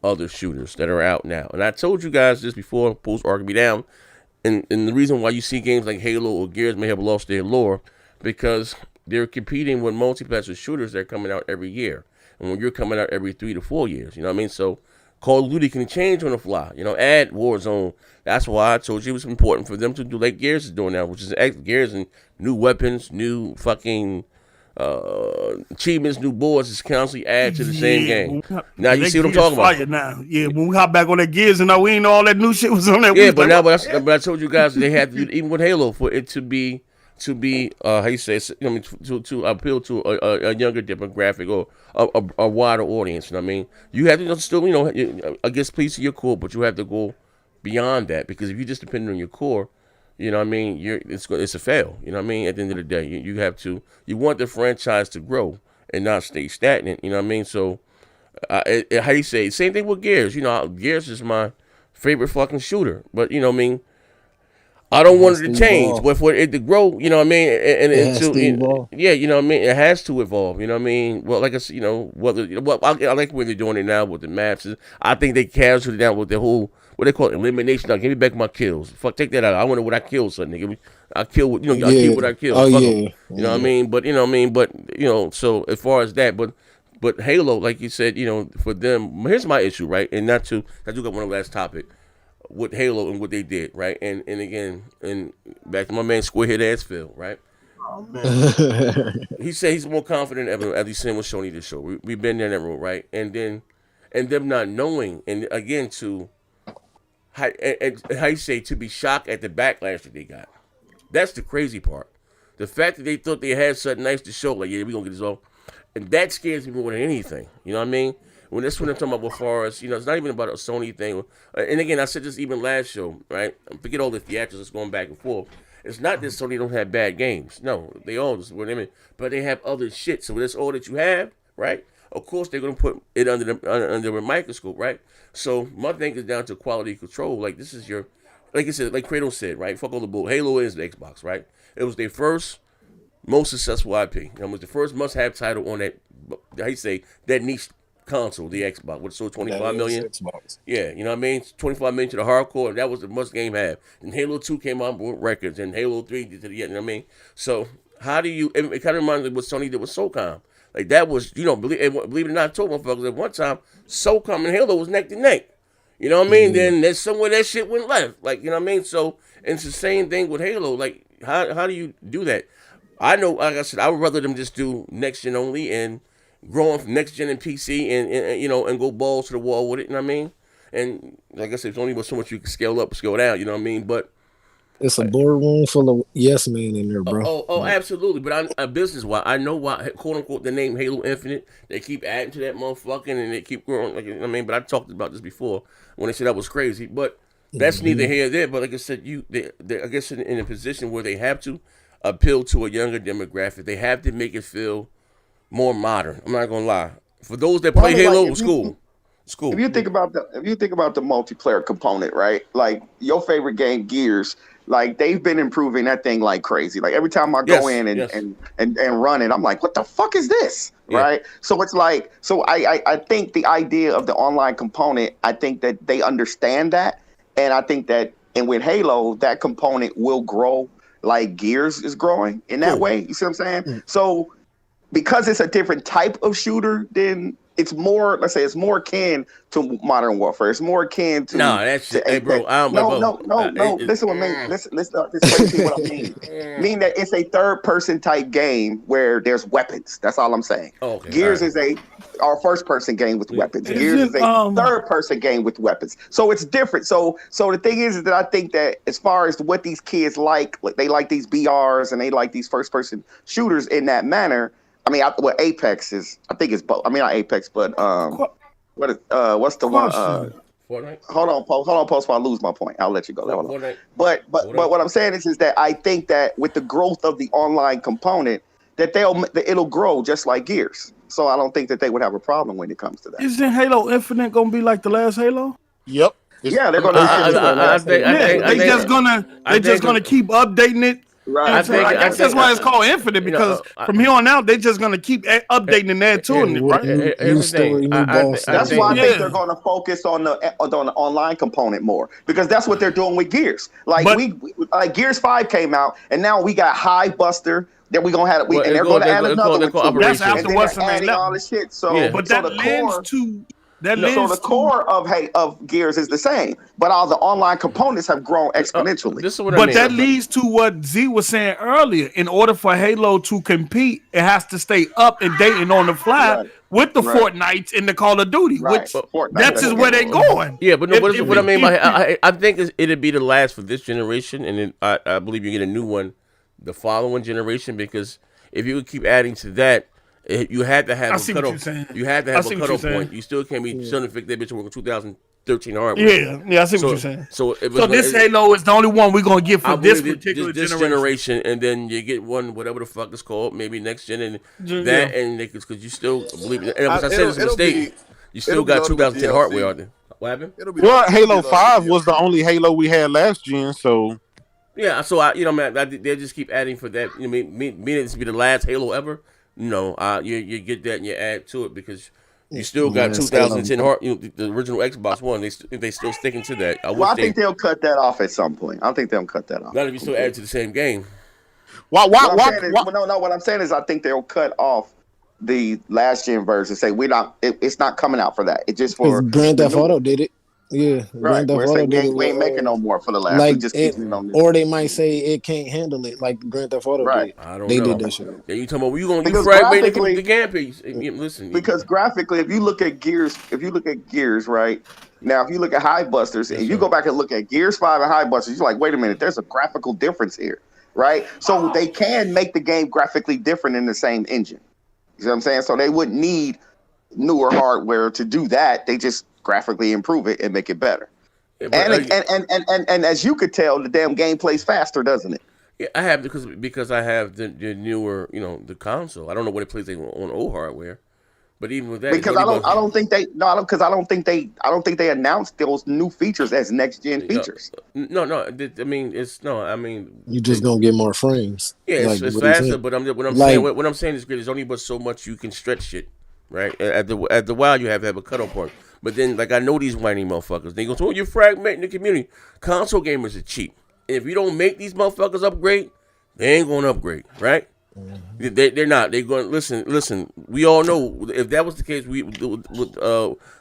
other shooters that are out now. And I told you guys this before, Post argued me down, and the reason why you see games like Halo or Gears may have lost their lore, because they're competing with multiplayer shooters that are coming out every year. And when you're coming out every 3 to 4 years, you know what I mean? So Call of Duty can change on the fly, add Warzone. That's why I told you it was important for them to do like Gears is doing now, which is Gears and new weapons, new fucking achievements, new boards is constantly add to the same game. Now you see what I'm talking about. Now. Yeah, when we hop back on that Gears and we ain't know all that new shit was on that. Yeah, but I told you guys they had to do even with Halo for it to be how you say to appeal to a younger demographic or a wider audience. You know what I mean? You have to still I guess please to your core, but you have to go beyond that because if you just depend on your core, you know what I mean, it's a fail. You know what I mean? At the end of the day, you want the franchise to grow and not stay stagnant. You know what I mean? So how you say same thing with Gears. Gears is my favorite fucking shooter, but you know what I mean. I don't want it to change, but for it to grow, you know what I mean, and yeah, you know what I mean, it has to evolve, you know what I mean. Well, like I said, I like where they're doing it now with the maps. I think they casually down with the whole what they call it, elimination. Now, give me back my kills. Fuck, take that out. I wonder what I killed, son. Nigga, I kill what I kill what I kill. Oh, fuck yeah. You know what I mean, but so as far as that, but Halo, like you said, for them, here's my issue, right? And I do got one last topic. With Halo and what they did, right? And again, and back to my man Squarehead ass Phil, right? Oh, man. He said he's more confident than ever, as he's saying with Sony this show. We've been there in that room, right? And them not knowing, and again how you say, to be shocked at the backlash that they got. That's the crazy part. The fact that they thought they had something nice to show, like, yeah, we're gonna get this off. And that scares me more than anything. You know what I mean? When that's what I'm talking about, as far as, it's not even about a Sony thing. And again, I said this even last show, right? Forget all the theatrics that's going back and forth. It's not that Sony don't have bad games. No, they all just, but they have other shit. So that's all that you have, right? Of course, they're going to put it under a microscope, right? So my thing is down to quality control. Like, this is your, like I said, like Kratos said, right? Fuck all the bull. Halo is the Xbox, right? It was their first most successful IP. It was the first must-have title on that, how you say, that niche console, the Xbox, what sold 25 million. Xbox. Yeah, you know what I mean? 25 million to the hardcore, and that was the must game have. And Halo 2 came out with records, and Halo 3 did to the, you know what I mean? So how do you? It kind of reminds me of what Sony did with SOCOM. Like that was, believe it or not, I told motherfuckers at one time, SOCOM and Halo was neck to neck. You know what I mean? Then there's somewhere that shit went left. Like, you know what I mean? So and it's the same thing with Halo. Like, how do you do that? I know, like I said, I would rather them just do next gen only and growing from next gen and PC and go balls to the wall with it, you know what I mean? And like I said, it's only so much you can scale up, scale down, you know what I mean? But it's a boardroom full of yes men in there, bro. Oh, absolutely. But I business wise, I know why, quote unquote, the name Halo Infinite, they keep adding to that motherfucking and they keep growing, like, you know what I mean? But I talked about this before when they said that was crazy. But that's neither here nor there. But like I said, they're I guess in a position where they have to appeal to a younger demographic. They have to make it feel more modern. I'm not gonna lie. For those that play Halo, school. If you think about the multiplayer component, right? Like your favorite game, Gears, like they've been improving that thing like crazy. Like every time I go in and run it, I'm like, what the fuck is this? Yeah. Right? So it's like, I think the idea of the online component, I think that they understand that, and I think that And with Halo, that component will grow like Gears is growing in that way. You see what I'm saying? So because it's a different type of shooter, then it's more, let's say, it's more akin to Modern Warfare. It's more akin to. No, that's hey, bro. No. Listen, what I mean. Mean that it's a third-person type game where there's weapons. That's all I'm saying. Okay, Gears is our first-person game with weapons. Gears is a third-person game with weapons. So it's different. So the thing is that I think that as far as what these kids like they like these BRs and they like these first-person shooters in that manner. I mean, what Apex is, I think it's both. I mean, not Apex, but what's the one? Fortnite. Hold on, Post. Before I lose my point, I'll let you go. Fortnite. But what I'm saying is that I think that with the growth of the online component, that it'll grow just like Gears. So I don't think that they would have a problem when it comes to that. Isn't Halo Infinite gonna be like the last Halo? Yep. Yeah, they're gonna. They just gonna keep updating it. Right. I guess that's why it's called Infinite, because from here on out, they're just going to keep updating and add to it, right? That's why I think they're going to focus on the online component more, because that's what they're doing with Gears. Like Gears 5 came out, and now we got High Buster. Then we're gonna have and they're going to add another one. That's after what's adding all this shit. So, but that lends to. So the core of Gears is the same, but all the online components have grown exponentially. That leads to what Z was saying earlier. In order for Halo to compete, it has to stay up and dating on the fly with the Fortnites and the Call of Duty, which that's just where they're going. Yeah, but what I mean by I think it'd be the last for this generation, and then I believe you get a new one the following generation, because if you would keep adding to that. You had to have a cutoff. You had to have a cutoff point. You still can't be selling that bitch working 2013 hardware. Yeah, I see what you're saying. So this Halo is the only one we're gonna get for this particular generation, and then you get one, whatever the fuck it's called, maybe next gen, and that, and because you still believe it. And as I said, it's a mistake. You still got 2010 hardware out there. What happened? Well, Halo 5 was the only Halo we had last gen, so. Yeah, so they just keep adding for that. You mean this to be the last Halo ever? No, you get that and you add to it, because you still got 2010 the original Xbox One. They still sticking to that. I think they'll cut that off at some point. I think they'll cut that off. Not if you still add to the same game. What I'm saying is I think they'll cut off the last gen version. Say it's not coming out for that. It's just for Grand Theft Auto did it. Yeah, right. We ain't making no more for the last. Like or they might say it can't handle it, like Grand Theft Auto did. I don't know. They did that shit. Yeah, you talking about you fragment the game piece? Listen, because graphically, if you look at Gears, right now, if you look at High Busters, and you go back and look at Gears 5 and High Busters, you're like, wait a minute, there's a graphical difference here, right? So they can make the game graphically different in the same engine. You see what I'm saying? So they wouldn't need newer hardware to do that. They just graphically improve it and make it better. Yeah, and as you could tell, the damn game plays faster, doesn't it? Yeah, I have because I have the newer, the console. I don't know what it plays on old hardware, but even with that, because I don't think they announced those new features as next gen features. No, I mean you just gonna get more frames. Yeah, it's faster, but what I'm saying is good. There's only but so much you can stretch shit, right? At the while you have to have a cutoff point. But then, I know these whiny motherfuckers. They go, you're fragmenting the community. Console gamers are cheap. And if you don't make these motherfuckers upgrade, they ain't going to upgrade, right? Mm-hmm. They're not. They're going, listen, we all know, if that was the case,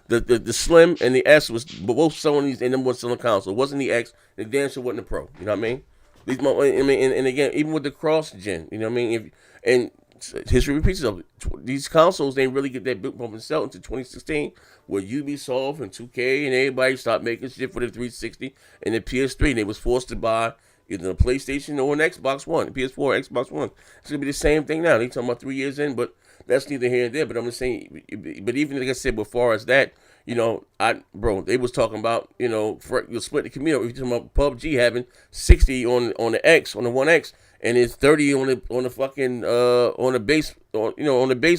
the Slim and the S was both Sony's and them was selling console. It wasn't the X, the damn sure wasn't the Pro. You know what I mean? And again, even with the cross-gen, you know what I mean? And history repeats itself. These consoles, they really get that big bump and sell into 2016, where Ubisoft and 2K and everybody stopped making shit for the 360 and the PS3. And they was forced to buy either a PlayStation or an Xbox One, PS4 or Xbox One. It's going to be the same thing now. They talking about 3 years in, but that's neither here nor there. But I'm just saying, but even like I said, before as that, they was talking about, you'll split the community. If you're talking about PUBG having 60 on the X, on the One X, and it's 30 on the fucking on the base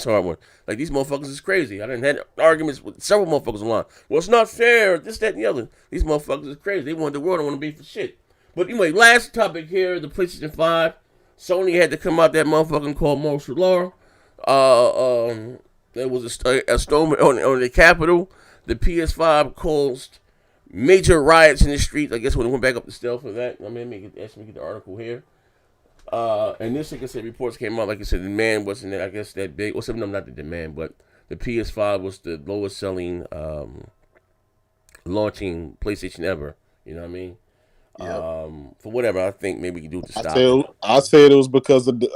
hardware. Like, these motherfuckers is crazy. I done had arguments with several motherfuckers online. Well, it's not fair. This, that, and the other. These motherfuckers is crazy. They want the world. Don't want to be for shit. But anyway, last topic here: the PlayStation 5. Sony had to come out that motherfucking called martial law. There was a storm on the Capitol. The PS5 caused major riots in the streets. I guess when it went back up the stealth for that. I mean, let me get the article here. And this, like I said, reports came out. Like I said, the demand wasn't, I guess, that big. Well, no, not the demand, but the PS5 was the lowest selling launching PlayStation ever. You know what I mean? Yep. For whatever, I think maybe we can do it to stop. I said it was because of the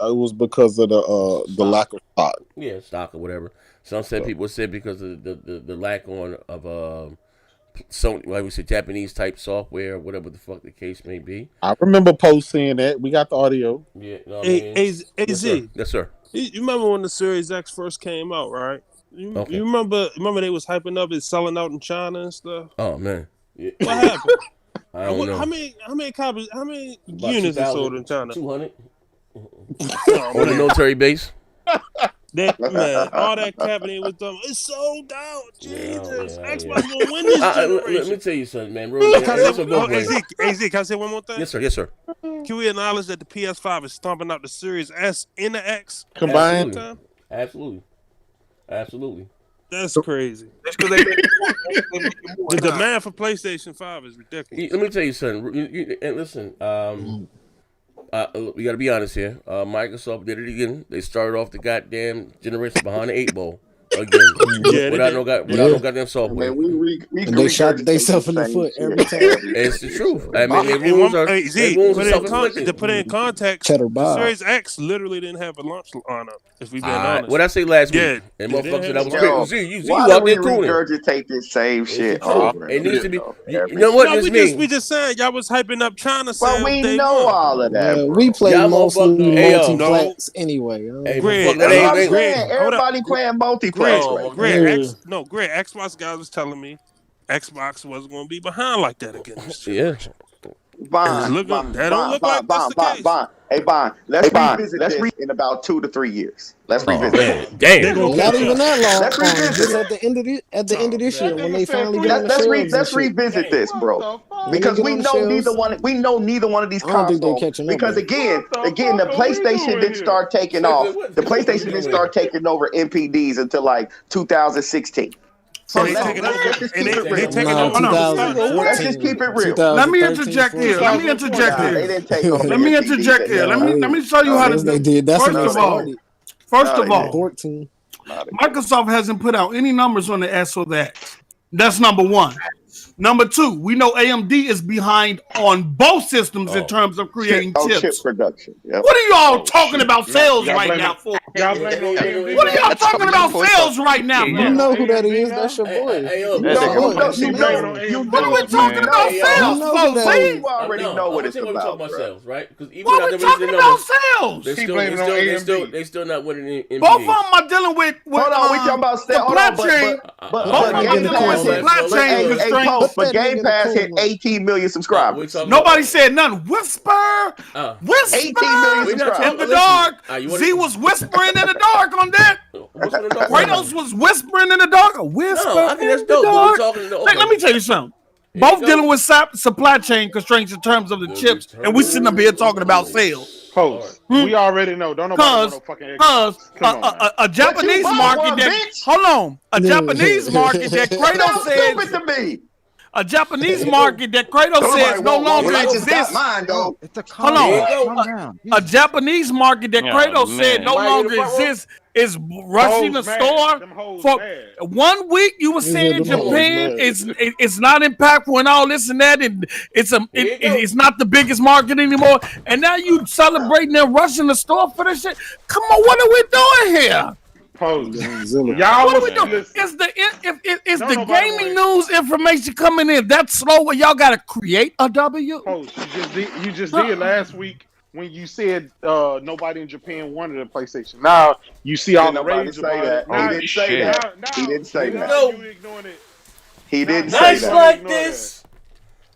lack of stock. Yeah, stock or whatever. Some said people said because of the lack of Sony, like we said, Japanese type software, whatever the fuck the case may be. I remember Post saying that. We got the audio. Yeah, AZ. Yes, sir. You remember when the Series X first came out, right? You remember they was hyping up and selling out in China and stuff? Oh man. Yeah. What happened? I don't know. How many copies? How many units are sold in China? 200. On the military base. Man, all that cabinet was done. It's sold out. Jesus, Xbox gonna win this generation. Let me tell you something, man. AZ, can I say one more thing? Yes, sir. Yes, sir. Can we acknowledge that the PS5 is stomping out the Series S and the X combined? Absolutely. That's crazy. That's because the demand for PlayStation 5 is ridiculous. Let me tell you something. And listen, we got to be honest here. Microsoft did it again. They started off the goddamn generation behind the 8 ball again. Without no goddamn software. And they shot themselves in the foot every time. It's the truth. I mean, the rules are self-inflicted. To put it in context, the Series X literally didn't have a launch lineup. If we've been honest. What I say last week, and motherfuckers, that was crazy. Why do we regurgitate this same shit over? It needs to be. You know what? We just saying y'all was hyping up China. Well, we know all of that. We play mostly multiplats anyway. Everybody playing multiplayer. Greg, Xbox guys was telling me Xbox wasn't going to be behind like that again. Yeah. Bond. That don't look like that's the case. Hey, Bond. Let's revisit this in about 2 to 3 years. Let's revisit it. Damn. Not even that long. Let's revisit at the end of this year when they finally get on the shelves. Let's revisit this, bro. Because we know neither one of these consoles. Because again, the PlayStation didn't start taking off. The PlayStation didn't start taking over MPDs until like 2016. So let's just keep it real. Let's just keep it real. Let me interject here. Let me interject here. Let me show you how to do it. First of all, Microsoft hasn't put out any numbers on the S or the X. That's number one. Number two, we know AMD is behind on both systems in terms of creating chips. Chip production. Yep. What are y'all talking about sales right now for? What are y'all talking about sales right now for? You know who that is. That's your boy. What are we talking about sales for? You already know what it's about. Right? What are we talking about sales? They still not winning in both of them are dealing with hold on, we talking about supply chain. Both of them are dealing with supply chain constraints. But Game Pass hit 18 million subscribers. Nobody said nothing. Whisper 18 million subscribers. In the dark. Z was whispering in the dark on that. Kratos was whispering in the dark. A whisper I think that's in the dope. dark. Let me tell you something. Both dealing with supply chain constraints in terms of the chips, and we sitting up here talking about sales. Post. We already know. Don't nobody know fucking Because a Japanese market that hold on, a Japanese market that Kratos said. A Japanese market that Kratos says no longer exists. Hold on. A Japanese market that Kratos said no longer exists is rushing the store. For 1 week, you were saying Japan it's not impactful and all this and that, and it's not the biggest market anymore. And now you celebrating and rushing the store for this shit. Come on, what are we doing here? Y'all what are we doing? Is the gaming news information coming in that slow where y'all gotta create a W? You just did last week when you said nobody in Japan wanted a PlayStation. Now you see all the rage about it. He didn't say that. He didn't say nights that. like this,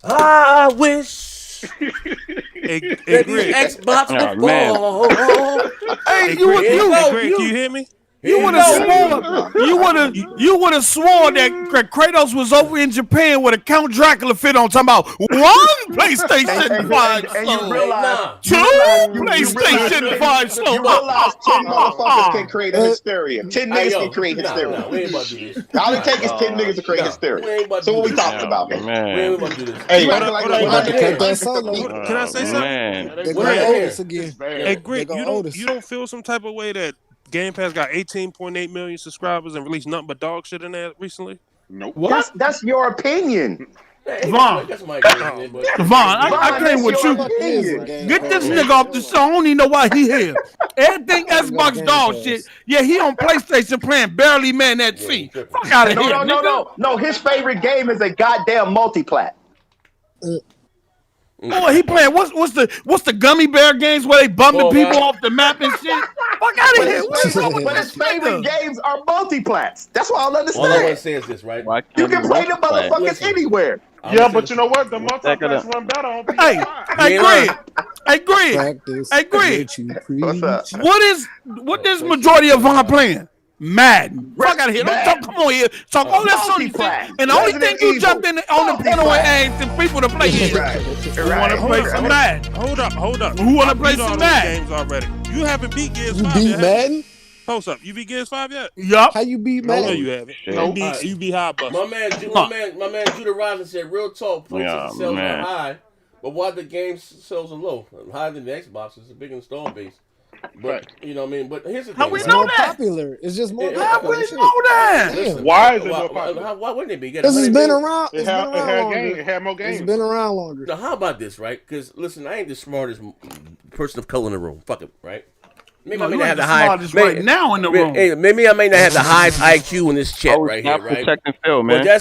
I wish that the Xbox would fall. Hey, Greg, can you hear me? You would have sworn. You would have sworn that Kratos was over in Japan with a Count Dracula fit on, talking about one PlayStation 5 and you sold. realize, two PlayStation 5 sold. You realize 10 motherfuckers can create a hysteria. 10 niggas can create hysteria. Nah, we ain't about to do this. All it takes is 10 niggas to create hysteria. So what we talking about, man? We ain't about to do this. Hey, Can I say something? Hey, Greg, you don't feel some type of way that Game Pass got 18.8 million subscribers and released nothing but dog shit in there recently? Nope. That's your opinion. Vaughn, I came with you. Get this nigga off the show. I don't even know why he here. Everything Xbox dog shit. Yeah, he on PlayStation playing barely man that C. Fuck out of here. No. His favorite game is a goddamn multi-plat. Oh, he playing what's the gummy bear games where they bumping people off the map and shit? Fuck out of here. But his favorite games are multi-plats. That's what I don't understand. All I want to say is this, right? You can play the motherfuckers anywhere. Yeah, but you know what? The multi-plats run better on PS5. Hey, Greg. What's up? What is majority of Vaughn playing? Madden. Fuck out of here. Don't talk. Come on here. Talk all that Sony shit. And the only thing you jumped in on the panel and asked the people to play is who want to play some Madden. Hold up. Who want to play some Madden? Games already. You haven't beat Gears 5 beat yet. Madden? Post up. You beat Gears 5 yet? Yup. How you beat Madden? No, you haven't. You beat High Bus. My man Judah Rising said, real talk, PlayStation sales are high, but why the game sales are low? Higher than the Xbox. It's a big install base. But you know what I mean. But here's the thing. How we know that? Popular. It's just more popular. How we know that? Listen, why is it more popular? Why wouldn't it be? Because it's been around. It had more games. It's been around longer. Now, how about this, right? Because listen, I ain't the smartest person of color in the room. Fuck it, right? Maybe I may not have the highest right now in the room. Maybe I may not have the highest IQ in this chat right here, right? Protecting Phil, man. But y'all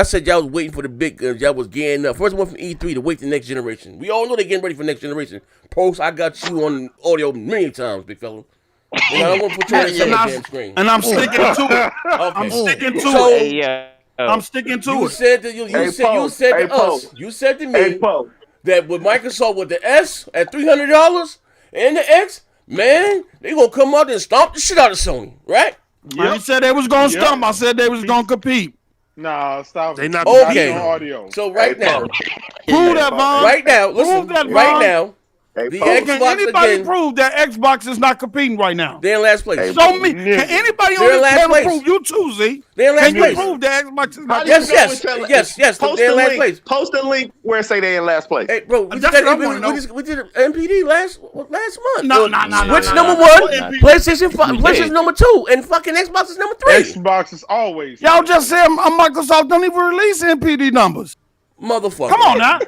said y'all was waiting for the big. Y'all was getting up. First one from E3 to wait the next generation. We all know they're getting ready for next generation. Post, I got you on audio many times, big fella. And I don't want to put you on the damn screen. And I'm sticking to it. I'm sticking to it. I'm sticking to it. You said to us. You said to me that with Microsoft with the S at $300 and the X. Man, they gonna come out and stomp the shit out of Sony, right? I ain't said they was gonna stomp. I said they was gonna compete. Nah, stop. They not okay. On audio. So right now, prove that, Vaughn. Right now, listen. Right now, the Xbox can anybody again, prove that Xbox is not competing right now? They're in last place. Show me. Can anybody on this panel prove you too, Z? They're in last place. Can you prove that Xbox is not? Yes. They're in last place. Post a link where it say they in last place. Hey, bro, we did an MPD last month. No. Which number one? PlayStation 5. PlayStation number 2, and fucking Xbox is number 3. Xbox is always. Y'all just said Microsoft don't even release MPD numbers. Motherfucker. Come on now.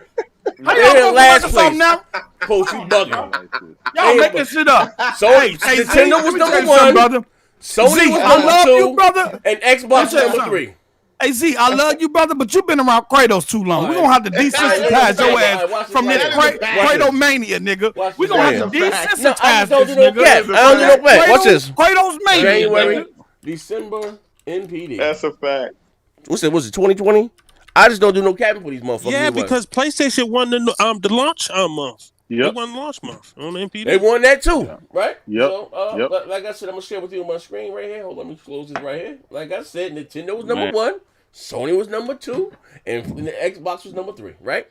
How y'all last place now? Post, you bugging. Y'all making shit up. So Nintendo was number 1, brother. Sony was number 2, you, brother. And Xbox number 3. Hey Z, I love you, brother, but you've been around Kratos too long. We're gonna have to desensitize your ass from this Kratos mania, nigga. We're gonna have to desensitize this nigga. I don't do no back. Watch this. Kratos mania. January, December, NPD. That's a fact. Was it 2020? I just don't do no capping for these motherfuckers. Yeah, because PlayStation won the launch month. Yep. They won launch month on the MPD. They won that too, right? Yep. So, like I said, I'm gonna share with you on my screen right here. Hold on, let me close this right here. Like I said, Nintendo was number 1, Sony was number 2, and the Xbox was number 3, right?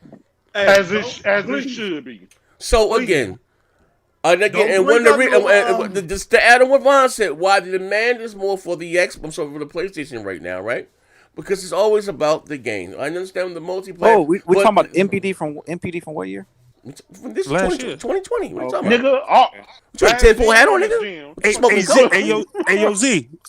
As it should be. So again, just to add on what Vaughn said, why the demand is more for the for the PlayStation right now, right? Because it's always about the game. I understand the multiplayer. Oh, we're talking about MPD from what year? This is 2020. What are you talking nigga, about? You got a 10-4 hat on, nigga?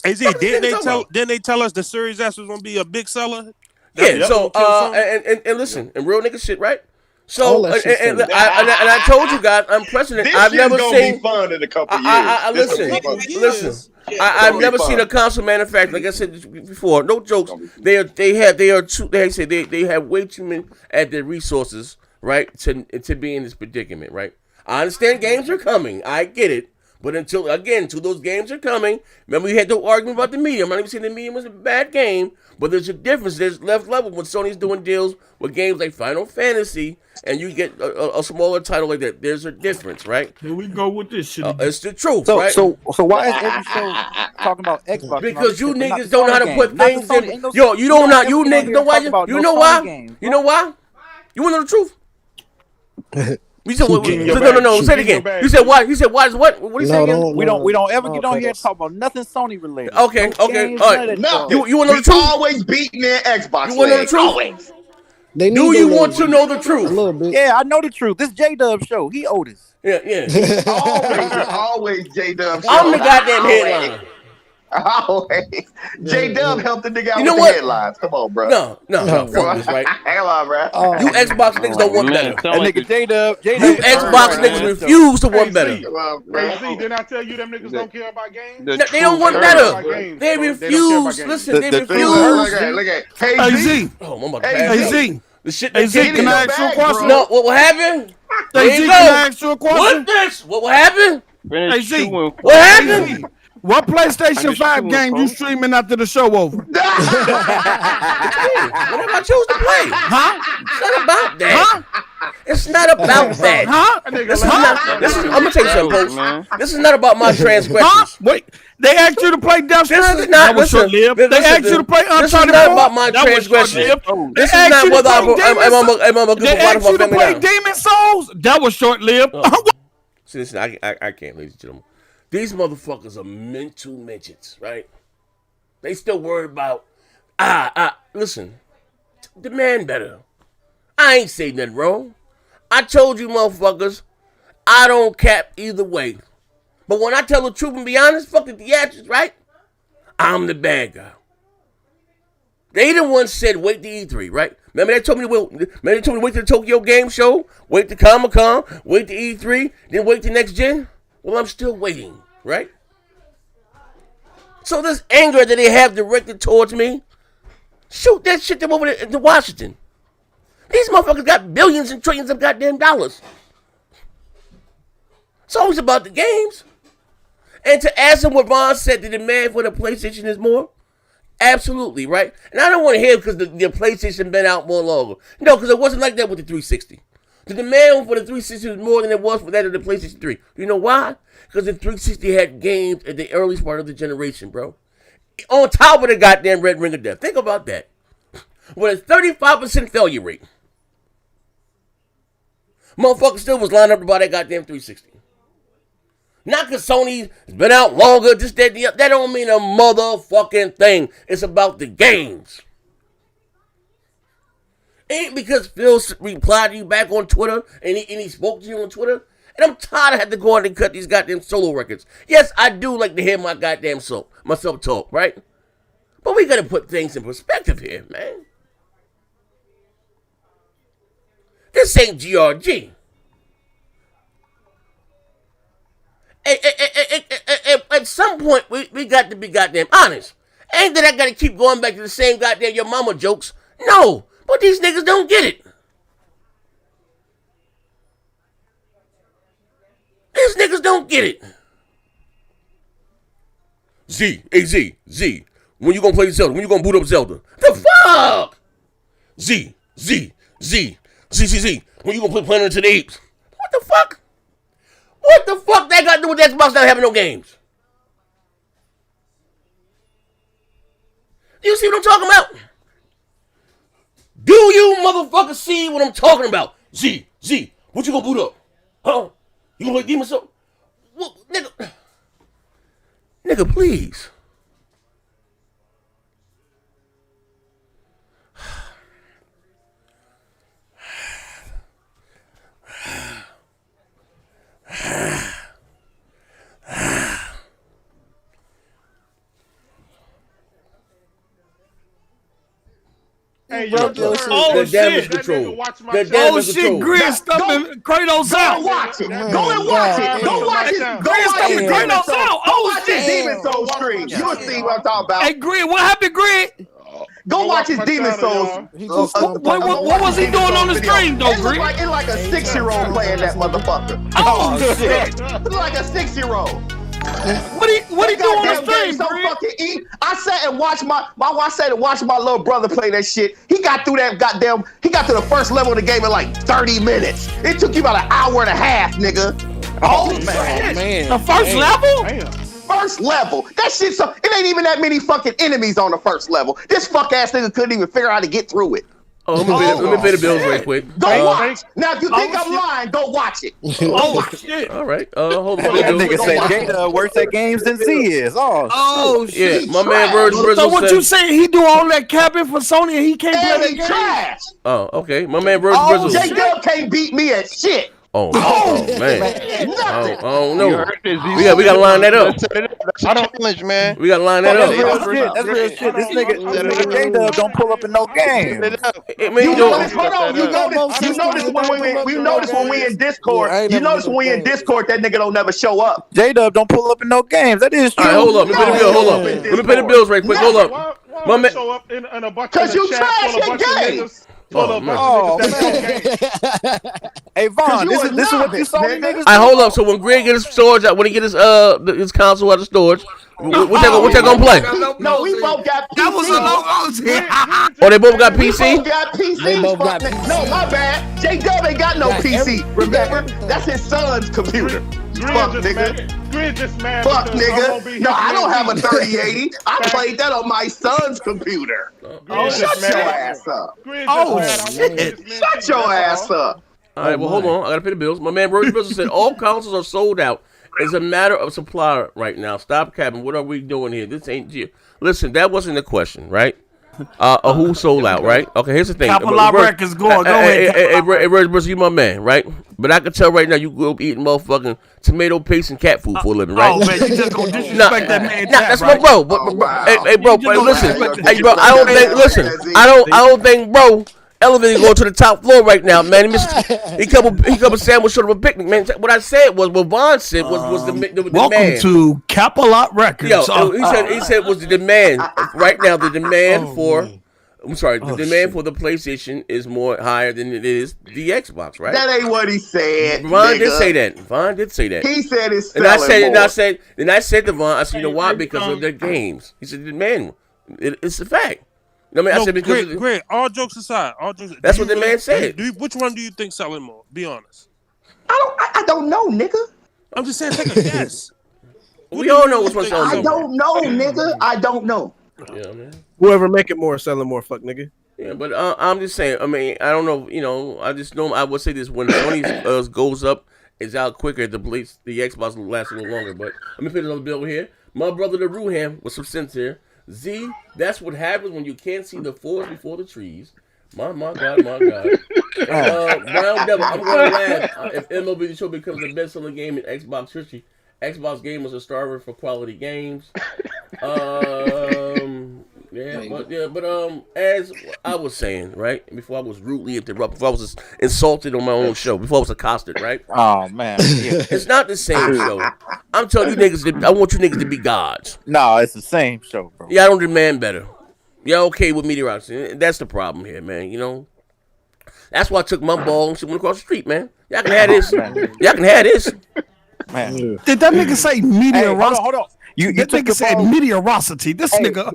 Hey, Z, didn't they tell us the Series S was going to be a big seller? Yeah, so, and listen, and real nigga shit, right? So, and I told you guys, I'm precedent. I've never seen. Be fun in a couple years. Listen. I've never seen a console manufacturer, like I said before. No jokes. They have way too many at their resources, right? To be in this predicament, right? I understand games are coming. I get it, But until those games are coming, remember we had the argument about the medium. I'm not even saying the medium was a bad game, but there's a difference. There's left level when Sony's doing deals with games like Final Fantasy, and you get a smaller title like that. There's a difference, right? Here we go with this shit. It's the truth, So, right? so why is every show talking about Xbox? Because you niggas don't know how to put things in. Yo, you don't know. You niggas know why? You know why? You know why? You want to know the truth? You said what? No. Say it again. You said why? You said why is what? What are you saying? We don't ever get on here and talk about nothing Sony related. Okay. All right. No, you want to know the truth? Always beating their Xbox. You want to know the truth? Always. Do you want to know the truth? A little bit. Yeah, I know the truth. This J-Dub show. He Otis. Yeah. always J-Dub. I'm the goddamn headline. J-Dub helped the nigga out with the headlines. Come on, bro. No, fuck this, right? Hang on, bro. You Xbox niggas don't want better. That nigga J-Dub. You Xbox niggas refuse to want better. Hey, didn't I tell you them niggas don't care about games? They don't want better. They refuse. Listen, they refuse. Look at. Hey, Z. Oh, I'm about to Hey, Z. The shit Hey, Z, can I ask you a question? No, what happened? Hey, Z, can I ask you a question? What this? What happened? Hey, Z. What happened? What PlayStation 5 game you streaming after the show over? Whatever I choose to play. Huh? It's not about that. Huh? It's not about that. Huh? I'm gonna tell you something, Post. This is not about my transgressions. Huh? Wait, they asked you to play Death Stranding? This is not. That was short-lived. They asked you to play Uncharted 4? This is not about my transgressions. This is not whether I'm a good They asked you to play Demon Souls? That was short-lived. See, listen, I can't, ladies and gentlemen. These motherfuckers are mental midgets, right? They still worried about, listen, demand better. I ain't saying nothing wrong. I told you motherfuckers, I don't cap either way. But when I tell the truth and be honest, fuck the theatrics, right? I'm the bad guy. They the ones said wait to E3, right? Remember they told me to wait to the Tokyo Game Show, wait to Comic-Con, wait to E3, then wait to next gen? Well, I'm still waiting, right? So this anger that they have directed towards me, shoot that shit them over to Washington. These motherfuckers got billions and trillions of goddamn dollars. It's always about the games. And to answer what Ron said, the demand for the PlayStation is more. Absolutely, right? And I don't want to hear because the PlayStation been out more longer. No, because it wasn't like that with the 360. The demand for the 360 was more than it was for that of the PlayStation 3. You know why? Because the 360 had games at the earliest part of the generation, bro. On top of the goddamn Red Ring of Death. Think about that. With a 35% failure rate. Motherfucker still was lined up to buy that goddamn 360. Not because Sony's been out longer, just that don't mean a motherfucking thing. It's about the games. Ain't because Phil replied to you back on Twitter and he spoke to you on Twitter. And I'm tired of having to go out and cut these goddamn solo records. Yes, I do like to hear my goddamn myself talk, right? But we gotta put things in perspective here, man. This ain't GRG. At some point, we got to be goddamn honest. Ain't that I gotta keep going back to the same goddamn your mama jokes. No. But these niggas don't get it. These niggas don't get it. Z. When you gonna play Zelda? When you gonna boot up Zelda? The fuck? Z. When you gonna play Planet of the Apes? What the fuck? What the fuck that got to do with Xbox not having no games? You see what I'm talking about? Do you motherfuckers see what I'm talking about? Z, what you gonna boot up? Huh? You gonna play Demon Souls? Well, nigga, please. Hey, yo, the damage control. The damage control. Grid stuffing Kratos out. Go watch it. Go and watch it. Go watch it. Grid stuffing Kratos out. Oh, shit. Demon Souls stream. You'll see what I'm talking about. Hey, Grid, what happened, Grid? Go watch his Demon Souls. What was he doing on the stream, though, Green? It's like a 6-year-old playing that motherfucker. Oh shit! It's like a 6-year-old. What he doing on the stream, so fucking eat. I sat and watched my little brother play that shit. He got through that goddamn. He got to the first level of the game in like 30 minutes. It took you about an hour and a half, nigga. Oh man. The first level? Damn. First level. That shit. So it ain't even that many fucking enemies on the first level. This fuck ass nigga couldn't even figure out how to get through it. Oh, let me pay the bills right quick. Go watch. Now, if you think I'm lying, go watch it. Oh shit! All right. Hold on. That nigga said Jada worse at games than Z is. Oh shit! Yeah, my man Virgil So Bristle what said, you saying? He do all that capping for Sony and he can't play that game? Trash. Oh, okay. My man Virgil Bristle. J-Dub can't beat me at shit. Oh man. I don't know. We gotta line that up. That's a challenge, man. We gotta line that up. That's real shit. This nigga J-Dub don't pull up in no game. You notice when we in Discord. You notice when we in Discord, that nigga don't never show up. J-Dub don't pull up in no games. That is true. All right, hold up. Let me pay the bill. Hold up. Let me pay the bills right quick. Hold up. My man, show up in a bunch because you trash your game. Hey Vaughn, this is what you saw, niggas. I hold up. So when Greg get his storage out, when he get his console out of storage, what they gonna play? No, we both got PC. That was a logo. Oh, they both got PC. They both got PC. No, my bad. J-Dub ain't got no PC. Remember, that's his son's computer. Fuck, nigga. Fuck, nigga. No, I don't have a 3080. I played that on my son's computer. Shut your ass up. Oh shit! Shut your ass up. All right, well, hold on. I gotta pay the bills. My man Virgil Bristle said all consoles are sold out. It's a matter of supply right now. Stop capping. What are we doing here? This ain't you. Listen, that wasn't the question, right? Who sold out, right? Okay, here's the thing. Couple of records going. Go ahead. Hey, Virgil Bristle, you my man, right? But I can tell right now you grew up eating motherfucking tomato paste and cat food for a living, right? Oh man, you just gonna disrespect that man. That's my bro. Hey, bro, listen. Hey, bro, I don't think, bro. Elevator going to the top floor right now, man. He come a sandwich short of a picnic, man. What I said was, what Vaughn said was the demand. Welcome to Capalot Records. Yo, he said was the demand right now. The demand for demand for the PlayStation is more higher than it is the Xbox, right? That ain't what he said. Vaughn did say that. He said it's selling more. And I said to Vaughn, I said, you know why? Because of their games. He said the demand. It's a fact. I mean, I said because Greg, all jokes aside, that's what the man said. Which one do you think selling more? Be honest. I don't know, nigga. I'm just saying, take a guess. We all know which one's selling more. I don't know, nigga. I don't know. Yeah, man. Whoever make it more, selling more. Fuck, nigga. Yeah, but I'm just saying. I mean, I don't know. You know, I just know. I would say this: when Sony goes up, it's out quicker. The Xbox will last a little longer. But let me put another bill here. My brother, the Ruham, with some sense here. Z, that's what happens when you can't see the forest before the trees. My God. Brown Devil, I'm going to laugh if MLB The Show becomes the best-selling game in Xbox history. Xbox gamers are starving for quality games. But as I was saying, right, before I was rudely interrupted, before I was insulted on my own show, before I was accosted, right? Oh man, yeah. It's not the same show. I'm telling you niggas, I want you niggas to be gods. No, it's the same show, bro. Yeah, I don't demand better. Y'all okay with mediocrity? That's the problem here, man. You know, that's why I took my ball and went across the street, man. Y'all can have this. Y'all can have this. Man. Did that nigga say meteorosity? Hold on. You that nigga said meteorosity. This nigga.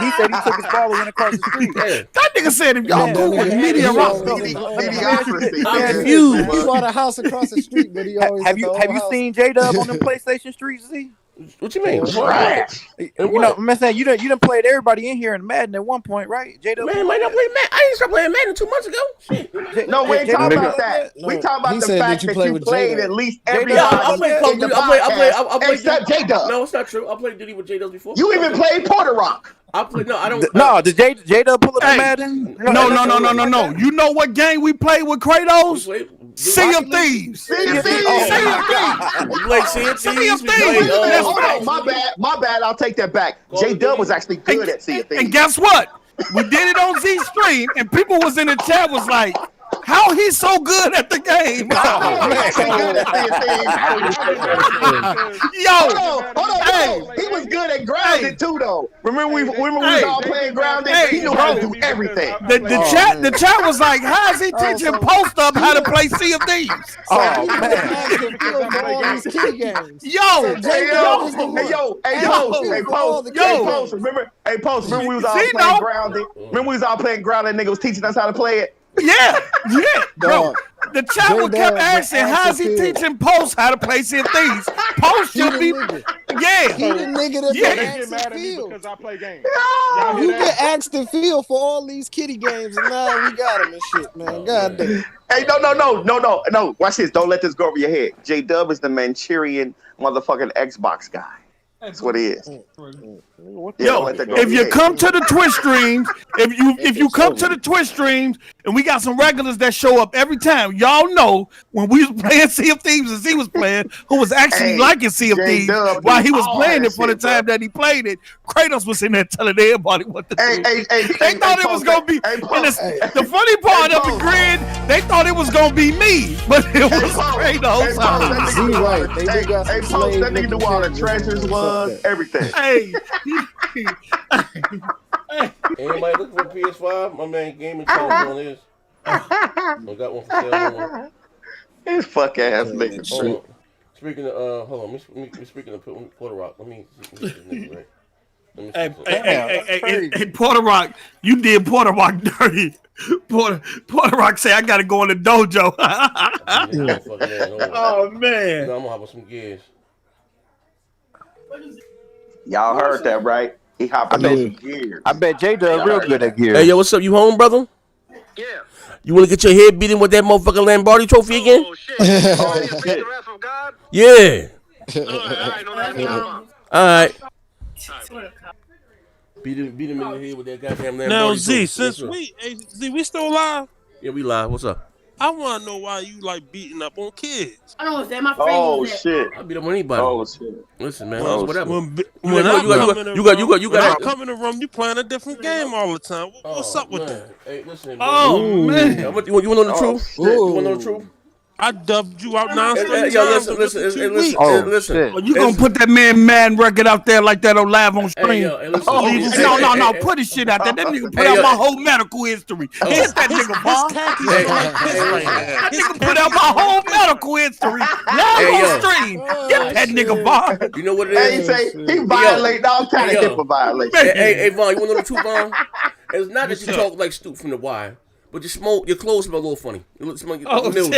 He said he took his ball and went across the street. That nigga said if y'all go with meteorosity. I'm confused. He bought a house across the street, but he always have you seen J-Dub on the PlayStation streets, Z? What you mean? Trash. You know, I'm saying you done played everybody in here in Madden at one point, right? J-Dub. Man, might not play Madden. I didn't start playing Madden 2 months ago. Shit. No, we ain't talking about that. We talking about the fact that you played at least everybody. I played Call of Duty. I played except J-Dub. No, it's not true. I played Duty with J-Dub before. You even played Porter Rock. I played. No, I don't. No, did J-Dub pull up Madden? No. You know what game we played with Kratos? Sea of Thieves. Sea of Thieves. You played Sea of Thieves. Hold on, my bad. I'll take that back. J-Dub was actually good at Sea of Thieves. And guess what? We did it on Z Stream, and people was in the chat was like, how he's so good at the game? Yo, hold on. He was good at ground Grounded too, though. Remember we was all playing Grounded. He knew how to do everything. The chat was like, "How is he teaching Post Up how to play Sea of Thieves?" Oh man, Post. Remember we was all playing Grounded. Remember we was all playing Grounded. Nigga was teaching us how to play it. Yeah, bro. The chat would kept asking, "How's he teaching Post how to play Sea of Thieves?" Post should be, He the nigga that get mad at me because I play games. You get asked to Phil for all these kiddie games, and now we got him and shit, man. God damn. Hey, no. Watch this. Don't let this go over your head. J-Dub is the Manchurian motherfucking Xbox guy. That's what he is. Yo, if you come to the Twitch streams, if you come to the Twitch streams, and we got some regulars that show up every time, y'all know when we was playing Sea of Thieves and Z was playing, who was actually liking Sea of Thieves while he was playing it for the time that he played it. Kratos was in there telling everybody what to do. They thought it was gonna be. The funny part of the grid, they thought it was gonna be me, but it was Kratos. Hey, Post, that nigga knew all the treasures was, everything. Hey. Anybody looking for PS5? My man Gamertag on this. I got one for sale. This fuck ass nigga. Speaking of, hold on. Speaking of Puerto Rock, let me see this nigga right. Hey, Puerto Rock, you did Puerto Rock dirty. Puerto Rock say I gotta go in the dojo. Oh man. I'm gonna hop on some gears. Y'all heard that, right? He hopping on some gears. I bet J-Dub real good at gears. Hey, yo, what's up? You home, brother? Yeah. You want to get your head beaten with that motherfucking Lombardi trophy again? Oh, shit. Yeah. All right. Beat him in the head with that goddamn Lombardi Now, trophy. since we still live? Yeah, we live. What's up? I want to know why you like beating up on kids. I don't understand. My friend. Oh shit! I beat up on anybody. Oh shit! Listen, man. When Whatever. You come in the room, you playing a different game all the time. What's up with that? Hey, listen. Oh man. You want to know the truth? You want to know the truth? I dubbed you out nonstop. Yo, listen. You gonna put that man record out there like that on live on stream? No. Put his shit out there. That nigga put out my whole medical history. Hit that nigga, Bob. That nigga put out my whole medical history live on stream. Get that nigga, Bob. You know what it is? Hey, he violating all kind of HIPAA violations. Hey, Vaughn, you want to know the truth, Vaughn? It's not that you talk like Stoop from The Wire. But your clothes smell a little funny. You smell mildew.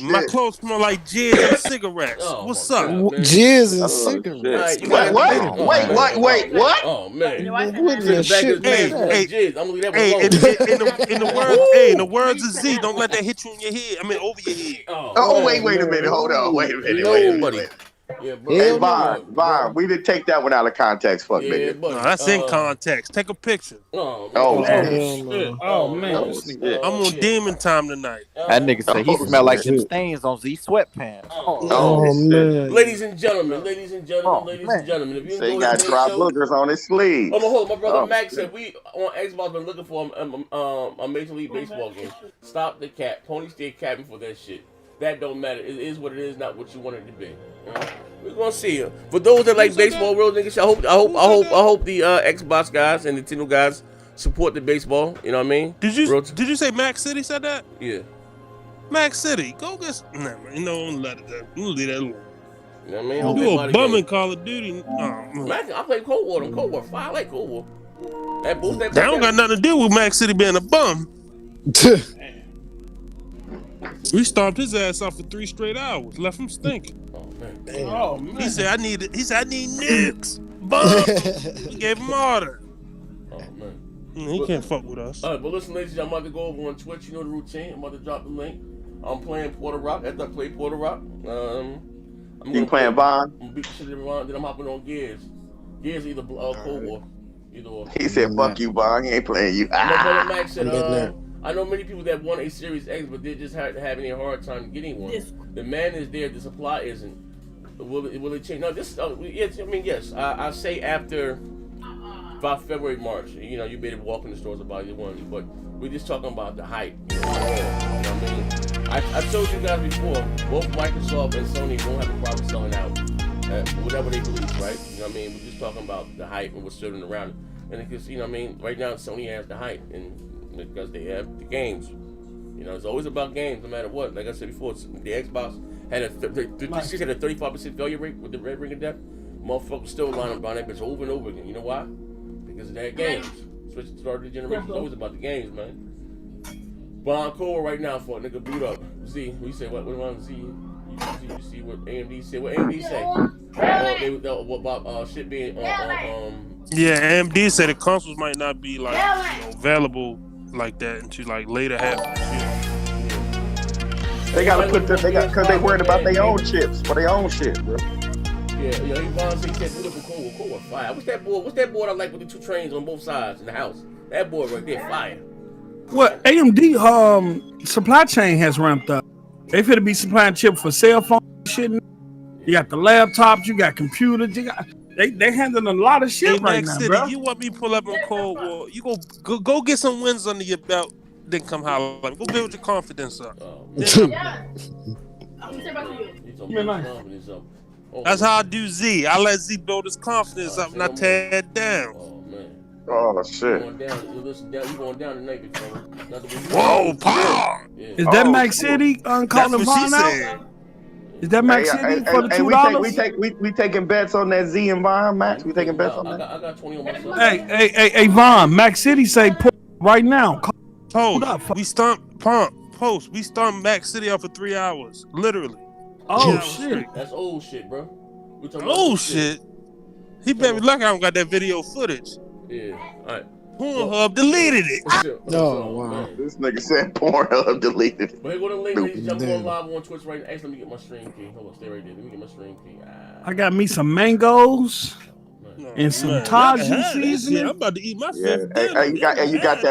My clothes smell like jizz and cigarettes. What's up? Jizz and cigarettes. What? Oh man. In the words of Z, don't let that hit you in your head. I mean, over your head. Wait a minute. Hold on. Wait a minute. Yeah, bro. Hey, Vaughn, we didn't take that one out of context, fuck nigga. No, that's in context. Take a picture. Man. I'm on demon time tonight. That nigga said he smell like some stains on Z sweatpants. Oh man. Ladies and gentlemen, if you so he got drop boogers on his sleeve. Hold on, my brother Max said we on Xbox been looking for a Major League Baseball game. Stop the cap. Pony stay capping for that shit. That don't matter. It is what it is, not what you want it to be. We're gonna see. For those that like baseball, real niggas, I hope the Xbox guys and Nintendo guys support the baseball. You know what I mean? Did you say Max City said that? Yeah. Max City, go get. Nah, man, don't let it go. You leave that alone. You know what I mean? You a bum in Call of Duty. I play Cold War. Cold War 5. I like Cold War. That don't got nothing to do with Max City being a bum. We stomped his ass off for 3 straight hours. Left him stinking. Oh man. He said I need nukes. Bum. We gave him order. Oh man. He can't fuck with us. All right, but listen, ladies, I'm about to go over on Twitch. You know the routine. I'm about to drop the link. I'm playing Puerto Rock. After I play Puerto Rock, you playing Vaughn? I'm beat shit around. Then I'm hopping on Gears. Gears either Cold War. Either or. He said, "Fuck you, Vaughn. He ain't playing you." My brother Max said, I know many people that want a Series X, but they just having a hard time getting one. The man is there, the supply isn't. Will it change? No, this. Yes. I say after about February, March. You know, you better walk in the stores about your one. But we're just talking about the hype. You know what I mean? I told you guys before, both Microsoft and Sony won't have a problem selling out. whatever they release, right? You know what I mean? We're just talking about the hype and what's sitting around it. And because, you know what I mean, right now Sony has the hype, and because they have the games. You know, it's always about games, no matter what. Like I said before, the Xbox had a 35% failure rate with the Red Ring of Death. Motherfuckers still line up on that bitch over and over again. You know why? Because of that games. Switch to start of the generation. It's always about the games, man. But encore right now for a nigga boot up. Z, what you say? What on Z? You see what AMD said? What AMD say? What about shit being Yeah, AMD said the consoles might not be like available like that until like later half of the year. They gotta put because they worried about their own chips for their own shit, bro. Yeah, Yvonne said he said beautiful cool fire. What's that board I like with the two trains on both sides in the house? That board right there, fire. Well, AMD supply chain has ramped up. They finna be supplying chips for cell phone shit. You got the laptops, you got computers, they handling a lot of shit right now, bro. You want me to pull up on Cold War? You go get some wins under your belt, then come holler. Go build your confidence up. That's how I do Z. I let Z build his confidence up and I tear it down. Oh shit! You going down tonight, big fella. Whoa, pow! Is that Max City calling Vaughn out? Is that Max City for the $2? We taking bets on that Z and Vaughn, Max. We taking bets on that. I got 20 on myself. Hey, Vaughn, Max City say put right now. We stomped Max City out for 3 hours, literally. Oh shit! That's old shit, bro. Old shit. He better be lucky I don't got that video footage. Yeah. All right. Pornhub deleted it. Oh wow! This nigga said Pornhub deleted it. But hey, what them ladies jump on live on Twitch right now? Actually, let me get my stream key. Hold on, stay right there. Let me get my stream key. I got me some mangoes and some Tajin seasoning. I'm about to eat my fifth dinner. Hey, you got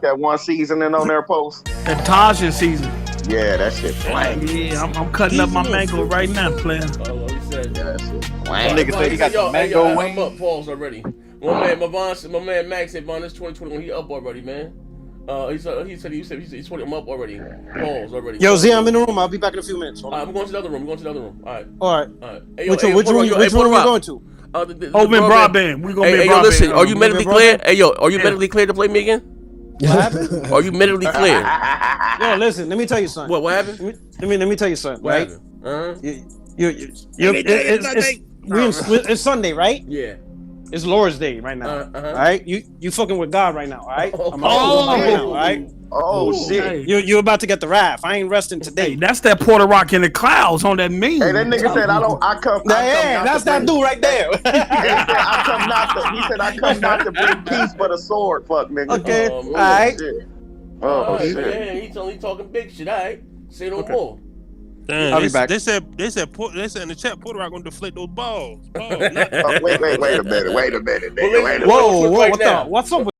that one seasoning on there, post. That Tajin seasoning. Yeah, that shit blank. Yeah, I'm cutting up my mango right now, player. Oh, he said. Yeah, that shit blank. Nigga said he got the mango wing. I'm up, pause already. My man Max said, "Vaughn, it's 2021. He up already, man." He said he's 20. I'm up already. Pause already. Yo, Z, I'm in the room. I'll be back in a few minutes. All right, I'm going to the other room. All right. Hey, which room are we going to? Open broadband. We gonna be broadband. Yo, listen. Are you medically cleared? Hey, yo, are you medically cleared to play me again? What happened? Are you medically cleared? Yo, listen. Let me tell you something. What happened? Let me tell you something. What right? happened? It's Sunday, right? Yeah. It's Lord's Day right now. All right, you fucking with God right now. All right. I'm right now, all right. Oh shit! You're about to get the wrath. I ain't resting today. Hey, that's that Puerto Rock in the clouds on that meme. Hey, that nigga said that's that dude right there. He said I come not to bring peace but a sword. Fuck nigga. Okay. All right. Oh shit! Man, he's only talking big shit. All right. Say no more. Damn, I'll be back. They said in the chat Puerto Rock gonna deflate those balls. Wait a minute. Whoa, what's up? What's up?